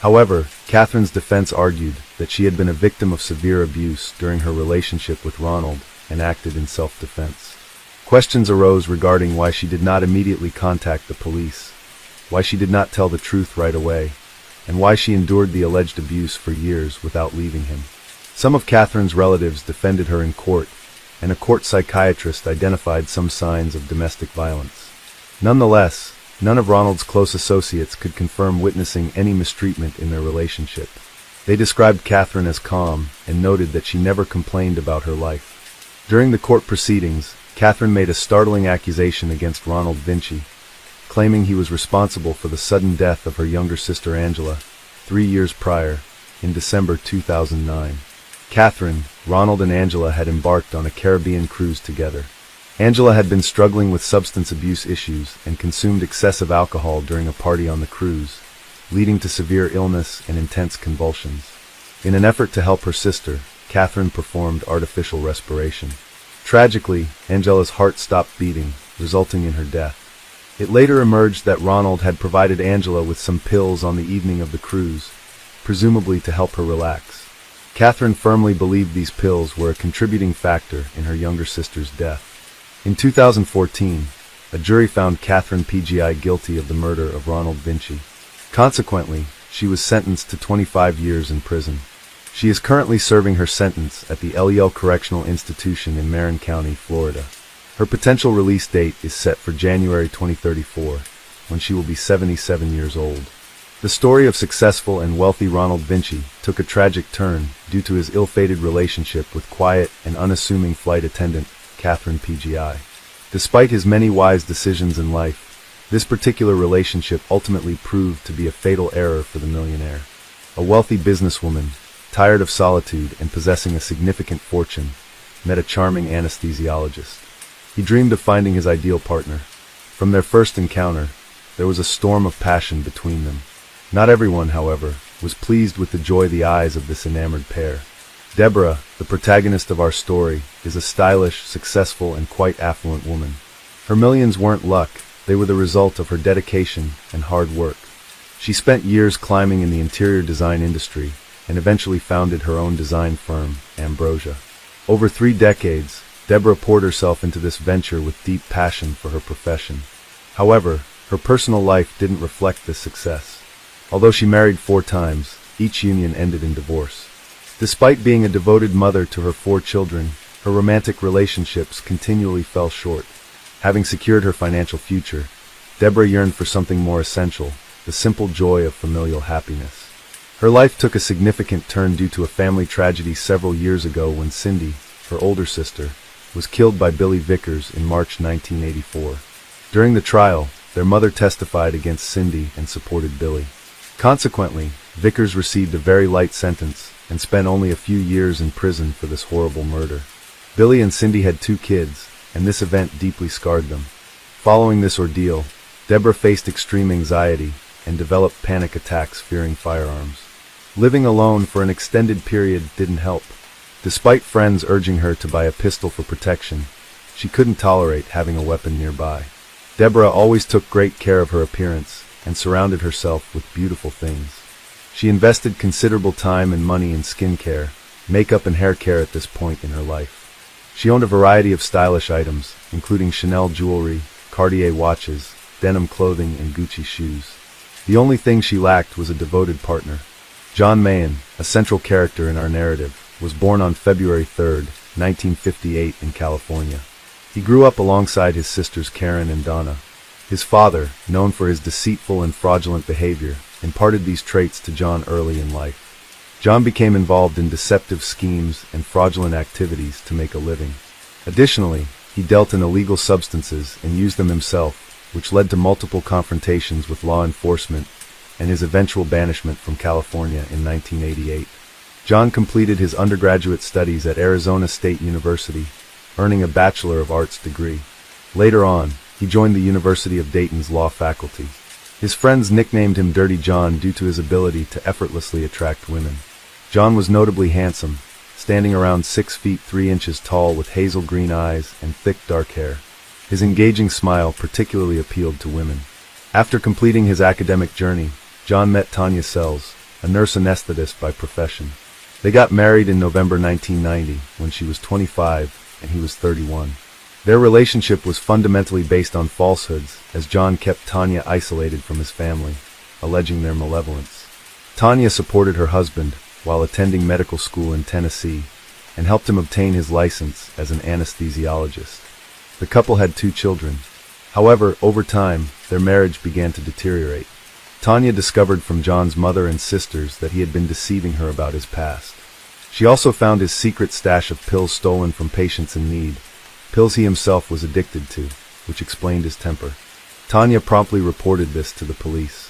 However, Catherine's defense argued that she had been a victim of severe abuse during her relationship with Ronald and acted in self-defense. Questions arose regarding why she did not immediately contact the police, why she did not tell the truth right away, and why she endured the alleged abuse for years without leaving him. Some of Catherine's relatives defended her in court, and a court psychiatrist identified some signs of domestic violence. Nonetheless, none of Ronald's close associates could confirm witnessing any mistreatment in their relationship. They described Catherine as calm and noted that she never complained about her life. During the court proceedings, Catherine made a startling accusation against Ronald Vinci, claiming he was responsible for the sudden death of her younger sister Angela, 3 years prior, in December 2009. Catherine, Ronald and Angela had embarked on a Caribbean cruise together. Angela had been struggling with substance abuse issues and consumed excessive alcohol during a party on the cruise, leading to severe illness and intense convulsions. In an effort to help her sister, Catherine performed artificial respiration. Tragically, Angela's heart stopped beating, resulting in her death. It later emerged that Ronald had provided Angela with some pills on the evening of the cruise, presumably to help her relax. Catherine firmly believed these pills were a contributing factor in her younger sister's death. In 2014, a jury found Catherine PGI guilty of the murder of Ronald Vinci. Consequently, she was sentenced to 25 years in prison. She is currently serving her sentence at the LEL Correctional Institution in Marin County, Florida. Her potential release date is set for January 2034, when she will be 77 years old. The story of successful and wealthy Ronald Vinci took a tragic turn due to his ill-fated relationship with quiet and unassuming flight attendant Catherine Pgi. Despite his many wise decisions in life, this particular relationship ultimately proved to be a fatal error for the millionaire. A wealthy businesswoman, tired of solitude and possessing a significant fortune, met a charming anesthesiologist. He dreamed of finding his ideal partner. From their first encounter, there was a storm of passion between them. Not everyone, however, was pleased with the joy the eyes of this enamored pair. Deborah, the protagonist of our story, is a stylish, successful, and quite affluent woman. Her millions weren't luck, they were the result of her dedication and hard work. She spent years climbing in the interior design industry and eventually founded her own design firm, Ambrosia. Over 3 decades, Deborah poured herself into this venture with deep passion for her profession. However, her personal life didn't reflect this success. Although she married 4 times, each union ended in divorce. Despite being a devoted mother to her 4 children, her romantic relationships continually fell short. Having secured her financial future, Deborah yearned for something more essential, the simple joy of familial happiness. Her life took a significant turn due to a family tragedy several years ago when Cindy, her older sister, was killed by Billy Vickers in March 1984. During the trial, their mother testified against Cindy and supported Billy. Consequently, Vickers received a very light sentence and spent only a few years in prison for this horrible murder. Billy and Cindy had 2 kids, and this event deeply scarred them. Following this ordeal, Deborah faced extreme anxiety and developed panic attacks fearing firearms. Living alone for an extended period didn't help. Despite friends urging her to buy a pistol for protection, she couldn't tolerate having a weapon nearby. Deborah always took great care of her appearance and surrounded herself with beautiful things. She invested considerable time and money in skincare, makeup and hair care at this point in her life. She owned a variety of stylish items, including Chanel jewelry, Cartier watches, denim clothing, and Gucci shoes. The only thing she lacked was a devoted partner. John Mayen, a central character in our narrative, was born on February 3, 1958 in California. He grew up alongside his sisters Karen and Donna. His father, known for his deceitful and fraudulent behavior, imparted these traits to John early in life. John became involved in deceptive schemes and fraudulent activities to make a living. Additionally, he dealt in illegal substances and used them himself, which led to multiple confrontations with law enforcement and his eventual banishment from California in 1988. John completed his undergraduate studies at Arizona State University, earning a Bachelor of Arts degree. Later on, he joined the University of Dayton's law faculty. His friends nicknamed him Dirty John due to his ability to effortlessly attract women. John was notably handsome, standing around 6 feet 3 inches tall with hazel green eyes and thick dark hair. His engaging smile particularly appealed to women. After completing his academic journey, John met Tanya Sells, a nurse anesthetist by profession. They got married in November 1990 when she was 25 and he was 31. Their relationship was fundamentally based on falsehoods, as John kept Tanya isolated from his family, alleging their malevolence. Tanya supported her husband while attending medical school in Tennessee and helped him obtain his license as an anesthesiologist. The couple had 2 children. However, over time, their marriage began to deteriorate. Tanya discovered from John's mother and sisters that he had been deceiving her about his past. She also found his secret stash of pills stolen from patients in need, pills he himself was addicted to, which explained his temper. Tanya promptly reported this to the police.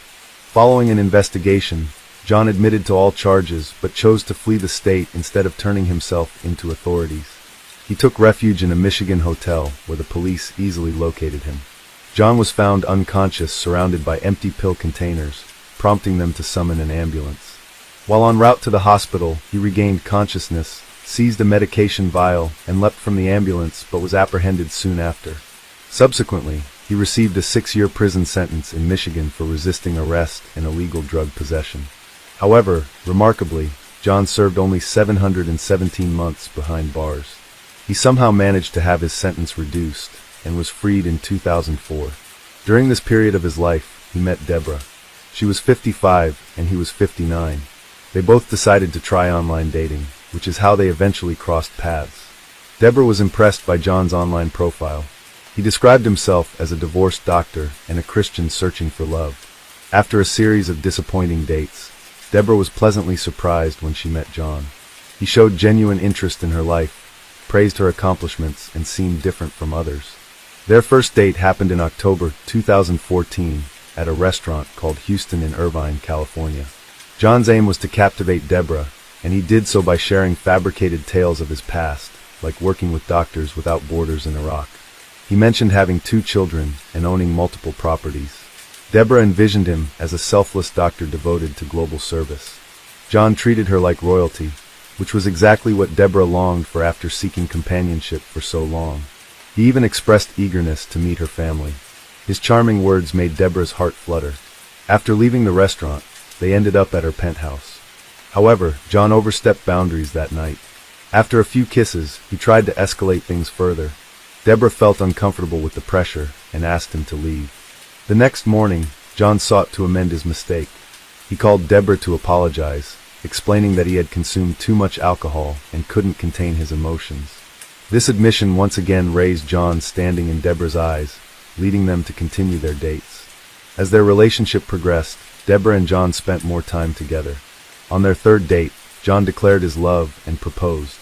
Following an investigation, John admitted to all charges but chose to flee the state instead of turning himself into authorities. He took refuge in a Michigan hotel where the police easily located him. John was found unconscious surrounded by empty pill containers, prompting them to summon an ambulance. While en route to the hospital, he regained consciousness, seized a medication vial, and leapt from the ambulance but was apprehended soon after. Subsequently, he received a 6-year prison sentence in Michigan for resisting arrest and illegal drug possession. However, remarkably, John served only 717 months behind bars. He somehow managed to have his sentence reduced and was freed in 2004. During this period of his life, he met Deborah. She was 55 and he was 59. They both decided to try online dating, which is how they eventually crossed paths. Deborah was impressed by John's online profile. He described himself as a divorced doctor and a Christian searching for love. After a series of disappointing dates, Deborah was pleasantly surprised when she met John. He showed genuine interest in her life, praised her accomplishments, and seemed different from others. Their first date happened in October 2014 at a restaurant called Houston in Irvine, California. John's aim was to captivate Deborah, and he did so by sharing fabricated tales of his past, like working with Doctors Without Borders in Iraq. He mentioned having 2 children and owning multiple properties. Deborah envisioned him as a selfless doctor devoted to global service. John treated her like royalty, which was exactly what Deborah longed for after seeking companionship for so long. He even expressed eagerness to meet her family. His charming words made Deborah's heart flutter. After leaving the restaurant, they ended up at her penthouse. However, John overstepped boundaries that night. After a few kisses, he tried to escalate things further. Deborah felt uncomfortable with the pressure and asked him to leave. The next morning, John sought to amend his mistake. He called Deborah to apologize, explaining that he had consumed too much alcohol and couldn't contain his emotions. This admission once again raised John's standing in Deborah's eyes, leading them to continue their dates. As their relationship progressed, Deborah and John spent more time together. On their third date, John declared his love and proposed.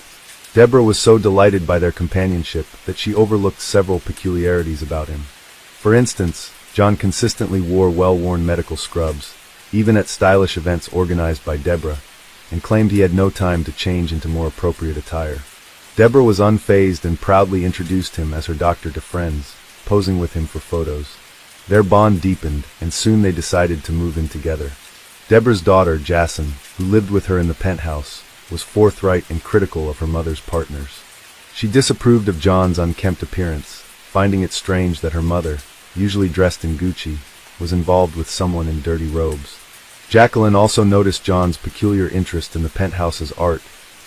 Deborah was so delighted by their companionship that she overlooked several peculiarities about him. For instance, John consistently wore well-worn medical scrubs, even at stylish events organized by Deborah, and claimed he had no time to change into more appropriate attire. Deborah was unfazed and proudly introduced him as her doctor to friends, posing with him for photos. Their bond deepened, and soon they decided to move in together. Deborah's daughter, Jason, who lived with her in the penthouse, was forthright and critical of her mother's partners. She disapproved of John's unkempt appearance, finding it strange that her mother, usually dressed in Gucci, was involved with someone in dirty robes. Jacqueline also noticed John's peculiar interest in the penthouse's art,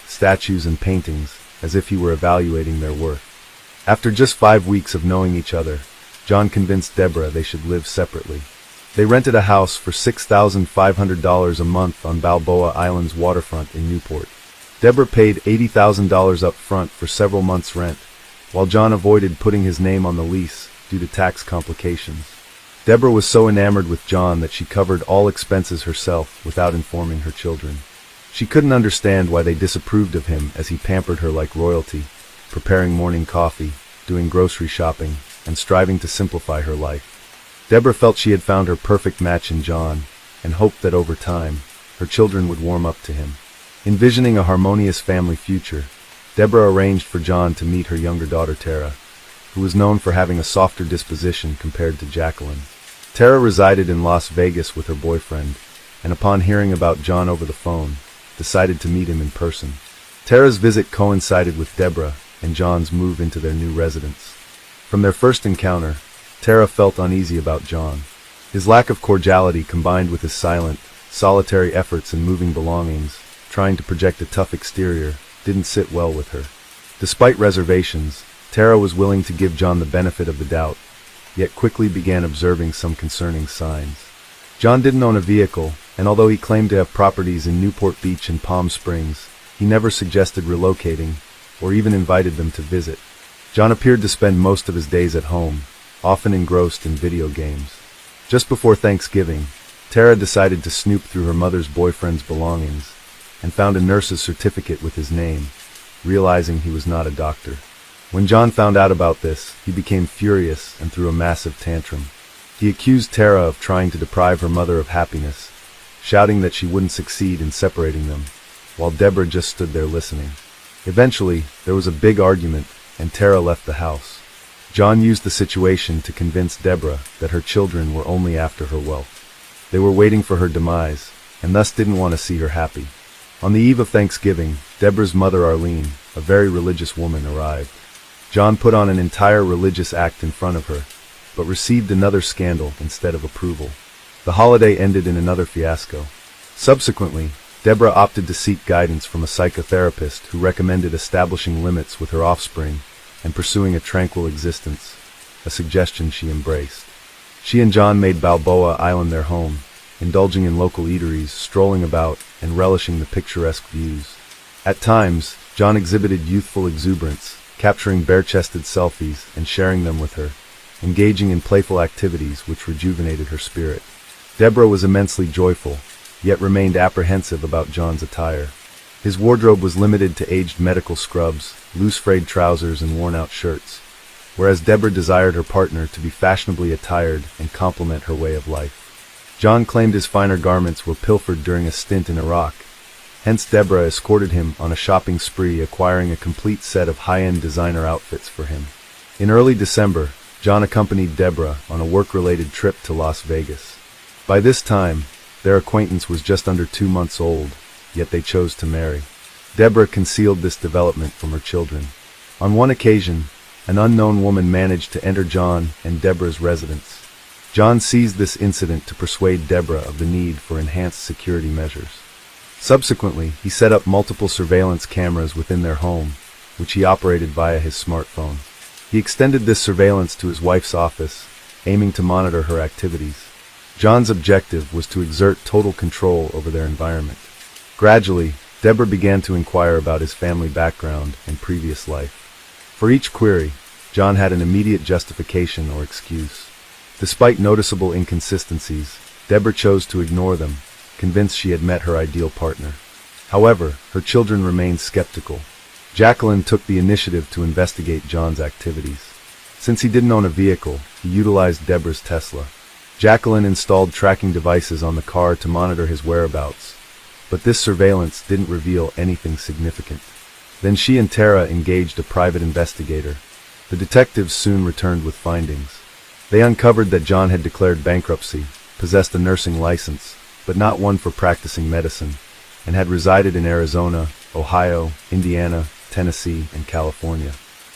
statues and paintings, as if he were evaluating their worth. After just 5 weeks of knowing each other, John convinced Deborah they should live separately. They rented a house for $6,500 a month on Balboa Island's waterfront in Newport. Deborah paid $80,000 up front for several months' rent, while John avoided putting his name on the lease due to tax complications. Deborah was so enamored with John that she covered all expenses herself without informing her children. She couldn't understand why they disapproved of him as he pampered her like royalty, preparing morning coffee, doing grocery shopping, and striving to simplify her life. Deborah felt she had found her perfect match in John, and hoped that over time, her children would warm up to him. Envisioning a harmonious family future, Deborah arranged for John to meet her younger daughter Tara, who was known for having a softer disposition compared to Jacqueline. Tara resided in Las Vegas with her boyfriend, and upon hearing about John over the phone, decided to meet him in person. Tara's visit coincided with Deborah and John's move into their new residence. From their first encounter, Tara felt uneasy about John. His lack of cordiality combined with his silent, solitary efforts in moving belongings, trying to project a tough exterior, didn't sit well with her. Despite reservations, Tara was willing to give John the benefit of the doubt, yet quickly began observing some concerning signs. John didn't own a vehicle, and although he claimed to have properties in Newport Beach and Palm Springs, he never suggested relocating or even invited them to visit. John appeared to spend most of his days at home, often engrossed in video games. Just before Thanksgiving, Tara decided to snoop through her mother's boyfriend's belongings and found a nurse's certificate with his name, realizing he was not a doctor. When John found out about this, he became furious and threw a massive tantrum. He accused Tara of trying to deprive her mother of happiness, shouting that she wouldn't succeed in separating them, while Deborah just stood there listening. Eventually, there was a big argument, and Tara left the house. John used the situation to convince Deborah that her children were only after her wealth. They were waiting for her demise, and thus didn't want to see her happy. On the eve of Thanksgiving, Deborah's mother Arlene, a very religious woman, arrived. John put on an entire religious act in front of her, but received another scandal instead of approval. The holiday ended in another fiasco. Subsequently, Deborah opted to seek guidance from a psychotherapist who recommended establishing limits with her offspring and pursuing a tranquil existence, a suggestion she embraced. She and John made Balboa Island their home, indulging in local eateries, strolling about, and relishing the picturesque views. At times, John exhibited youthful exuberance, capturing bare-chested selfies and sharing them with her, engaging in playful activities which rejuvenated her spirit. Deborah was immensely joyful, yet remained apprehensive about John's attire. His wardrobe was limited to aged medical scrubs, loose frayed trousers, and worn-out shirts, whereas Deborah desired her partner to be fashionably attired and complement her way of life. John claimed his finer garments were pilfered during a stint in Iraq. Hence Deborah escorted him on a shopping spree, acquiring a complete set of high-end designer outfits for him. In early December, John accompanied Deborah on a work-related trip to Las Vegas. By this time, their acquaintance was just under 2 months old, yet they chose to marry. Deborah concealed this development from her children. On one occasion, an unknown woman managed to enter John and Deborah's residence. John seized this incident to persuade Deborah of the need for enhanced security measures. Subsequently, he set up multiple surveillance cameras within their home, which he operated via his smartphone. He extended this surveillance to his wife's office, aiming to monitor her activities. John's objective was to exert total control over their environment. Gradually, Deborah began to inquire about his family background and previous life. For each query, John had an immediate justification or excuse. Despite noticeable inconsistencies, Deborah chose to ignore them, convinced she had met her ideal partner. However, her children remained skeptical. Jacqueline took the initiative to investigate John's activities. Since he didn't own a vehicle, he utilized Deborah's Tesla. Jacqueline installed tracking devices on the car to monitor his whereabouts, but this surveillance didn't reveal anything significant. Then she and Tara engaged a private investigator. The detectives soon returned with findings. They uncovered that John had declared bankruptcy, possessed a nursing license, but not one for practicing medicine, and had resided in Arizona, Ohio, Indiana, Tennessee, and California.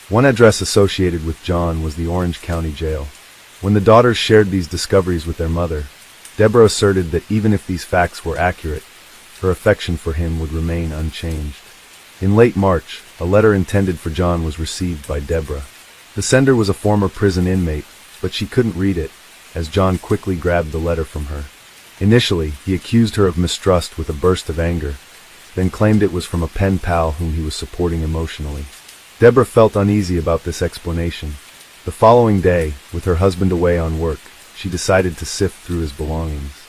One address associated with John was the Orange County Jail. When the daughters shared these discoveries with their mother, Deborah asserted that even if these facts were accurate, her affection for him would remain unchanged. In late March, a letter intended for John was received by Deborah. The sender was a former prison inmate, but she couldn't read it, as John quickly grabbed the letter from her. Initially, he accused her of mistrust with a burst of anger, then claimed it was from a pen pal whom he was supporting emotionally. Deborah felt uneasy about this explanation. The following day, with her husband away on work, she decided to sift through his belongings.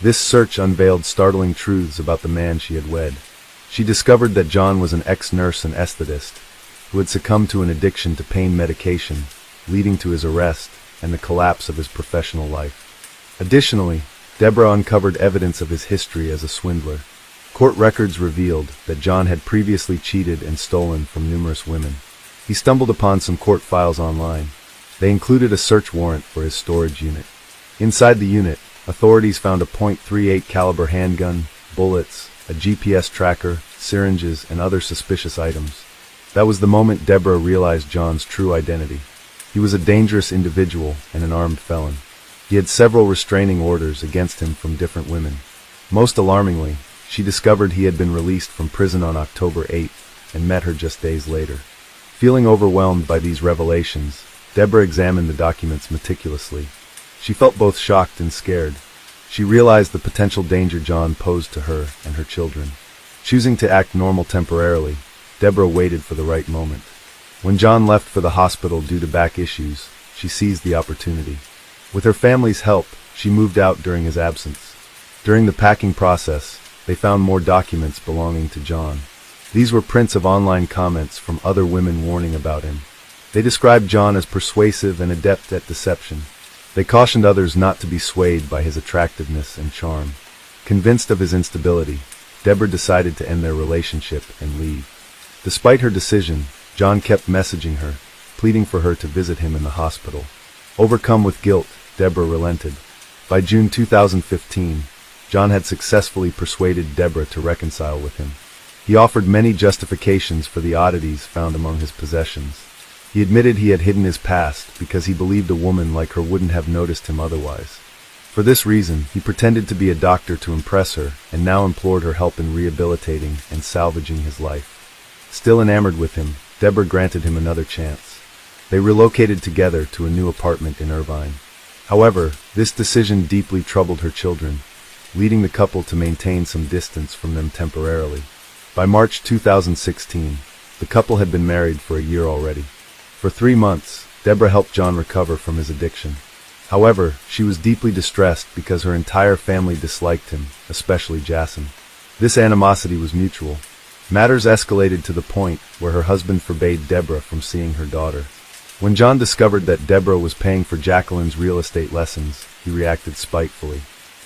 This search unveiled startling truths about the man she had wed. She discovered that John was an ex-nurse and esthetist, who had succumbed to an addiction to pain medication, leading to his arrest and the collapse of his professional life. Additionally, Deborah uncovered evidence of his history as a swindler. Court records revealed that John had previously cheated and stolen from numerous women. He stumbled upon some court files online. They included a search warrant for his storage unit. Inside the unit, authorities found a .38 caliber handgun, bullets, a GPS tracker, syringes, and other suspicious items. That was the moment Deborah realized John's true identity. He was a dangerous individual and an armed felon. He had several restraining orders against him from different women. Most alarmingly, she discovered he had been released from prison on October 8th and met her just days later. Feeling overwhelmed by these revelations, Deborah examined the documents meticulously. She felt both shocked and scared. She realized the potential danger John posed to her and her children. Choosing to act normal temporarily, Deborah waited for the right moment. When John left for the hospital due to back issues, she seized the opportunity. With her family's help, she moved out during his absence. During the packing process, they found more documents belonging to John. These were prints of online comments from other women warning about him. They described John as persuasive and adept at deception. They cautioned others not to be swayed by his attractiveness and charm. Convinced of his instability, Deborah decided to end their relationship and leave. Despite her decision, John kept messaging her, pleading for her to visit him in the hospital. Overcome with guilt, Deborah relented. By June 2015, John had successfully persuaded Deborah to reconcile with him. He offered many justifications for the oddities found among his possessions. He admitted he had hidden his past because he believed a woman like her wouldn't have noticed him otherwise. For this reason, he pretended to be a doctor to impress her and now implored her help in rehabilitating and salvaging his life. Still enamored with him, Deborah granted him another chance. They relocated together to a new apartment in Irvine. However, this decision deeply troubled her children, leading the couple to maintain some distance from them temporarily. By March 2016, the couple had been married for a year already. For 3 months, Deborah helped John recover from his addiction. However, she was deeply distressed because her entire family disliked him, especially Jason. This animosity was mutual. Matters escalated to the point where her husband forbade Deborah from seeing her daughter. When John discovered that Deborah was paying for Jacqueline's real estate lessons, he reacted spitefully.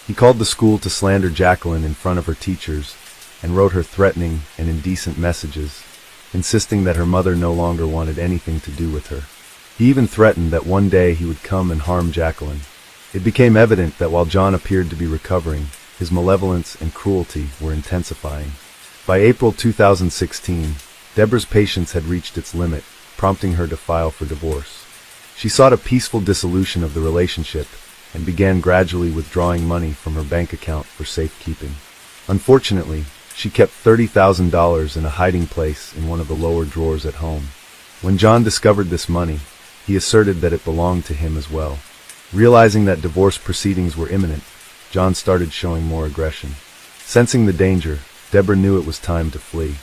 He called the school to slander Jacqueline in front of her teachers and wrote her threatening and indecent messages, insisting that her mother no longer wanted anything to do with her. He even threatened that one day he would come and harm Jacqueline. It became evident that while John appeared to be recovering, his malevolence and cruelty were intensifying. By April 2016, Deborah's patience had reached its limit, prompting her to file for divorce. She sought a peaceful dissolution of the relationship and began gradually withdrawing money from her bank account for safekeeping. Unfortunately, she kept $30,000 in a hiding place in one of the lower drawers at home. When John discovered this money, he asserted that it belonged to him as well. Realizing that divorce proceedings were imminent, John started showing more aggression. Sensing the danger, Deborah knew it was time to flee.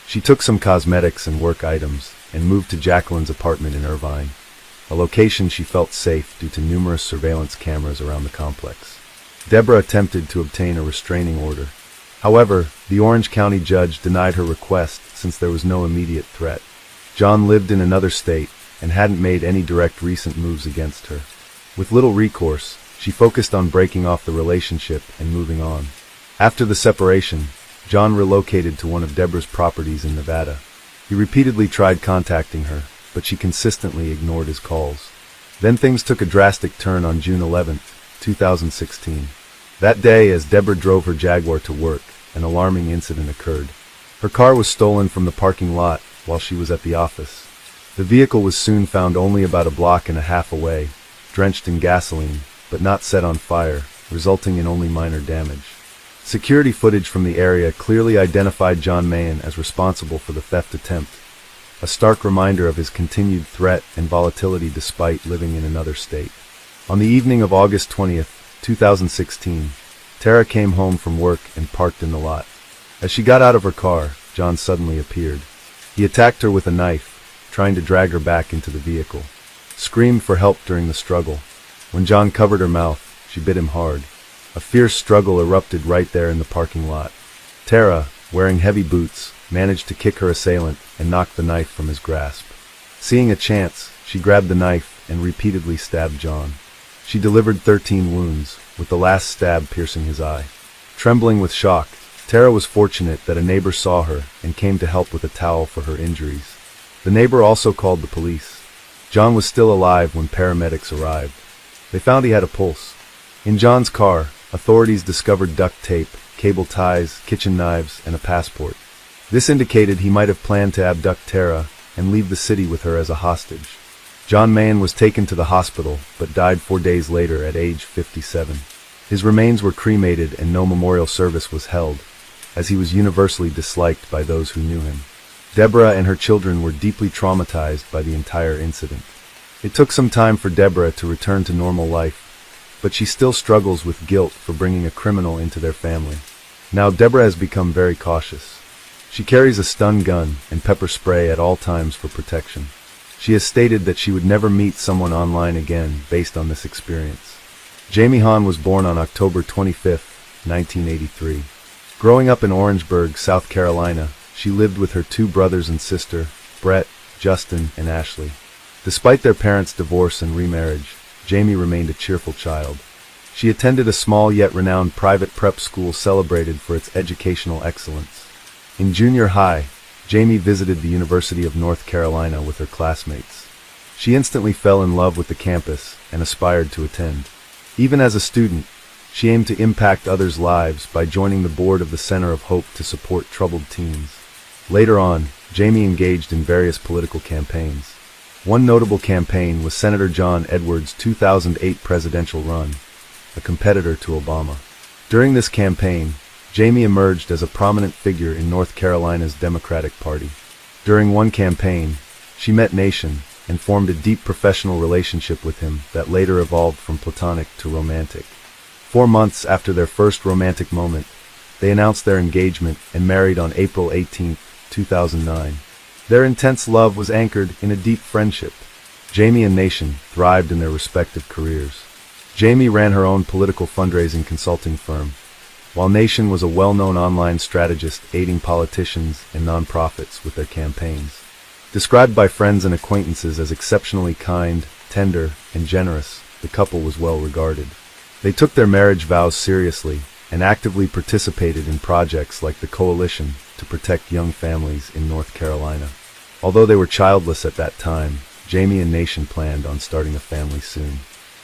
She took some cosmetics and work items and moved to Jacqueline's apartment in Irvine, a location she felt safe due to numerous surveillance cameras around the complex. Deborah attempted to obtain a restraining order. However, the Orange County judge denied her request since there was no immediate threat. John lived in another state and hadn't made any direct recent moves against her. With little recourse, she focused on breaking off the relationship and moving on. After the separation, John relocated to one of Deborah's properties in Nevada. He repeatedly tried contacting her, but she consistently ignored his calls. Then things took a drastic turn on June 11, 2016. That day, as Deborah drove her Jaguar to work, an alarming incident occurred. Her car was stolen from the parking lot while she was at the office. The vehicle was soon found only about a block and a half away, drenched in gasoline, but not set on fire, resulting in only minor damage. Security footage from the area clearly identified John Mahan as responsible for the theft attempt, a stark reminder of his continued threat and volatility despite living in another state. On the evening of August 20th, 2016, Tara came home from work and parked in the lot. As she got out of her car, John suddenly appeared. He attacked her with a knife, trying to drag her back into the vehicle. Screamed for help during the struggle. When John covered her mouth, she bit him hard. A fierce struggle erupted right there in the parking lot. Tara, wearing heavy boots, managed to kick her assailant and knock the knife from his grasp. Seeing a chance, she grabbed the knife and repeatedly stabbed John. She delivered 13 wounds, with the last stab piercing his eye. Trembling with shock, Tara was fortunate that a neighbor saw her and came to help with a towel for her injuries. The neighbor also called the police. John was still alive when paramedics arrived. They found he had a pulse. In John's car, authorities discovered duct tape, cable ties, kitchen knives, and a passport. This indicated he might have planned to abduct Tara and leave the city with her as a hostage. John Mahan was taken to the hospital, but died 4 days later at age 57. His remains were cremated and no memorial service was held, as he was universally disliked by those who knew him. Deborah and her children were deeply traumatized by the entire incident. It took some time for Deborah to return to normal life, but she still struggles with guilt for bringing a criminal into their family. Now Deborah has become very cautious. She carries a stun gun and pepper spray at all times for protection. She has stated that she would never meet someone online again based on this experience. Jamie Hahn was born on October 25, 1983. Growing up in Orangeburg, South Carolina, she lived with her 2 brothers and sister, Brett, Justin, and Ashley. Despite their parents' divorce and remarriage, Jamie remained a cheerful child. She attended a small yet renowned private prep school celebrated for its educational excellence. In junior high, Jamie visited the University of North Carolina with her classmates. She instantly fell in love with the campus and aspired to attend. Even as a student, she aimed to impact others' lives by joining the board of the Center of Hope to support troubled teens. Later on, Jamie engaged in various political campaigns. One notable campaign was Senator John Edwards' 2008 presidential run, a competitor to Obama. During this campaign, Jamie emerged as a prominent figure in North Carolina's Democratic Party. During one campaign, she met Nation and formed a deep professional relationship with him that later evolved from platonic to romantic. 4 months after their first romantic moment, they announced their engagement and married on April 18, 2009. Their intense love was anchored in a deep friendship. Jamie and Nation thrived in their respective careers. Jamie ran her own political fundraising consulting firm, while Nation was a well-known online strategist aiding politicians and nonprofits with their campaigns. Described by friends and acquaintances as exceptionally kind, tender, and generous, the couple was well regarded. They took their marriage vows seriously and actively participated in projects like the Coalition to protect young families in North Carolina. Although they were childless at that time, Jamie and Nation planned on starting a family soon.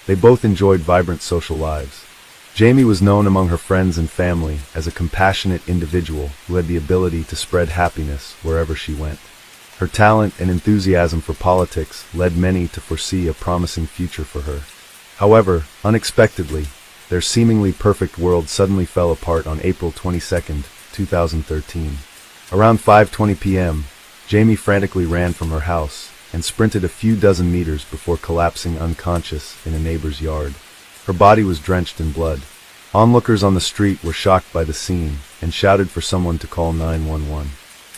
They both enjoyed vibrant social lives. Jamie was known among her friends and family as a compassionate individual who had the ability to spread happiness wherever she went. Her talent and enthusiasm for politics led many to foresee a promising future for her. However, unexpectedly, their seemingly perfect world suddenly fell apart on April 22, 2013. Around 5:20 p.m., Jamie frantically ran from her house and sprinted a few dozen meters before collapsing unconscious in a neighbor's yard. Her body was drenched in blood. Onlookers on the street were shocked by the scene and shouted for someone to call 911.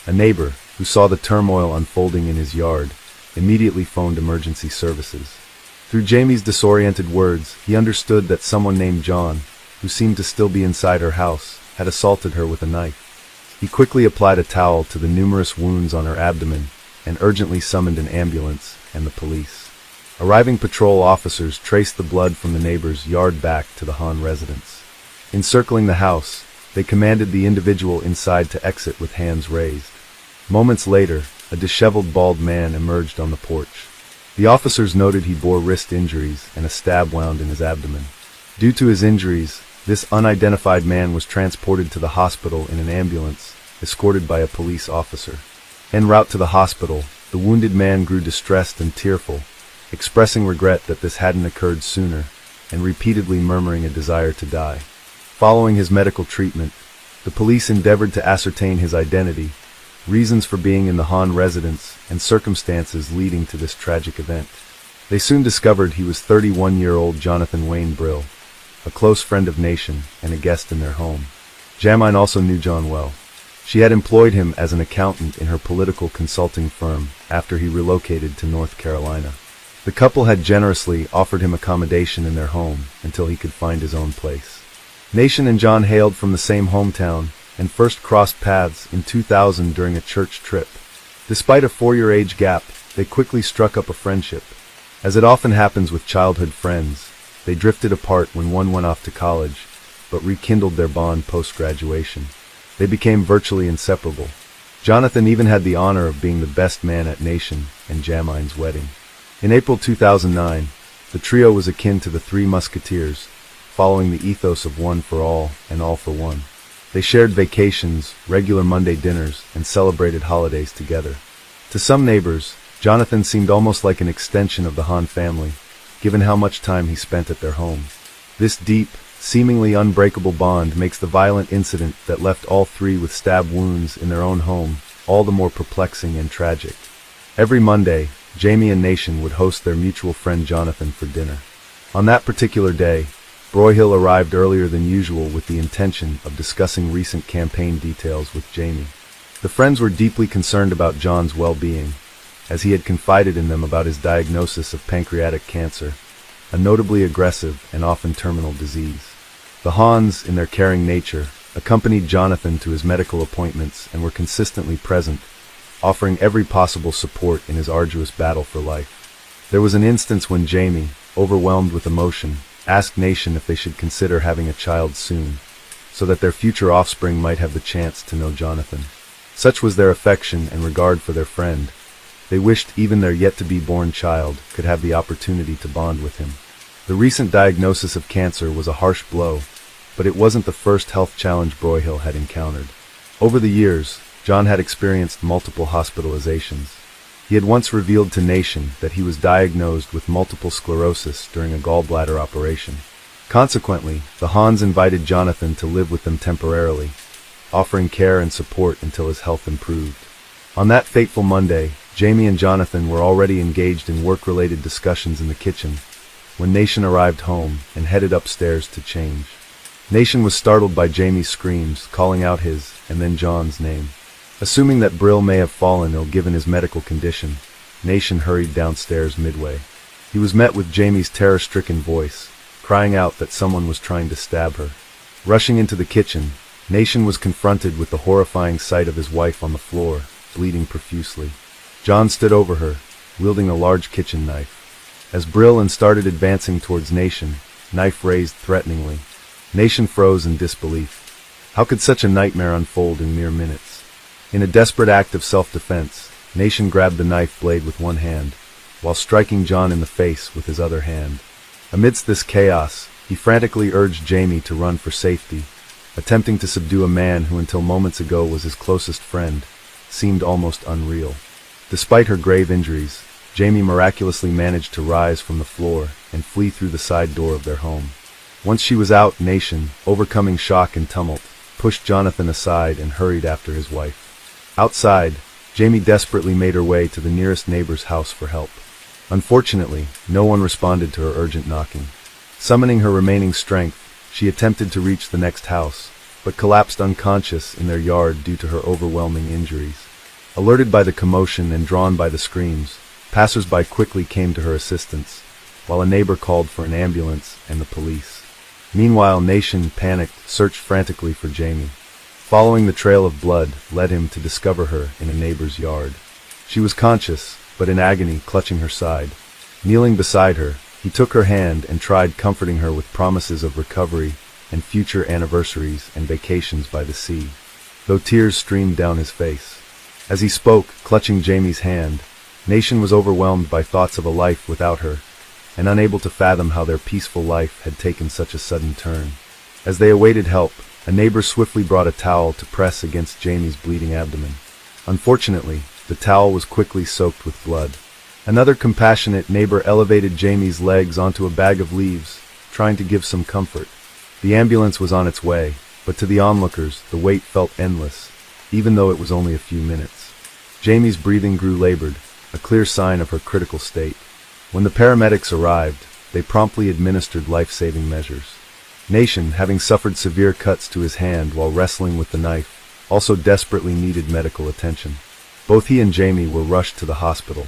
A neighbor, who saw the turmoil unfolding in his yard, immediately phoned emergency services. Through Jamie's disoriented words, he understood that someone named John, who seemed to still be inside her house, had assaulted her with a knife. He quickly applied a towel to the numerous wounds on her abdomen and urgently summoned an ambulance and the police. Arriving patrol officers traced the blood from the neighbor's yard back to the Hahn residence. Encircling the house, they commanded the individual inside to exit with hands raised. Moments later, a disheveled bald man emerged on the porch. The officers noted he bore wrist injuries and a stab wound in his abdomen. Due to his injuries, this unidentified man was transported to the hospital in an ambulance, escorted by a police officer. En route to the hospital, the wounded man grew distressed and tearful, expressing regret that this hadn't occurred sooner, and repeatedly murmuring a desire to die. Following his medical treatment, the police endeavored to ascertain his identity, reasons for being in the Hahn residence, and circumstances leading to this tragic event. They soon discovered he was 31-year-old Jonathan Wayne Brill, a close friend of Nation and a guest in their home. Jamine also knew John well. She had employed him as an accountant in her political consulting firm after he relocated to North Carolina. The couple had generously offered him accommodation in their home until he could find his own place. Nation and John hailed from the same hometown and first crossed paths in 2000 during a church trip. Despite a 4-year age gap, they quickly struck up a friendship. As it often happens with childhood friends, they drifted apart when one went off to college, but rekindled their bond post-graduation. They became virtually inseparable. Jonathan even had the honor of being the best man at Nation and Jamine's wedding. In April 2009, the trio was akin to the Three Musketeers, following the ethos of one for all and all for one. They shared vacations, regular Monday dinners, and celebrated holidays together. To some neighbors, Jonathan seemed almost like an extension of the Hahn family, given how much time he spent at their home. This deep, seemingly unbreakable bond makes the violent incident that left all three with stab wounds in their own home all the more perplexing and tragic. Every Monday, Jamie and Nation would host their mutual friend Jonathan for dinner. On that particular day, Broyhill arrived earlier than usual with the intention of discussing recent campaign details with Jamie. The friends were deeply concerned about John's well-being, as he had confided in them about his diagnosis of pancreatic cancer, a notably aggressive and often terminal disease. The Hahns, in their caring nature, accompanied Jonathan to his medical appointments and were consistently present, offering every possible support in his arduous battle for life. There was an instance when Jamie, overwhelmed with emotion, asked Nation if they should consider having a child soon, so that their future offspring might have the chance to know Jonathan. Such was their affection and regard for their friend. They wished even their yet-to-be-born child could have the opportunity to bond with him. The recent diagnosis of cancer was a harsh blow, but it wasn't the first health challenge Broyhill had encountered. Over the years, John had experienced multiple hospitalizations. He had once revealed to Nation that he was diagnosed with multiple sclerosis during a gallbladder operation. Consequently, the Hahns invited Jonathan to live with them temporarily, offering care and support until his health improved. On that fateful Monday, Jamie and Jonathan were already engaged in work-related discussions in the kitchen when Nation arrived home and headed upstairs to change. Nation was startled by Jamie's screams, calling out his and then John's name. Assuming that Brill may have fallen ill given his medical condition, Nation hurried downstairs midway. He was met with Jamie's terror-stricken voice, crying out that someone was trying to stab her. Rushing into the kitchen, Nation was confronted with the horrifying sight of his wife on the floor, bleeding profusely. John stood over her, wielding a large kitchen knife. As Brill started advancing towards Nation, knife raised threateningly. Nation froze in disbelief. How could such a nightmare unfold in mere minutes? In a desperate act of self-defense, Nation grabbed the knife blade with one hand, while striking John in the face with his other hand. Amidst this chaos, he frantically urged Jamie to run for safety, attempting to subdue a man who until moments ago was his closest friend, seemed almost unreal. Despite her grave injuries, Jamie miraculously managed to rise from the floor and flee through the side door of their home. Once she was out, Nation, overcoming shock and tumult, pushed Jonathan aside and hurried after his wife. Outside, Jamie desperately made her way to the nearest neighbor's house for help. Unfortunately, no one responded to her urgent knocking. Summoning her remaining strength, she attempted to reach the next house, but collapsed unconscious in their yard due to her overwhelming injuries. Alerted by the commotion and drawn by the screams, passers-by quickly came to her assistance, while a neighbor called for an ambulance and the police. Meanwhile, Nation, panicked, searched frantically for Jamie. Following the trail of blood led him to discover her in a neighbor's yard. She was conscious, but in agony, clutching her side. Kneeling beside her, he took her hand and tried comforting her with promises of recovery and future anniversaries and vacations by the sea, though tears streamed down his face. As he spoke, clutching Jamie's hand, Nation was overwhelmed by thoughts of a life without her, and unable to fathom how their peaceful life had taken such a sudden turn. As they awaited help, a neighbor swiftly brought a towel to press against Jamie's bleeding abdomen. Unfortunately, the towel was quickly soaked with blood. Another compassionate neighbor elevated Jamie's legs onto a bag of leaves, trying to give some comfort. The ambulance was on its way, but to the onlookers, the wait felt endless, even though it was only a few minutes. Jamie's breathing grew labored, a clear sign of her critical state. When the paramedics arrived, they promptly administered life-saving measures. Nation, having suffered severe cuts to his hand while wrestling with the knife, also desperately needed medical attention. Both he and Jamie were rushed to the hospital.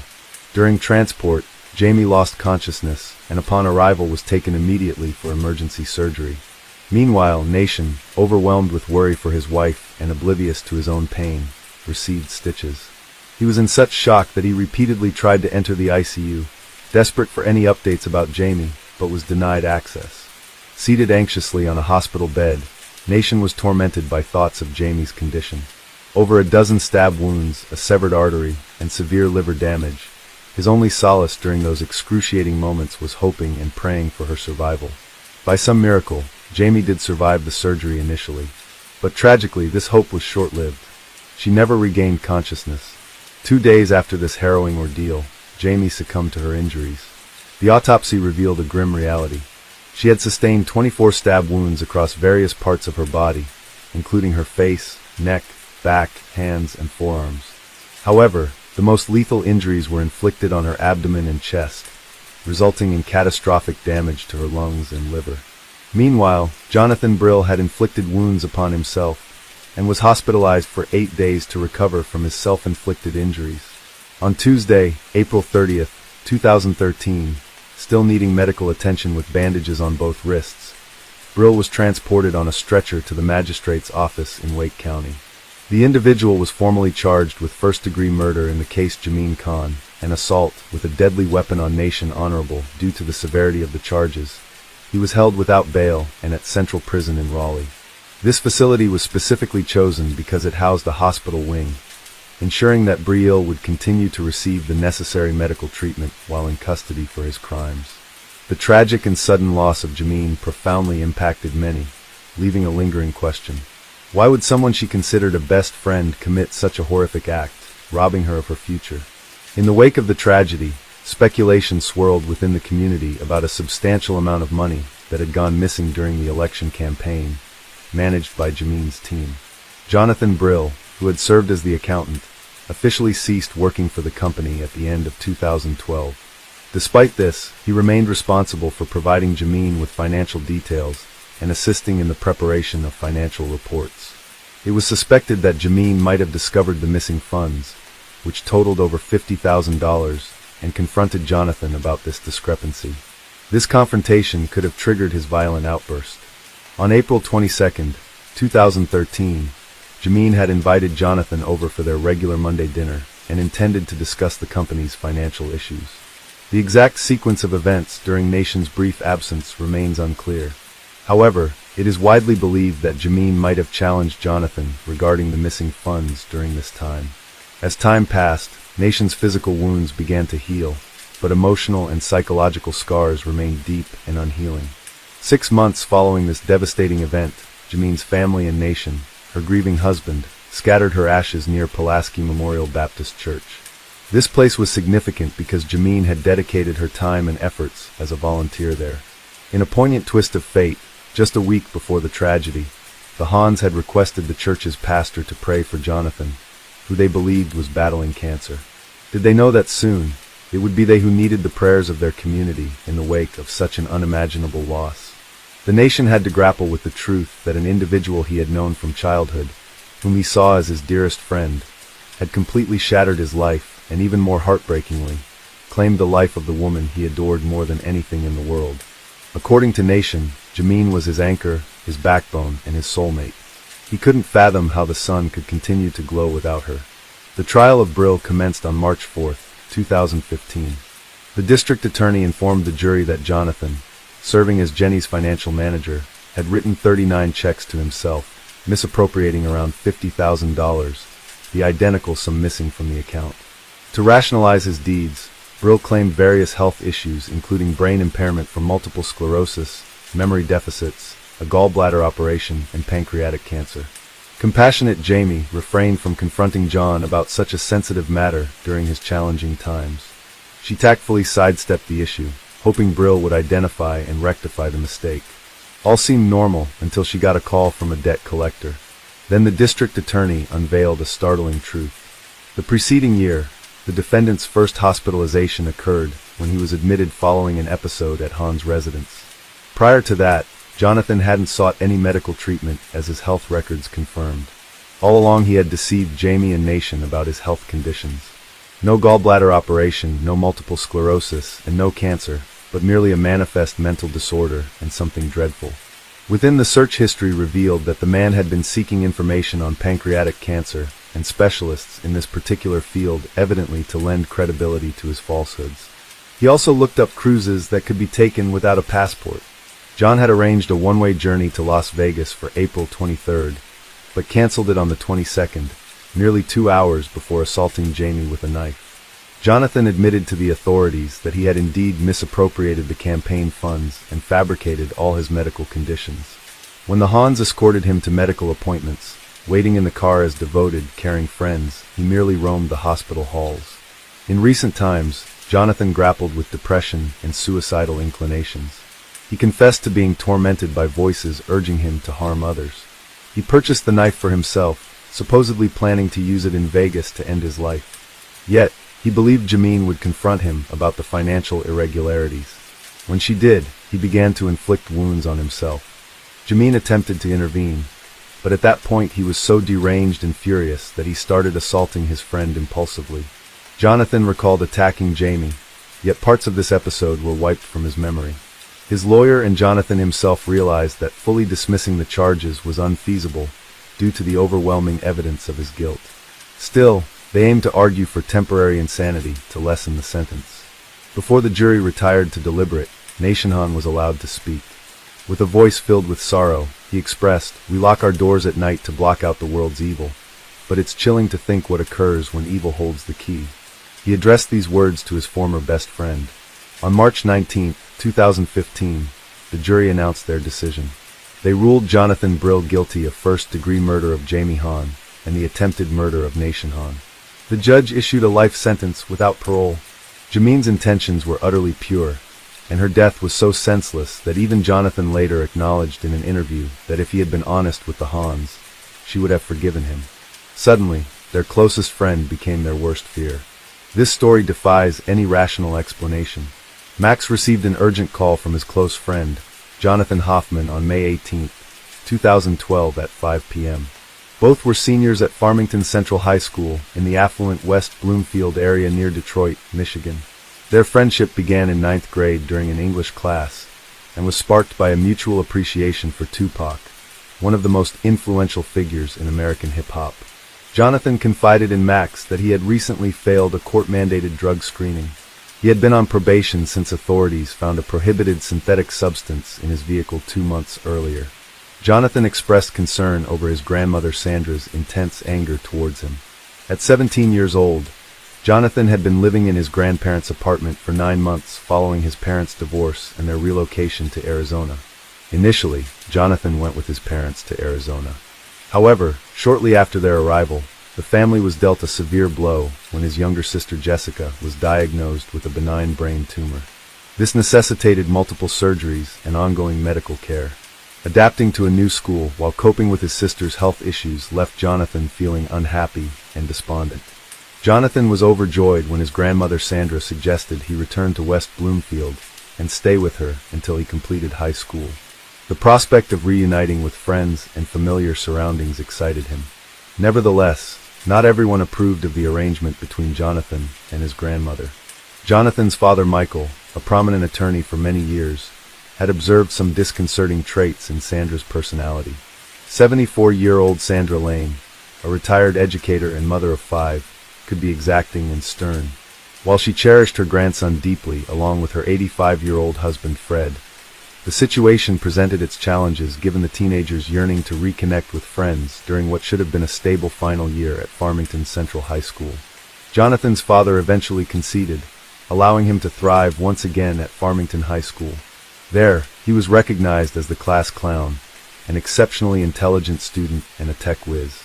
During transport, Jamie lost consciousness and upon arrival was taken immediately for emergency surgery. Meanwhile, Nation, overwhelmed with worry for his wife and oblivious to his own pain, received stitches. He was in such shock that he repeatedly tried to enter the ICU, desperate for any updates about Jamie, but was denied access. Seated anxiously on a hospital bed, Nation was tormented by thoughts of Jamie's condition. Over a dozen stab wounds, a severed artery, and severe liver damage, his only solace during those excruciating moments was hoping and praying for her survival. By some miracle, Jamie did survive the surgery initially, but tragically this hope was short-lived. She never regained consciousness. 2 days after this harrowing ordeal, Jamie succumbed to her injuries. The autopsy revealed a grim reality. She had sustained 24 stab wounds across various parts of her body, including her face, neck, back, hands, and forearms. However, the most lethal injuries were inflicted on her abdomen and chest, resulting in catastrophic damage to her lungs and liver. Meanwhile, Jonathan Brill had inflicted wounds upon himself and was hospitalized for 8 days to recover from his self-inflicted injuries. On Tuesday, April 30th, 2013, still needing medical attention with bandages on both wrists, Brill was transported on a stretcher to the magistrate's office in Wake County. The individual was formally charged with first-degree murder in the case Jameen Khan and assault with a deadly weapon on Nation Honorable due to the severity of the charges. He was held without bail and at Central Prison in Raleigh. This facility was specifically chosen because it housed a hospital wing, ensuring that Brill would continue to receive the necessary medical treatment while in custody for his crimes. The tragic and sudden loss of Jameen profoundly impacted many, leaving a lingering question. Why would someone she considered a best friend commit such a horrific act, robbing her of her future? In the wake of the tragedy, speculation swirled within the community about a substantial amount of money that had gone missing during the election campaign, managed by Jameen's team. Jonathan Brill, who had served as the accountant, officially ceased working for the company at the end of 2012. Despite this, he remained responsible for providing Jameen with financial details and assisting in the preparation of financial reports. It was suspected that Jameen might have discovered the missing funds, which totaled over $50,000, and confronted Jonathan about this discrepancy. This confrontation could have triggered his violent outburst. On April 22, 2013, Jameen had invited Jonathan over for their regular Monday dinner and intended to discuss the company's financial issues. The exact sequence of events during Nation's brief absence remains unclear. However, it is widely believed that Jameen might have challenged Jonathan regarding the missing funds during this time. As time passed, Nation's physical wounds began to heal, but emotional and psychological scars remained deep and unhealing. 6 months following this devastating event, Jameen's family and Nation, her grieving husband, scattered her ashes near Pulaski Memorial Baptist Church. This place was significant because Jameen had dedicated her time and efforts as a volunteer there. In a poignant twist of fate, just a week before the tragedy, the Hans had requested the church's pastor to pray for Jonathan, who they believed was battling cancer. Did they know that soon, it would be they who needed the prayers of their community in the wake of such an unimaginable loss? The Nation had to grapple with the truth that an individual he had known from childhood, whom he saw as his dearest friend, had completely shattered his life and, even more heartbreakingly, claimed the life of the woman he adored more than anything in the world. According to Nation, Jameen was his anchor, his backbone, and his soulmate. He couldn't fathom how the sun could continue to glow without her. The trial of Brill commenced on March 4, 2015. The district attorney informed the jury that Jonathan, serving as Jenny's financial manager, had written 39 checks to himself, misappropriating around $50,000, the identical sum missing from the account. To rationalize his deeds, Brill claimed various health issues including brain impairment from multiple sclerosis, memory deficits, a gallbladder operation, and pancreatic cancer. Compassionate Jamie refrained from confronting John about such a sensitive matter during his challenging times. She tactfully sidestepped the issue, hoping Brill would identify and rectify the mistake. All seemed normal until she got a call from a debt collector. Then the district attorney unveiled a startling truth. The preceding year, the defendant's first hospitalization occurred when he was admitted following an episode at Hans' residence. Prior to that, Jonathan hadn't sought any medical treatment, as his health records confirmed. All along he had deceived Jamie and Nation about his health conditions. No gallbladder operation, no multiple sclerosis, and no cancer, but merely a manifest mental disorder and something dreadful. Within the search history revealed that the man had been seeking information on pancreatic cancer and specialists in this particular field, evidently to lend credibility to his falsehoods. He also looked up cruises that could be taken without a passport. John had arranged a one-way journey to Las Vegas for April 23rd, but canceled it on the 22nd, nearly 2 hours before assaulting Jamie with a knife. Jonathan admitted to the authorities that he had indeed misappropriated the campaign funds and fabricated all his medical conditions. When the Hans escorted him to medical appointments, waiting in the car as devoted, caring friends, he merely roamed the hospital halls. In recent times, Jonathan grappled with depression and suicidal inclinations. He confessed to being tormented by voices urging him to harm others. He purchased the knife for himself, supposedly planning to use it in Vegas to end his life. Yet, he believed Jameen would confront him about the financial irregularities. When she did, he began to inflict wounds on himself. Jameen attempted to intervene, but at that point he was so deranged and furious that he started assaulting his friend impulsively. Jonathan recalled attacking Jamie, yet parts of this episode were wiped from his memory. His lawyer and Jonathan himself realized that fully dismissing the charges was unfeasible due to the overwhelming evidence of his guilt. Still, they aimed to argue for temporary insanity to lessen the sentence. Before the jury retired to deliberate, Nationhan was allowed to speak. With a voice filled with sorrow, he expressed, "We lock our doors at night to block out the world's evil, but it's chilling to think what occurs when evil holds the key." He addressed these words to his former best friend. On March 19, 2015, the jury announced their decision. They ruled Jonathan Brill guilty of first-degree murder of Jamie Han and the attempted murder of Nation Han. The judge issued a life sentence without parole. Jameen's intentions were utterly pure, and her death was so senseless that even Jonathan later acknowledged in an interview that if he had been honest with the Hans, she would have forgiven him. Suddenly, their closest friend became their worst fear. This story defies any rational explanation. Max received an urgent call from his close friend, Jonathan Hoffman, on May 18, 2012 at 5 p.m. Both were seniors at Farmington Central High School in the affluent West Bloomfield area near Detroit, Michigan. Their friendship began in ninth grade during an English class and was sparked by a mutual appreciation for Tupac, one of the most influential figures in American hip-hop. Jonathan confided in Max that he had recently failed a court-mandated drug screening. He had been on probation since authorities found a prohibited synthetic substance in his vehicle 2 months earlier. Jonathan expressed concern over his grandmother Sandra's intense anger towards him. At 17 years old, Jonathan had been living in his grandparents' apartment for 9 months following his parents' divorce and their relocation to Arizona. Initially, Jonathan went with his parents to Arizona. However, shortly after their arrival, the family was dealt a severe blow when his younger sister Jessica was diagnosed with a benign brain tumor. This necessitated multiple surgeries and ongoing medical care. Adapting to a new school while coping with his sister's health issues left Jonathan feeling unhappy and despondent. Jonathan was overjoyed when his grandmother Sandra suggested he return to West Bloomfield and stay with her until he completed high school. The prospect of reuniting with friends and familiar surroundings excited him. Nevertheless, not everyone approved of the arrangement between Jonathan and his grandmother. Jonathan's father Michael, a prominent attorney for many years, had observed some disconcerting traits in Sandra's personality. 74-year-old Sandra Lane, a retired educator and mother of 5, could be exacting and stern. While she cherished her grandson deeply along with her 85-year-old husband Fred, the situation presented its challenges given the teenager's yearning to reconnect with friends during what should have been a stable final year at Farmington Central High School. Jonathan's father eventually conceded, allowing him to thrive once again at Farmington High School. There, he was recognized as the class clown, an exceptionally intelligent student and a tech whiz.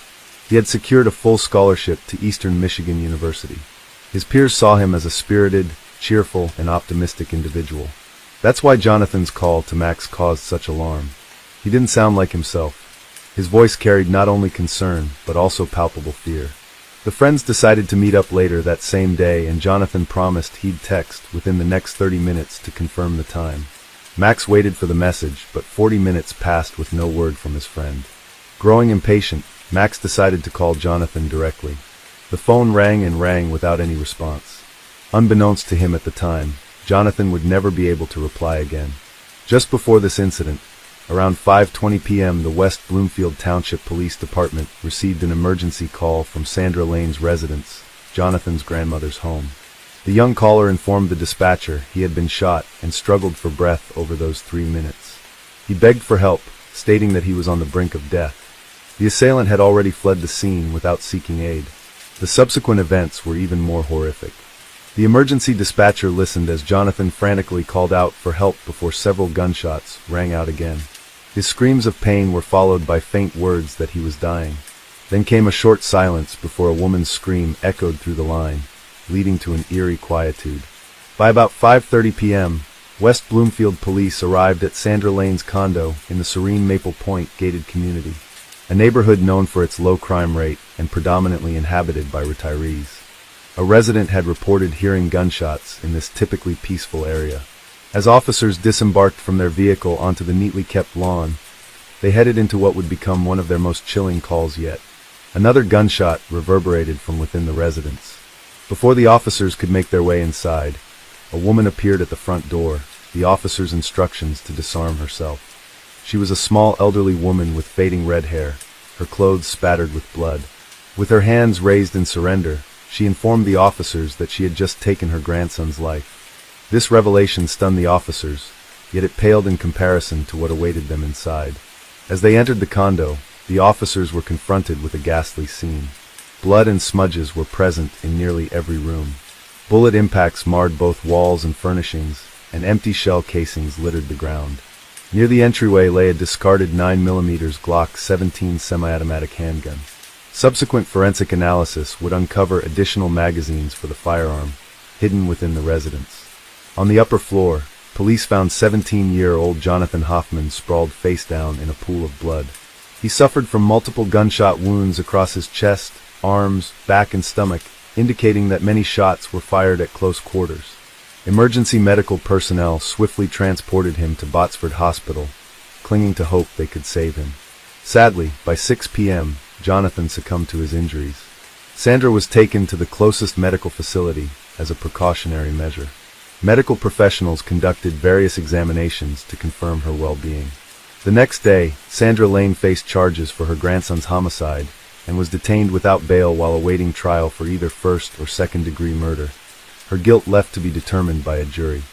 He had secured a full scholarship to Eastern Michigan University. His peers saw him as a spirited, cheerful, and optimistic individual. That's why Jonathan's call to Max caused such alarm. He didn't sound like himself. His voice carried not only concern, but also palpable fear. The friends decided to meet up later that same day, and Jonathan promised he'd text within the next 30 minutes to confirm the time. Max waited for the message, but 40 minutes passed with no word from his friend. Growing impatient, Max decided to call Jonathan directly. The phone rang and rang without any response. Unbeknownst to him at the time, Jonathan would never be able to reply again. Just before this incident, around 5:20 p.m., the West Bloomfield Township Police Department received an emergency call from Sandra Lane's residence, Jonathan's grandmother's home. The young caller informed the dispatcher he had been shot and struggled for breath over those 3 minutes. He begged for help, stating that he was on the brink of death. The assailant had already fled the scene without seeking aid. The subsequent events were even more horrific. The emergency dispatcher listened as Jonathan frantically called out for help before several gunshots rang out again. His screams of pain were followed by faint words that he was dying. Then came a short silence before a woman's scream echoed through the line, leading to an eerie quietude. By about 5:30 p.m., West Bloomfield police arrived at Sandra Lane's condo in the serene Maple Point gated community, a neighborhood known for its low crime rate and predominantly inhabited by retirees. A resident had reported hearing gunshots in this typically peaceful area. As officers disembarked from their vehicle onto the neatly kept lawn, they headed into what would become one of their most chilling calls yet. Another gunshot reverberated from within the residence. Before the officers could make their way inside, a woman appeared at the front door, the officer's instructions to disarm herself. She was a small elderly woman with fading red hair, her clothes spattered with blood. With her hands raised in surrender, she informed the officers that she had just taken her grandson's life. This revelation stunned the officers, yet it paled in comparison to what awaited them inside. As they entered the condo, the officers were confronted with a ghastly scene. Blood and smudges were present in nearly every room. Bullet impacts marred both walls and furnishings, and empty shell casings littered the ground. Near the entryway lay a discarded 9mm Glock 17 semi-automatic handgun. Subsequent forensic analysis would uncover additional magazines for the firearm, hidden within the residence. On the upper floor, police found 17-year-old Jonathan Hoffman sprawled face down in a pool of blood. He suffered from multiple gunshot wounds across his chest, arms, back, and stomach, indicating that many shots were fired at close quarters. Emergency medical personnel swiftly transported him to Botsford Hospital, clinging to hope they could save him. Sadly, by 6 p.m., Jonathan succumbed to his injuries. Sandra was taken to the closest medical facility as a precautionary measure. Medical professionals conducted various examinations to confirm her well-being. The next day, Sandra Lane faced charges for her grandson's homicide and was detained without bail while awaiting trial for either first or second-degree murder, her guilt left to be determined by a jury.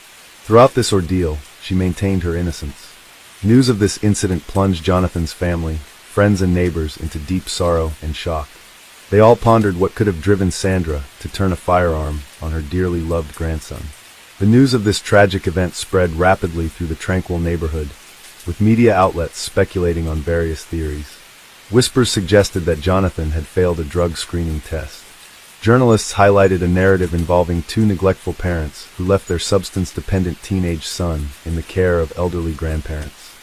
Throughout this ordeal, she maintained her innocence. News of this incident plunged Jonathan's family, friends and neighbors into deep sorrow and shock. They all pondered what could have driven Sandra to turn a firearm on her dearly loved grandson. The news of this tragic event spread rapidly through the tranquil neighborhood, with media outlets speculating on various theories. Whispers suggested that Jonathan had failed a drug screening test. Journalists highlighted a narrative involving two neglectful parents who left their substance-dependent teenage son in the care of elderly grandparents.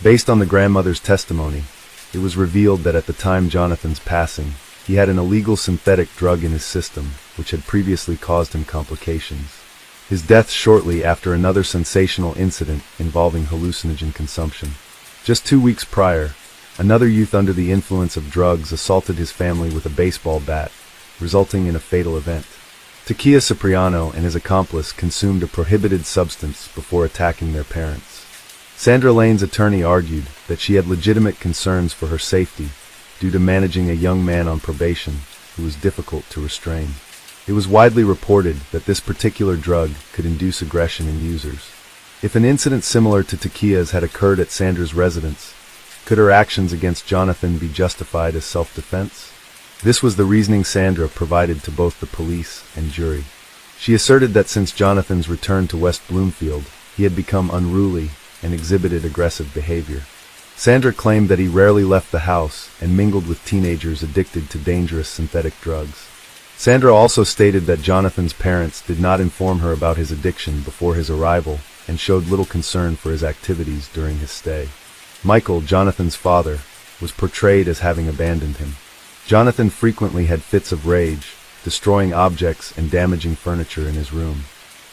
Based on the grandmother's testimony, it was revealed that at the time Jonathan's passing, he had an illegal synthetic drug in his system, which had previously caused him complications. His death shortly after another sensational incident involving hallucinogen consumption. Just 2 weeks prior, another youth under the influence of drugs assaulted his family with a baseball bat, resulting in a fatal event. Takia Cipriano and his accomplice consumed a prohibited substance before attacking their parents. Sandra Lane's attorney argued that she had legitimate concerns for her safety due to managing a young man on probation who was difficult to restrain. It was widely reported that this particular drug could induce aggression in users. If an incident similar to Takia's had occurred at Sandra's residence, could her actions against Jonathan be justified as self-defense? This was the reasoning Sandra provided to both the police and jury. She asserted that since Jonathan's return to West Bloomfield, he had become unruly and exhibited aggressive behavior. Sandra claimed that he rarely left the house and mingled with teenagers addicted to dangerous synthetic drugs. Sandra also stated that Jonathan's parents did not inform her about his addiction before his arrival and showed little concern for his activities during his stay. Michael, Jonathan's father, was portrayed as having abandoned him. Jonathan frequently had fits of rage, destroying objects and damaging furniture in his room.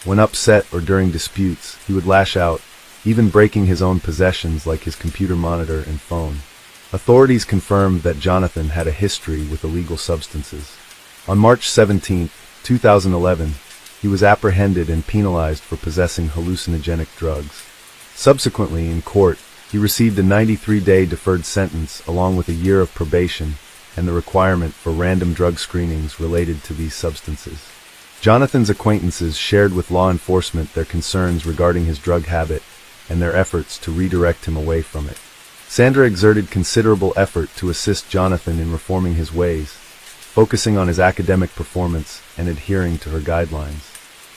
When upset or during disputes, he would lash out, even breaking his own possessions like his computer monitor and phone. Authorities confirmed that Jonathan had a history with illegal substances. On March 17, 2011, he was apprehended and penalized for possessing hallucinogenic drugs. Subsequently, in court, he received a 93-day deferred sentence along with a year of probation and the requirement for random drug screenings related to these substances. Jonathan's acquaintances shared with law enforcement their concerns regarding his drug habit and their efforts to redirect him away from it. Sandra exerted considerable effort to assist Jonathan in reforming his ways, focusing on his academic performance and adhering to her guidelines.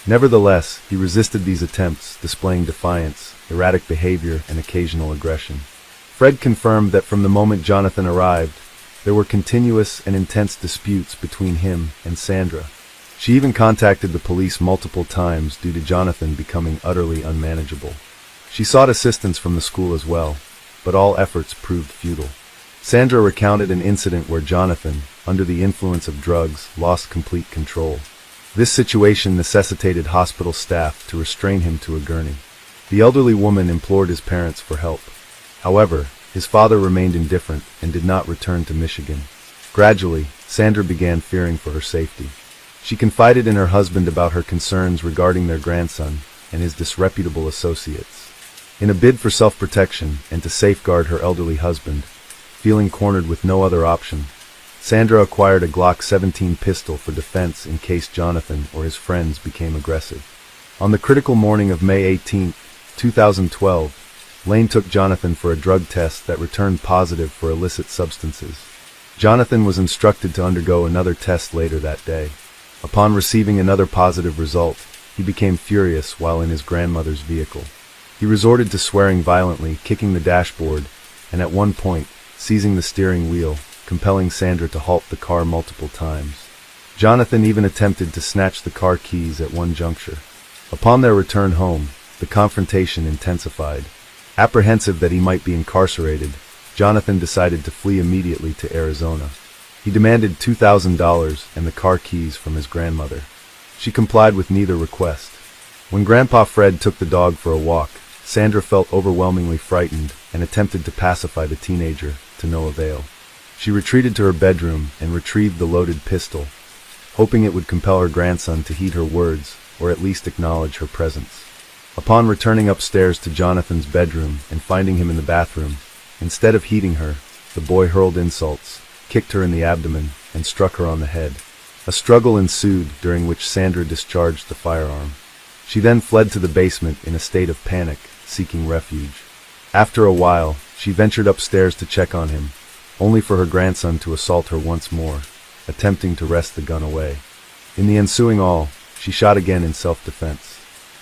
Nevertheless, he resisted these attempts, displaying defiance, erratic behavior, and occasional aggression. Fred confirmed that from the moment Jonathan arrived, there were continuous and intense disputes between him and Sandra. She even contacted the police multiple times due to Jonathan becoming utterly unmanageable. She sought assistance from the school as well, but all efforts proved futile. Sandra recounted an incident where Jonathan, under the influence of drugs, lost complete control. This situation necessitated hospital staff to restrain him to a gurney. The elderly woman implored his parents for help. However, his father remained indifferent and did not return to Michigan. Gradually, Sandra began fearing for her safety. She confided in her husband about her concerns regarding their grandson and his disreputable associates. In a bid for self-protection and to safeguard her elderly husband, feeling cornered with no other option, Sandra acquired a Glock 17 pistol for defense in case Jonathan or his friends became aggressive. On the critical morning of May 18, 2012, Lane took Jonathan for a drug test that returned positive for illicit substances. Jonathan was instructed to undergo another test later that day. Upon receiving another positive result, he became furious while in his grandmother's vehicle. He resorted to swearing violently, kicking the dashboard, and at one point, seizing the steering wheel, compelling Sandra to halt the car multiple times. Jonathan even attempted to snatch the car keys at one juncture. Upon their return home, the confrontation intensified. Apprehensive that he might be incarcerated, Jonathan decided to flee immediately to Arizona. He demanded $2,000 and the car keys from his grandmother. She complied with neither request. When Grandpa Fred took the dog for a walk, Sandra felt overwhelmingly frightened and attempted to pacify the teenager, to no avail. She retreated to her bedroom and retrieved the loaded pistol, hoping it would compel her grandson to heed her words or at least acknowledge her presence. Upon returning upstairs to Jonathan's bedroom and finding him in the bathroom, instead of heeding her, the boy hurled insults, kicked her in the abdomen, and struck her on the head. A struggle ensued, during which Sandra discharged the firearm. She then fled to the basement in a state of panic, seeking refuge. After a while, she ventured upstairs to check on him, only for her grandson to assault her once more, attempting to wrest the gun away. In the ensuing she shot again in self-defense.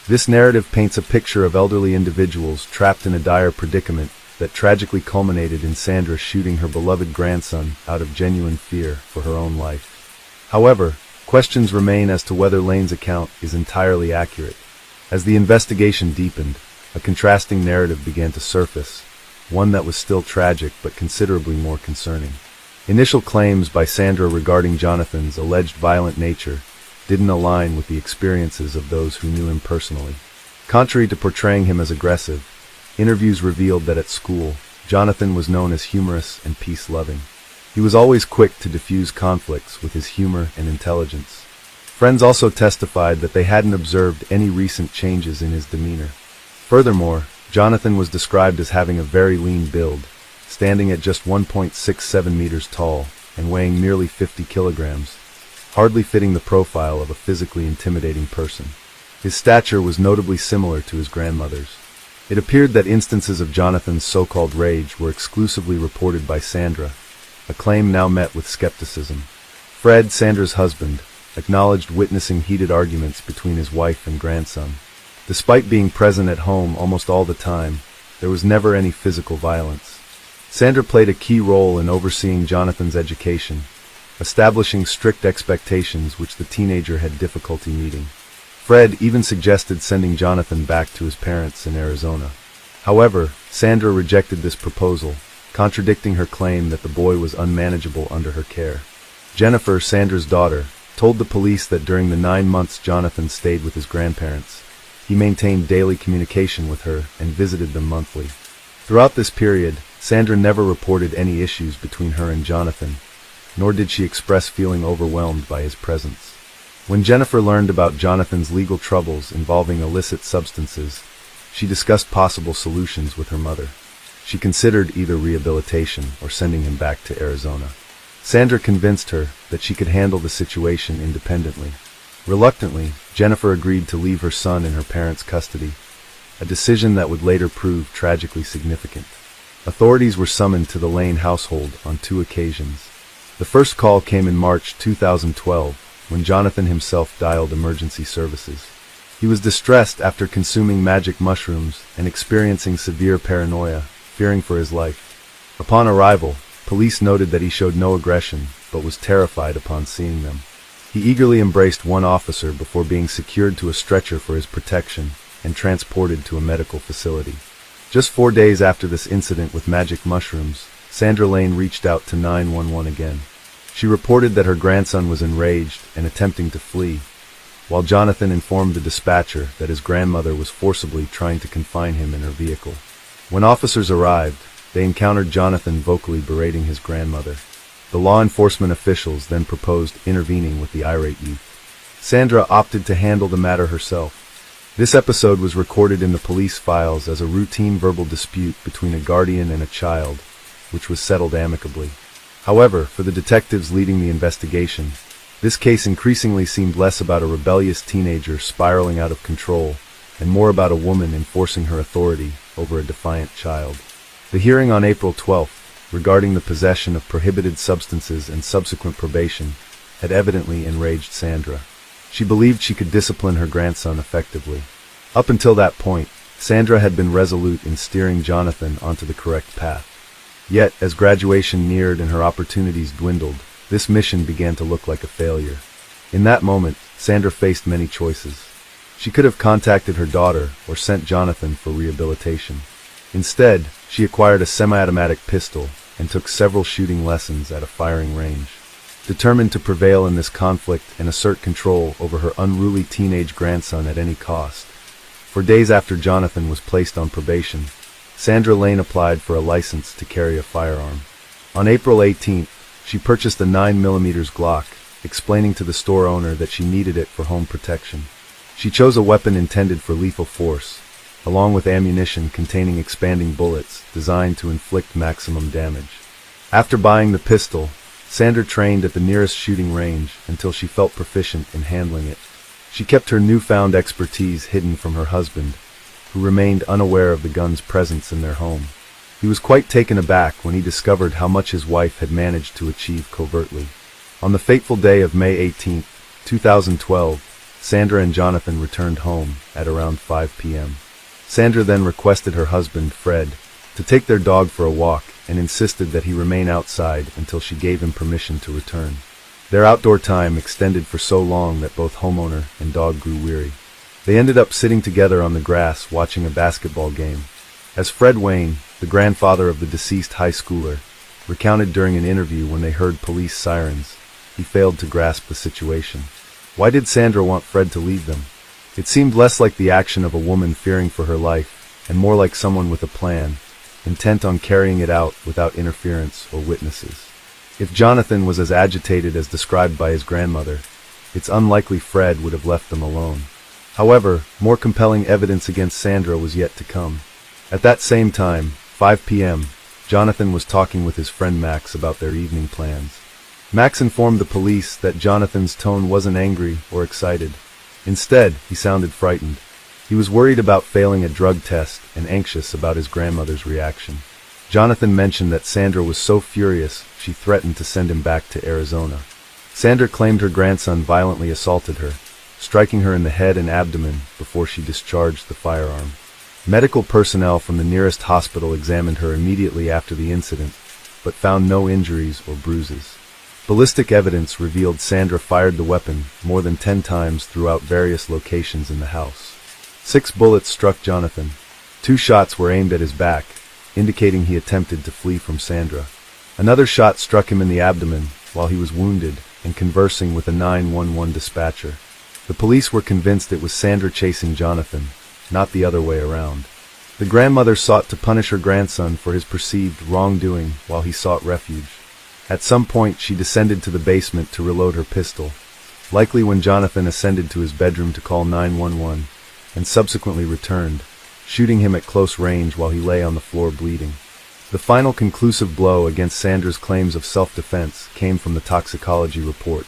This narrative paints a picture of elderly individuals trapped in a dire predicament that tragically culminated in Sandra shooting her beloved grandson out of genuine fear for her own life. However, questions remain as to whether Lane's account is entirely accurate. As the investigation deepened, a contrasting narrative began to surface, one that was still tragic but considerably more concerning. Initial claims by Sandra regarding Jonathan's alleged violent nature didn't align with the experiences of those who knew him personally. Contrary to portraying him as aggressive, interviews revealed that at school, Jonathan was known as humorous and peace-loving. He was always quick to diffuse conflicts with his humor and intelligence. Friends also testified that they hadn't observed any recent changes in his demeanor. Furthermore, Jonathan was described as having a very lean build, standing at just 1.67 meters tall and weighing merely 50 kilograms, hardly fitting the profile of a physically intimidating person. His stature was notably similar to his grandmother's. It appeared that instances of Jonathan's so-called rage were exclusively reported by Sandra, a claim now met with skepticism. Fred, Sandra's husband, acknowledged witnessing heated arguments between his wife and grandson. Despite being present at home almost all the time, there was never any physical violence. Sandra played a key role in overseeing Jonathan's education, establishing strict expectations which the teenager had difficulty meeting. Fred even suggested sending Jonathan back to his parents in Arizona. However, Sandra rejected this proposal, contradicting her claim that the boy was unmanageable under her care. Jennifer, Sandra's daughter, told the police that during the 9 months Jonathan stayed with his grandparents, he maintained daily communication with her and visited them monthly. Throughout this period, Sandra never reported any issues between her and Jonathan, nor did she express feeling overwhelmed by his presence. When Jennifer learned about Jonathan's legal troubles involving illicit substances, she discussed possible solutions with her mother. She considered either rehabilitation or sending him back to Arizona. Sandra convinced her that she could handle the situation independently. Reluctantly, Jennifer agreed to leave her son in her parents' custody, a decision that would later prove tragically significant. Authorities were summoned to the Lane household on 2 occasions. The first call came in March 2012, when Jonathan himself dialed emergency services. He was distressed after consuming magic mushrooms and experiencing severe paranoia, fearing for his life. Upon arrival, police noted that he showed no aggression, but was terrified upon seeing them. He eagerly embraced one officer before being secured to a stretcher for his protection and transported to a medical facility. Just 4 days after this incident with magic mushrooms, Sandra Lane reached out to 911 again. She reported that her grandson was enraged and attempting to flee, while Jonathan informed the dispatcher that his grandmother was forcibly trying to confine him in her vehicle. When officers arrived, they encountered Jonathan vocally berating his grandmother. The law enforcement officials then proposed intervening with the irate youth. Sandra opted to handle the matter herself. This episode was recorded in the police files as a routine verbal dispute between a guardian and a child, which was settled amicably. However, for the detectives leading the investigation, this case increasingly seemed less about a rebellious teenager spiraling out of control and more about a woman enforcing her authority over a defiant child. The hearing on April 12th, regarding the possession of prohibited substances and subsequent probation, had evidently enraged Sandra. She believed she could discipline her grandson effectively. Up until that point, Sandra had been resolute in steering Jonathan onto the correct path. Yet, as graduation neared and her opportunities dwindled, this mission began to look like a failure. In that moment, Sandra faced many choices. She could have contacted her daughter or sent Jonathan for rehabilitation. Instead, she acquired a semi-automatic pistol and took several shooting lessons at a firing range. Determined to prevail in this conflict and assert control over her unruly teenage grandson at any cost. For days after Jonathan was placed on probation, Sandra Lane applied for a license to carry a firearm. On April 18th, she purchased a 9mm Glock, explaining to the store owner that she needed it for home protection. She chose a weapon intended for lethal force, along with ammunition containing expanding bullets designed to inflict maximum damage. After buying the pistol, Sandra trained at the nearest shooting range until she felt proficient in handling it. She kept her newfound expertise hidden from her husband, who remained unaware of the gun's presence in their home. He was quite taken aback when he discovered how much his wife had managed to achieve covertly. On the fateful day of May 18, 2012, Sandra and Jonathan returned home at around 5 p.m. Sandra then requested her husband, Fred, to take their dog for a walk and insisted that he remain outside until she gave him permission to return. Their outdoor time extended for so long that both homeowner and dog grew weary. They ended up sitting together on the grass watching a basketball game. As Fred Wayne, the grandfather of the deceased high schooler, recounted during an interview when they heard police sirens, he failed to grasp the situation. Why did Sandra want Fred to leave them? It seemed less like the action of a woman fearing for her life, and more like someone with a plan, intent on carrying it out without interference or witnesses. If Jonathan was as agitated as described by his grandmother, it's unlikely Fred would have left them alone. However, more compelling evidence against Sandra was yet to come. At that same time, 5 p.m., Jonathan was talking with his friend Max about their evening plans. Max informed the police that Jonathan's tone wasn't angry or excited. Instead, he sounded frightened. He was worried about failing a drug test and anxious about his grandmother's reaction. Jonathan mentioned that Sandra was so furious she threatened to send him back to Arizona. Sandra claimed her grandson violently assaulted her, striking her in the head and abdomen before she discharged the firearm. Medical personnel from the nearest hospital examined her immediately after the incident, but found no injuries or bruises. Ballistic evidence revealed Sandra fired the weapon more than 10 times throughout various locations in the house. 6 bullets struck Jonathan. 2 shots were aimed at his back, indicating he attempted to flee from Sandra. Another shot struck him in the abdomen while he was wounded and conversing with a 911 dispatcher. The police were convinced it was Sandra chasing Jonathan, not the other way around. The grandmother sought to punish her grandson for his perceived wrongdoing while he sought refuge. At some point, she descended to the basement to reload her pistol, likely when Jonathan ascended to his bedroom to call 911, and subsequently returned, shooting him at close range while he lay on the floor bleeding. The final conclusive blow against Sandra's claims of self-defense came from the toxicology report.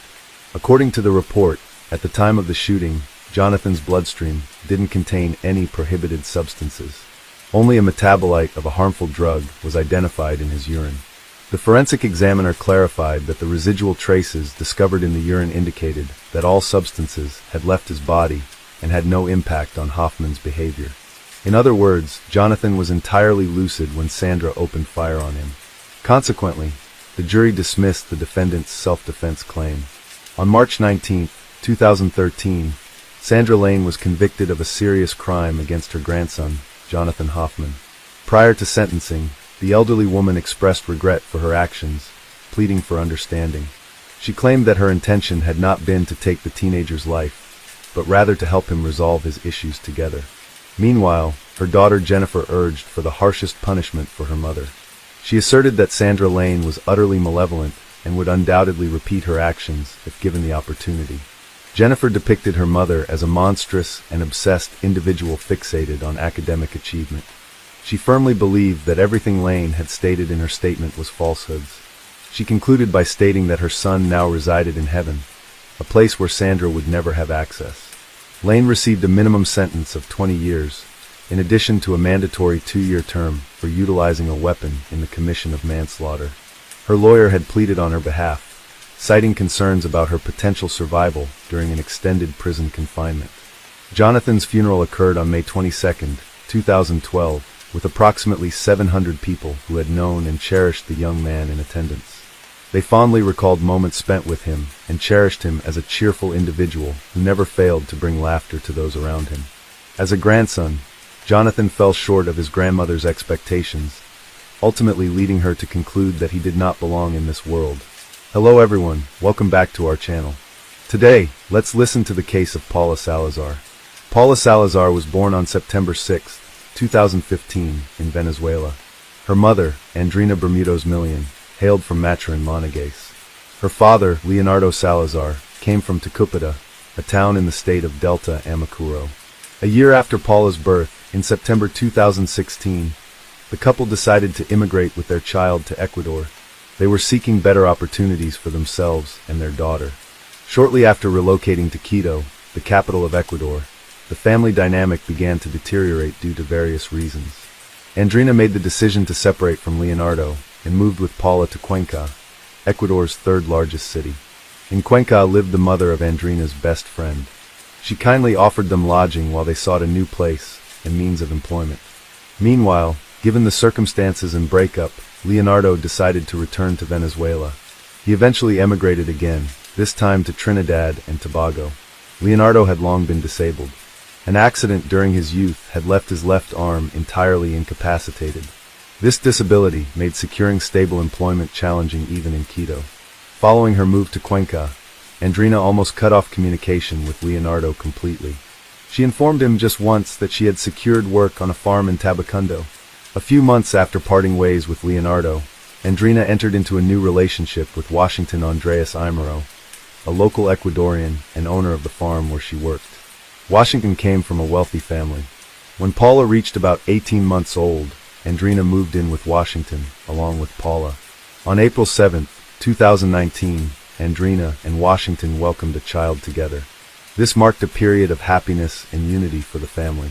According to the report, at the time of the shooting, Jonathan's bloodstream didn't contain any prohibited substances. Only a metabolite of a harmful drug was identified in his urine. The forensic examiner clarified that the residual traces discovered in the urine indicated that all substances had left his body and had no impact on Hoffman's behavior. In other words, Jonathan was entirely lucid when Sandra opened fire on him. Consequently, the jury dismissed the defendant's self-defense claim. On March 19, 2013, Sandra Lane was convicted of a serious crime against her grandson, Jonathan Hoffman. Prior to sentencing, the elderly woman expressed regret for her actions, pleading for understanding. She claimed that her intention had not been to take the teenager's life, but rather to help him resolve his issues together. Meanwhile, her daughter Jennifer urged for the harshest punishment for her mother. She asserted that Sandra Lane was utterly malevolent and would undoubtedly repeat her actions if given the opportunity. Jennifer depicted her mother as a monstrous and obsessed individual fixated on academic achievement. She firmly believed that everything Lane had stated in her statement was falsehoods. She concluded by stating that her son now resided in heaven, a place where Sandra would never have access. Lane received a minimum sentence of 20 years, in addition to a mandatory 2-year term for utilizing a weapon in the commission of manslaughter. Her lawyer had pleaded on her behalf, citing concerns about her potential survival during an extended prison confinement. Jonathan's funeral occurred on May 22, 2012, with approximately 700 people who had known and cherished the young man in attendance. They fondly recalled moments spent with him and cherished him as a cheerful individual who never failed to bring laughter to those around him. As a grandson, Jonathan fell short of his grandmother's expectations, ultimately leading her to conclude that he did not belong in this world. Hello everyone, welcome back to our channel. Today, let's listen to the case of Paula Salazar. Paula Salazar was born on September 6, 2015, in Venezuela. Her mother, Andrina Bermudez Millian, hailed from Maturin, Monegasque. Her father, Leonardo Salazar, came from Tucupita, a town in the state of Delta Amacuro. A year after Paula's birth, in September 2016, the couple decided to immigrate with their child to Ecuador. They were seeking better opportunities for themselves and their daughter. Shortly after relocating to Quito, the capital of Ecuador, the family dynamic began to deteriorate due to various reasons. Andrina made the decision to separate from Leonardo and moved with Paula to Cuenca, Ecuador's third largest city. In Cuenca lived the mother of Andrina's best friend. She kindly offered them lodging while they sought a new place and means of employment. Meanwhile, given the circumstances and breakup, Leonardo decided to return to Venezuela. He eventually emigrated again, this time to Trinidad and Tobago. Leonardo had long been disabled. An accident during his youth had left his left arm entirely incapacitated. This disability made securing stable employment challenging even in Quito. Following her move to Cuenca, Andrina almost cut off communication with Leonardo completely. She informed him just once that she had secured work on a farm in Tabacundo. A few months after parting ways with Leonardo, Andrina entered into a new relationship with Washington Andreas Imero, a local Ecuadorian and owner of the farm where she worked. Washington came from a wealthy family. When Paula reached about 18 months old, Andrina moved in with Washington, along with Paula. On April 7, 2019, Andrina and Washington welcomed a child together. This marked a period of happiness and unity for the family.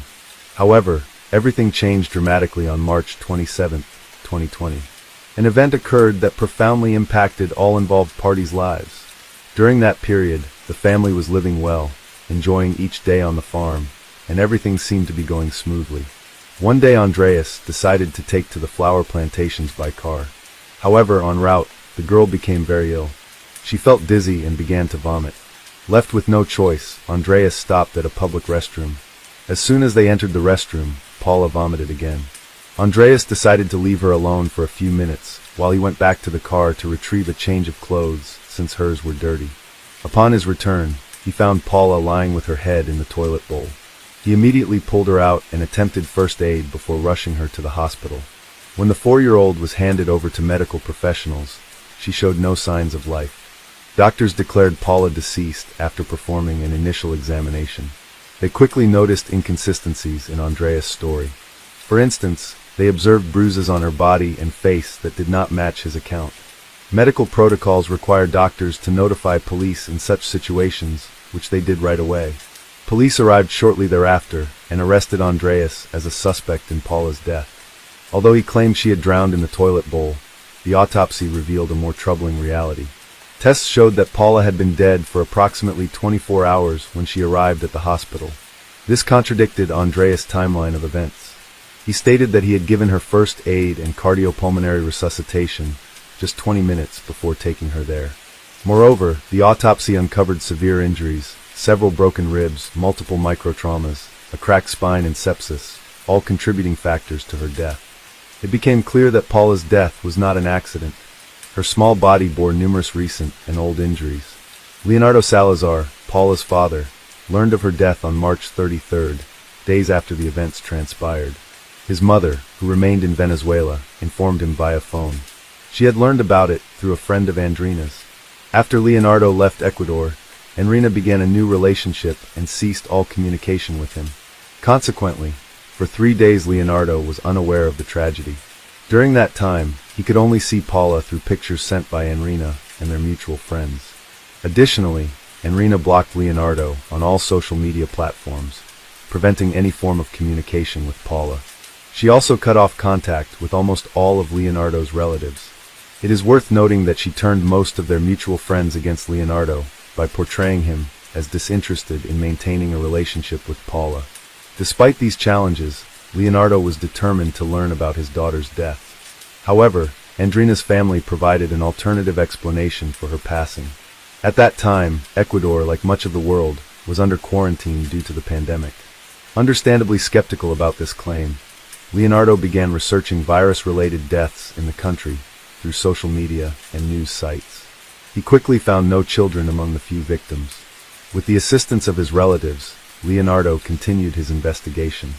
However, everything changed dramatically on March 27, 2020. An event occurred that profoundly impacted all involved parties' lives. During that period, the family was living well, enjoying each day on the farm, and everything seemed to be going smoothly. One day Andreas decided to take to the flower plantations by car. However, en route, the girl became very ill. She felt dizzy and began to vomit. Left with no choice, Andreas stopped at a public restroom. As soon as they entered the restroom, Paula vomited again. Andreas decided to leave her alone for a few minutes, while he went back to the car to retrieve a change of clothes, since hers were dirty. Upon his return, he found Paula lying with her head in the toilet bowl. He immediately pulled her out and attempted first aid before rushing her to the hospital. When the 4-year-old was handed over to medical professionals, she showed no signs of life. Doctors declared Paula deceased after performing an initial examination. They quickly noticed inconsistencies in Andreas' story. For instance, they observed bruises on her body and face that did not match his account. Medical protocols require doctors to notify police in such situations, which they did right away. Police arrived shortly thereafter and arrested Andreas as a suspect in Paula's death. Although he claimed she had drowned in the toilet bowl, the autopsy revealed a more troubling reality. Tests showed that Paula had been dead for approximately 24 hours when she arrived at the hospital. This contradicted Andreas' timeline of events. He stated that he had given her first aid and cardiopulmonary resuscitation just 20 minutes before taking her there. Moreover, the autopsy uncovered severe injuries, several broken ribs, multiple microtraumas, a cracked spine and sepsis, all contributing factors to her death. It became clear that Paula's death was not an accident. Her small body bore numerous recent and old injuries. Leonardo Salazar, Paula's father, learned of her death on March 33rd, days after the events transpired. His mother, who remained in Venezuela, informed him via phone. She had learned about it through a friend of Andrina's. After Leonardo left Ecuador, Andrina began a new relationship and ceased all communication with him. Consequently, for 3 days Leonardo was unaware of the tragedy. During that time, he could only see Paula through pictures sent by Andrina and their mutual friends. Additionally, Andrina blocked Leonardo on all social media platforms, preventing any form of communication with Paula. She also cut off contact with almost all of Leonardo's relatives. It is worth noting that she turned most of their mutual friends against Leonardo by portraying him as disinterested in maintaining a relationship with Paula. Despite these challenges, Leonardo was determined to learn about his daughter's death. However, Andrina's family provided an alternative explanation for her passing. At that time, Ecuador, like much of the world, was under quarantine due to the pandemic. Understandably skeptical about this claim, Leonardo began researching virus-related deaths in the country through social media and news sites. He quickly found no children among the few victims. With the assistance of his relatives, Leonardo continued his investigation.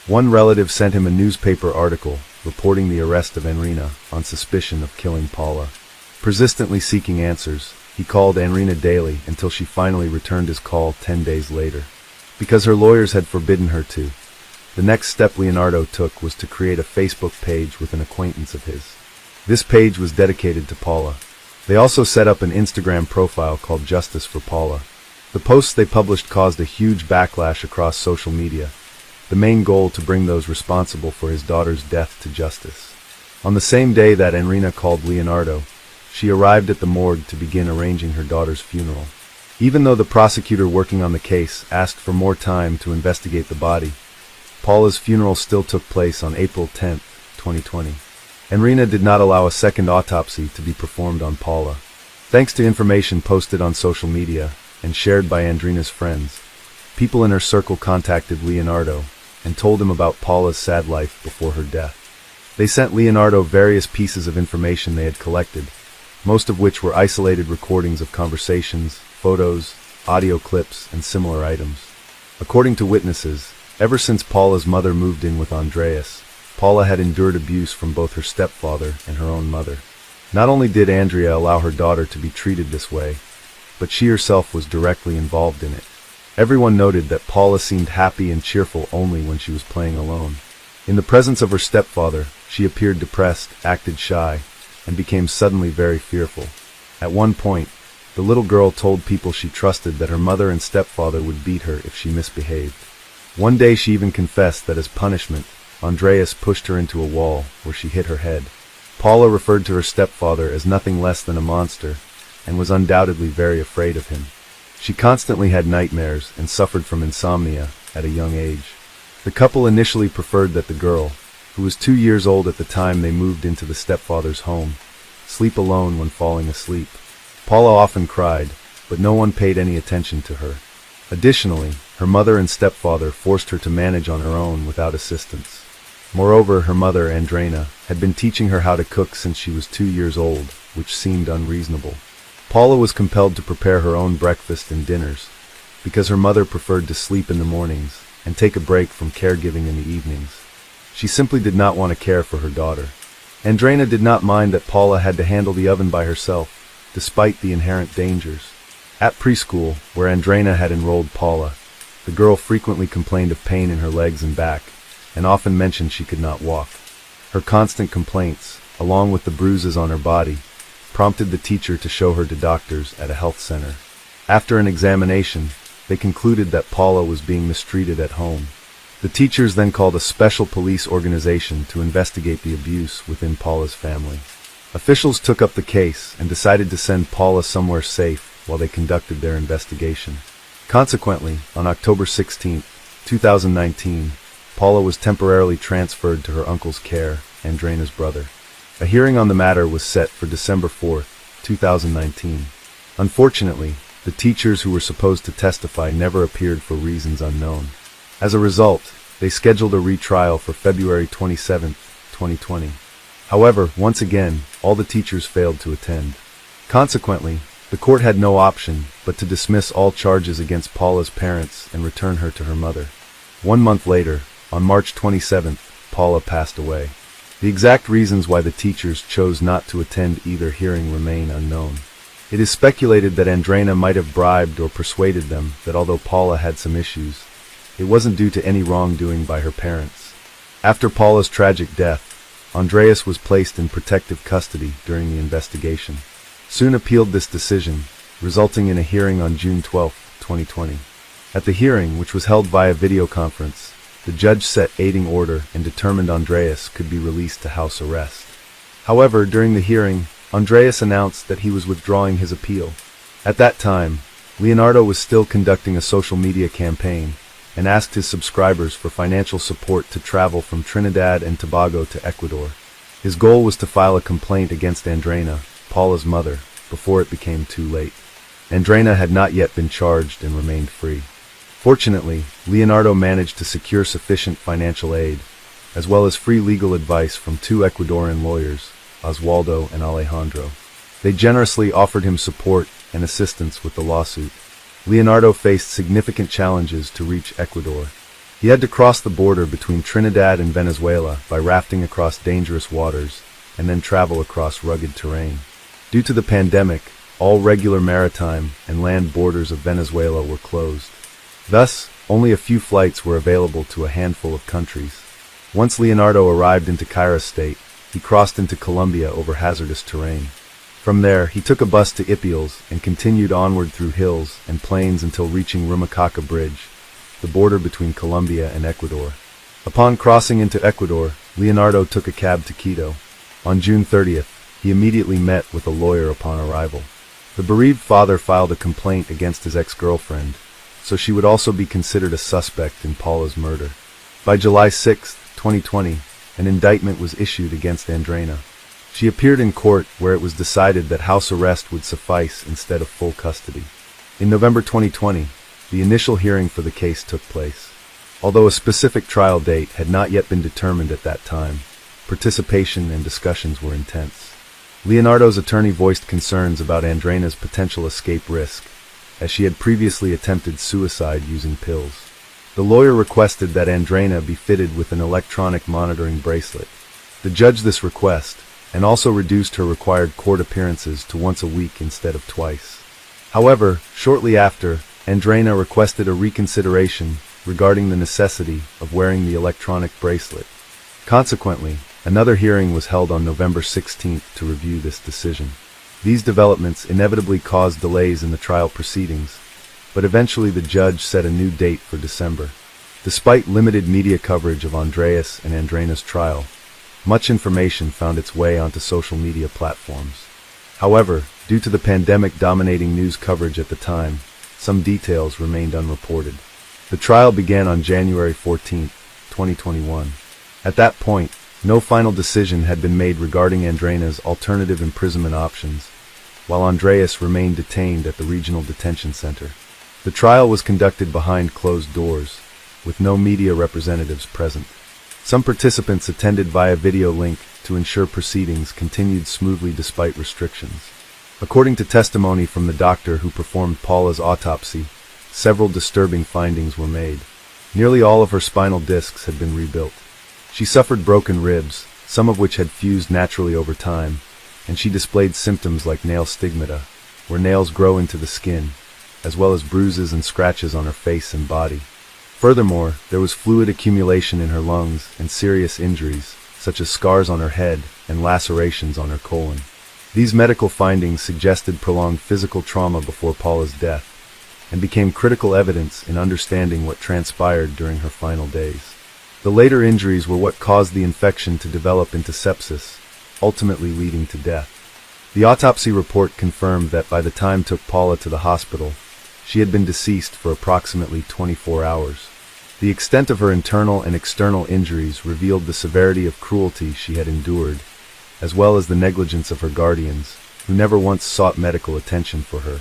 One relative sent him a newspaper article reporting the arrest of Andrina on suspicion of killing Paula. Persistently seeking answers, He called Andrina daily until she finally returned his call 10 days later. Because her lawyers had forbidden her to, the next step Leonardo took was to create a Facebook page with an acquaintance of his. This page was dedicated to Paula. They also set up an Instagram profile called Justice for Paula. The posts they published caused a huge backlash across social media, the main goal to bring those responsible for his daughter's death to justice. On the same day that Andrina called Leonardo, she arrived at the morgue to begin arranging her daughter's funeral. Even though the prosecutor working on the case asked for more time to investigate the body, Paula's funeral still took place on April 10, 2020. Andrina did not allow a second autopsy to be performed on Paula. Thanks to information posted on social media and shared by Andrina's friends, people in her circle contacted Leonardo and told him about Paula's sad life before her death. They sent Leonardo various pieces of information they had collected, most of which were isolated recordings of conversations, photos, audio clips, and similar items. According to witnesses, ever since Paula's mother moved in with Andreas, Paula had endured abuse from both her stepfather and her own mother. Not only did Andrea allow her daughter to be treated this way, but she herself was directly involved in it. Everyone noted that Paula seemed happy and cheerful only when she was playing alone. In the presence of her stepfather, she appeared depressed, acted shy, and became suddenly very fearful. At one point, the little girl told people she trusted that her mother and stepfather would beat her if she misbehaved. One day she even confessed that as punishment, Andreas pushed her into a wall where she hit her head. Paula referred to her stepfather as nothing less than a monster and was undoubtedly very afraid of him. She constantly had nightmares and suffered from insomnia at a young age. The couple initially preferred that the girl, who was 2 years old at the time they moved into the stepfather's home, sleep alone when falling asleep. Paula often cried, but no one paid any attention to her. Additionally, her mother and stepfather forced her to manage on her own without assistance. Moreover, her mother, Andrina, had been teaching her how to cook since she was 2 years old, which seemed unreasonable. Paula was compelled to prepare her own breakfast and dinners, because her mother preferred to sleep in the mornings and take a break from caregiving in the evenings. She simply did not want to care for her daughter. Andrina did not mind that Paula had to handle the oven by herself, despite the inherent dangers. At preschool, where Andrina had enrolled Paula, the girl frequently complained of pain in her legs and back, and often mentioned she could not walk. Her constant complaints, along with the bruises on her body, prompted the teacher to show her to doctors at a health center. After an examination, they concluded that Paula was being mistreated at home. The teachers then called a special police organization to investigate the abuse within Paula's family. Officials took up the case and decided to send Paula somewhere safe while they conducted their investigation. Consequently, on October 16, 2019, Paula was temporarily transferred to her uncle's care, Andrina's brother. A hearing on the matter was set for December 4, 2019. Unfortunately, the teachers who were supposed to testify never appeared for reasons unknown. As a result, they scheduled a retrial for February 27, 2020. However, once again, all the teachers failed to attend. Consequently, the court had no option but to dismiss all charges against Paula's parents and return her to her mother. 1 month later, on March 27th, Paula passed away. The exact reasons why the teachers chose not to attend either hearing remain unknown. It is speculated that Andrina might have bribed or persuaded them that although Paula had some issues, it wasn't due to any wrongdoing by her parents. After Paula's tragic death, Andreas was placed in protective custody during the investigation. Soon appealed this decision, resulting in a hearing on June 12, 2020. At the hearing, which was held via video conference, the judge set aiding order and determined Andreas could be released to house arrest. However, during the hearing, Andreas announced that he was withdrawing his appeal. At that time, Leonardo was still conducting a social media campaign and asked his subscribers for financial support to travel from Trinidad and Tobago to Ecuador. His goal was to file a complaint against Andrina, Paula's mother, before it became too late. Andrina had not yet been charged and remained free. Fortunately, Leonardo managed to secure sufficient financial aid, as well as free legal advice from 2 Ecuadorian lawyers, Oswaldo and Alejandro. They generously offered him support and assistance with the lawsuit. Leonardo faced significant challenges to reach Ecuador. He had to cross the border between Trinidad and Venezuela by rafting across dangerous waters and then travel across rugged terrain. Due to the pandemic, all regular maritime and land borders of Venezuela were closed. Thus, only a few flights were available to a handful of countries. Once Leonardo arrived into Cairo state, he crossed into Colombia over hazardous terrain. From there, he took a bus to Ipiales and continued onward through hills and plains until reaching Rumichaca Bridge, the border between Colombia and Ecuador. Upon crossing into Ecuador, Leonardo took a cab to Quito. On June 30th, he immediately met with a lawyer upon arrival. The bereaved father filed a complaint against his ex-girlfriend, so she would also be considered a suspect in Paula's murder. By July 6, 2020, an indictment was issued against Andreina. She appeared in court where it was decided that house arrest would suffice instead of full custody. In November 2020, the initial hearing for the case took place. Although a specific trial date had not yet been determined at that time, participation and discussions were intense. Leonardo's attorney voiced concerns about Andreina's potential escape risk, as she had previously attempted suicide using pills. The lawyer requested that Andreina be fitted with an electronic monitoring bracelet. The judge this request, and also reduced her required court appearances to once a week instead of twice. However, shortly after, Andreina requested a reconsideration regarding the necessity of wearing the electronic bracelet. Consequently, another hearing was held on November 16th to review this decision. These developments inevitably caused delays in the trial proceedings, but eventually the judge set a new date for December. Despite limited media coverage of Andreas and Andreina's trial, much information found its way onto social media platforms. However, due to the pandemic dominating news coverage at the time, some details remained unreported. The trial began on January 14, 2021. At that point, no final decision had been made regarding Andreina's alternative imprisonment options, while Andreas remained detained at the Regional Detention Center. The trial was conducted behind closed doors, with no media representatives present. Some participants attended via video link to ensure proceedings continued smoothly despite restrictions. According to testimony from the doctor who performed Paula's autopsy, several disturbing findings were made. Nearly all of her spinal discs had been rebuilt. She suffered broken ribs, some of which had fused naturally over time, and she displayed symptoms like nail stigmata, where nails grow into the skin, as well as bruises and scratches on her face and body. Furthermore, there was fluid accumulation in her lungs and serious injuries, such as scars on her head and lacerations on her colon. These medical findings suggested prolonged physical trauma before Paula's death, and became critical evidence in understanding what transpired during her final days. The later injuries were what caused the infection to develop into sepsis, ultimately leading to death. The autopsy report confirmed that by the time took Paula to the hospital, she had been deceased for approximately 24 hours. The extent of her internal and external injuries revealed the severity of cruelty she had endured, as well as the negligence of her guardians, who never once sought medical attention for her.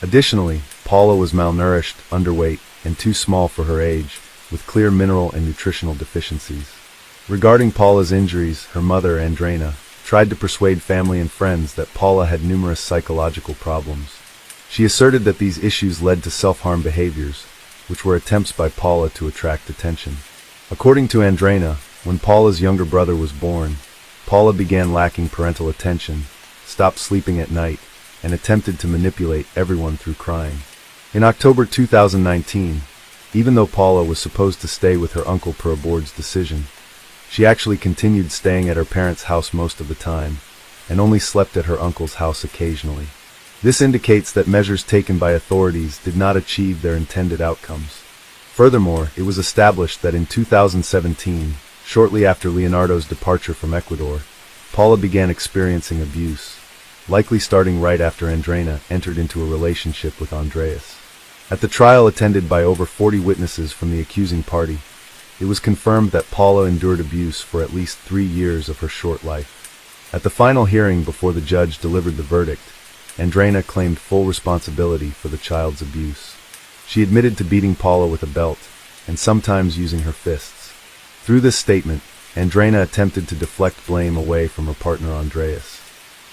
Additionally, Paula was malnourished, underweight, and too small for her age, with clear mineral and nutritional deficiencies. Regarding Paula's injuries, her mother, Andreina, tried to persuade family and friends that Paula had numerous psychological problems. She asserted that these issues led to self-harm behaviors, which were attempts by Paula to attract attention. According to Andreina, when Paula's younger brother was born, Paula began lacking parental attention, stopped sleeping at night, and attempted to manipulate everyone through crying. In October 2019, even though Paula was supposed to stay with her uncle per a board's decision, she actually continued staying at her parents' house most of the time, and only slept at her uncle's house occasionally. This indicates that measures taken by authorities did not achieve their intended outcomes. Furthermore, it was established that in 2017, shortly after Leonardo's departure from Ecuador, Paula began experiencing abuse, likely starting right after Andreina entered into a relationship with Andreas. At the trial attended by over 40 witnesses from the accusing party, it was confirmed that Paula endured abuse for at least 3 years of her short life. At the final hearing before the judge delivered the verdict, Andreina claimed full responsibility for the child's abuse. She admitted to beating Paula with a belt, and sometimes using her fists. Through this statement, Andreina attempted to deflect blame away from her partner Andreas.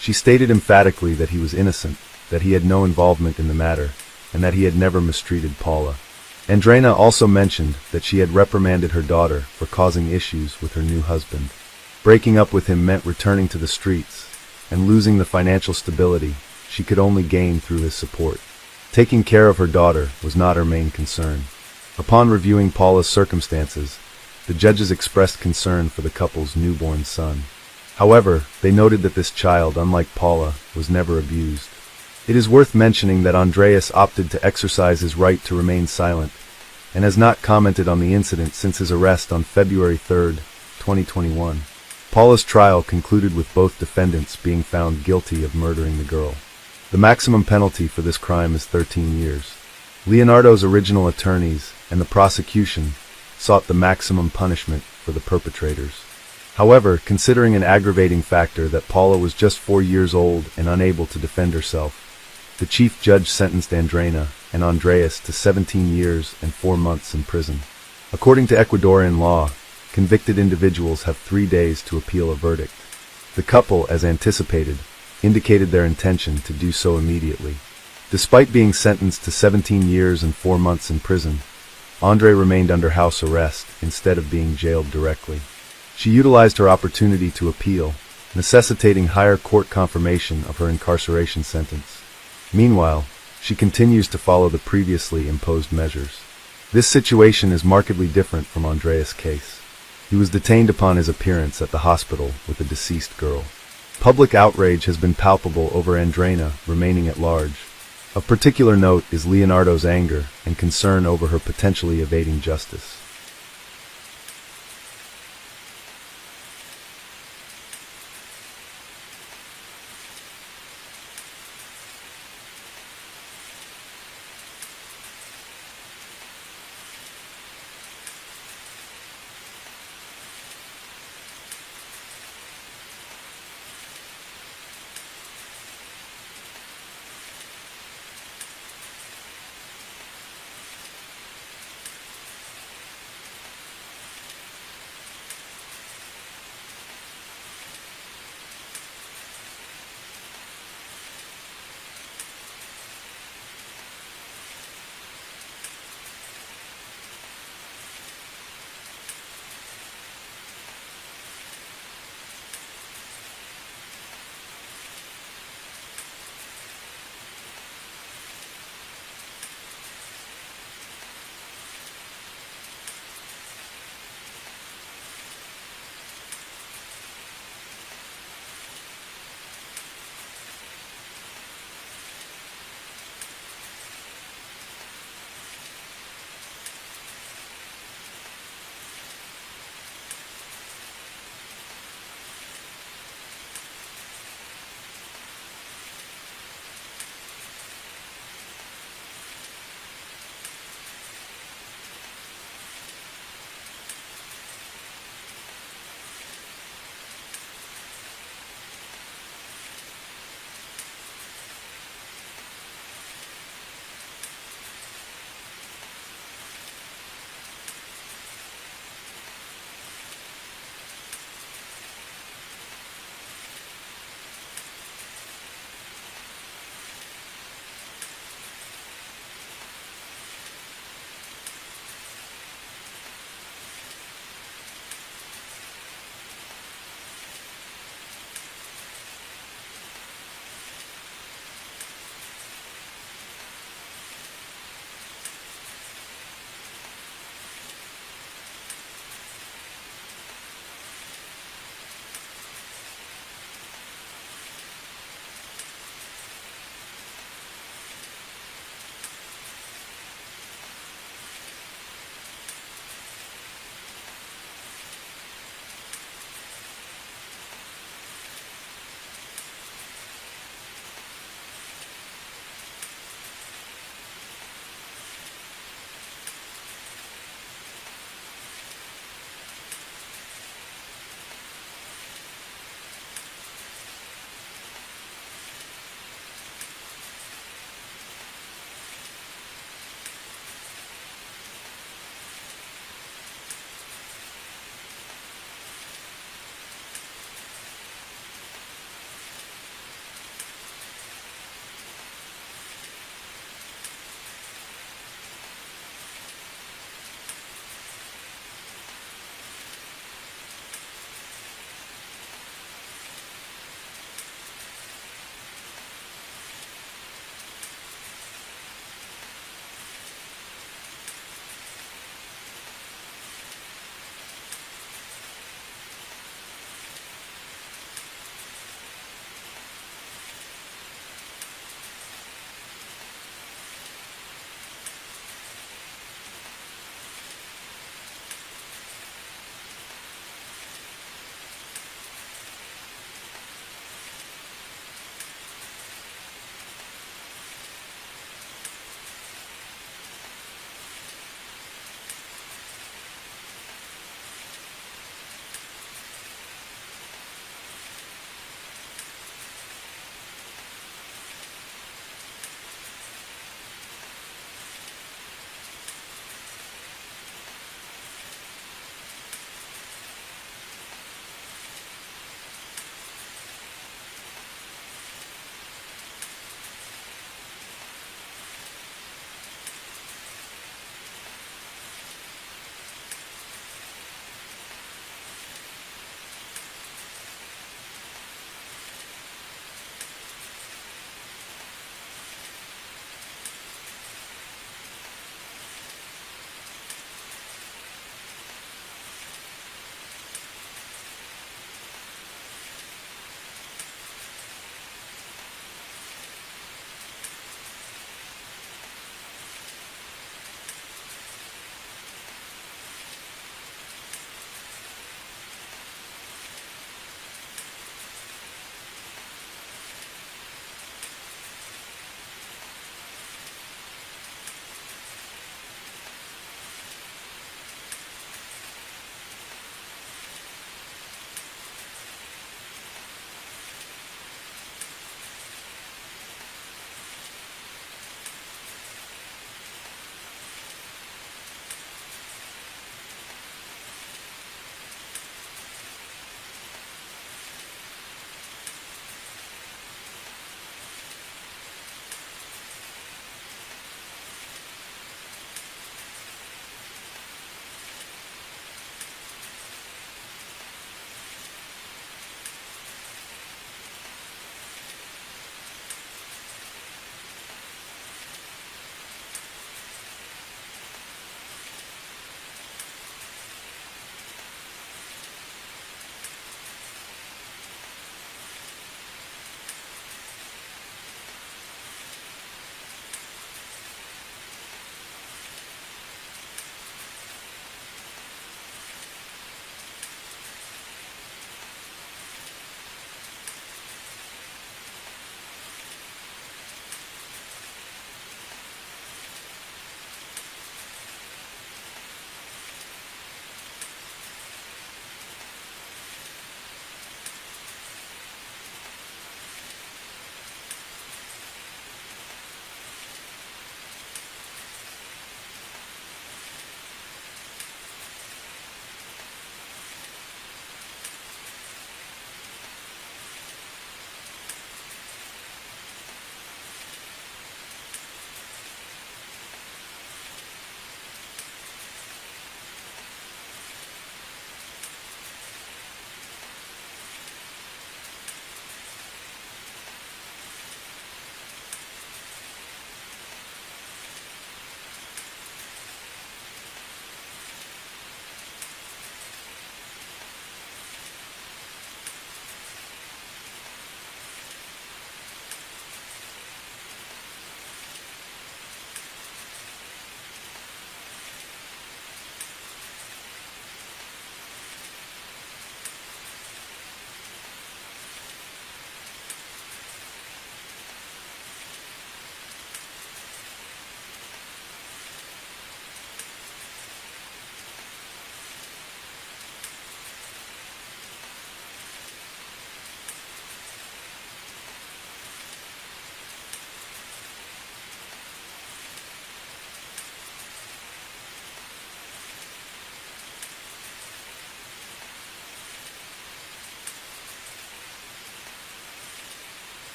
She stated emphatically that he was innocent, that he had no involvement in the matter, and that he had never mistreated Paula. Andreina also mentioned that she had reprimanded her daughter for causing issues with her new husband. Breaking up with him meant returning to the streets, and losing the financial stability she could only gain through his support. Taking care of her daughter was not her main concern. Upon reviewing Paula's circumstances, the judges expressed concern for the couple's newborn son. However, they noted that this child, unlike Paula, was never abused. It is worth mentioning that Andreas opted to exercise his right to remain silent and has not commented on the incident since his arrest on February 3, 2021. Paula's trial concluded with both defendants being found guilty of murdering the girl. The maximum penalty for this crime is 13 years. Leonardo's original attorneys and the prosecution sought the maximum punishment for the perpetrators. However, considering an aggravating factor that Paula was just 4 years old and unable to defend herself, the chief judge sentenced Andreina and Andreas to 17 years and 4 months in prison. According to Ecuadorian law, convicted individuals have 3 days to appeal a verdict. The couple, as anticipated, indicated their intention to do so immediately. Despite being sentenced to 17 years and 4 months in prison, Andre remained under house arrest instead of being jailed directly. She utilized her opportunity to appeal, necessitating higher court confirmation of her incarceration sentence. Meanwhile, she continues to follow the previously imposed measures. This situation is markedly different from Andreas' case. He was detained upon his appearance at the hospital with a deceased girl. Public outrage has been palpable over Andreina remaining at large. Of particular note is Leonardo's anger and concern over her potentially evading justice.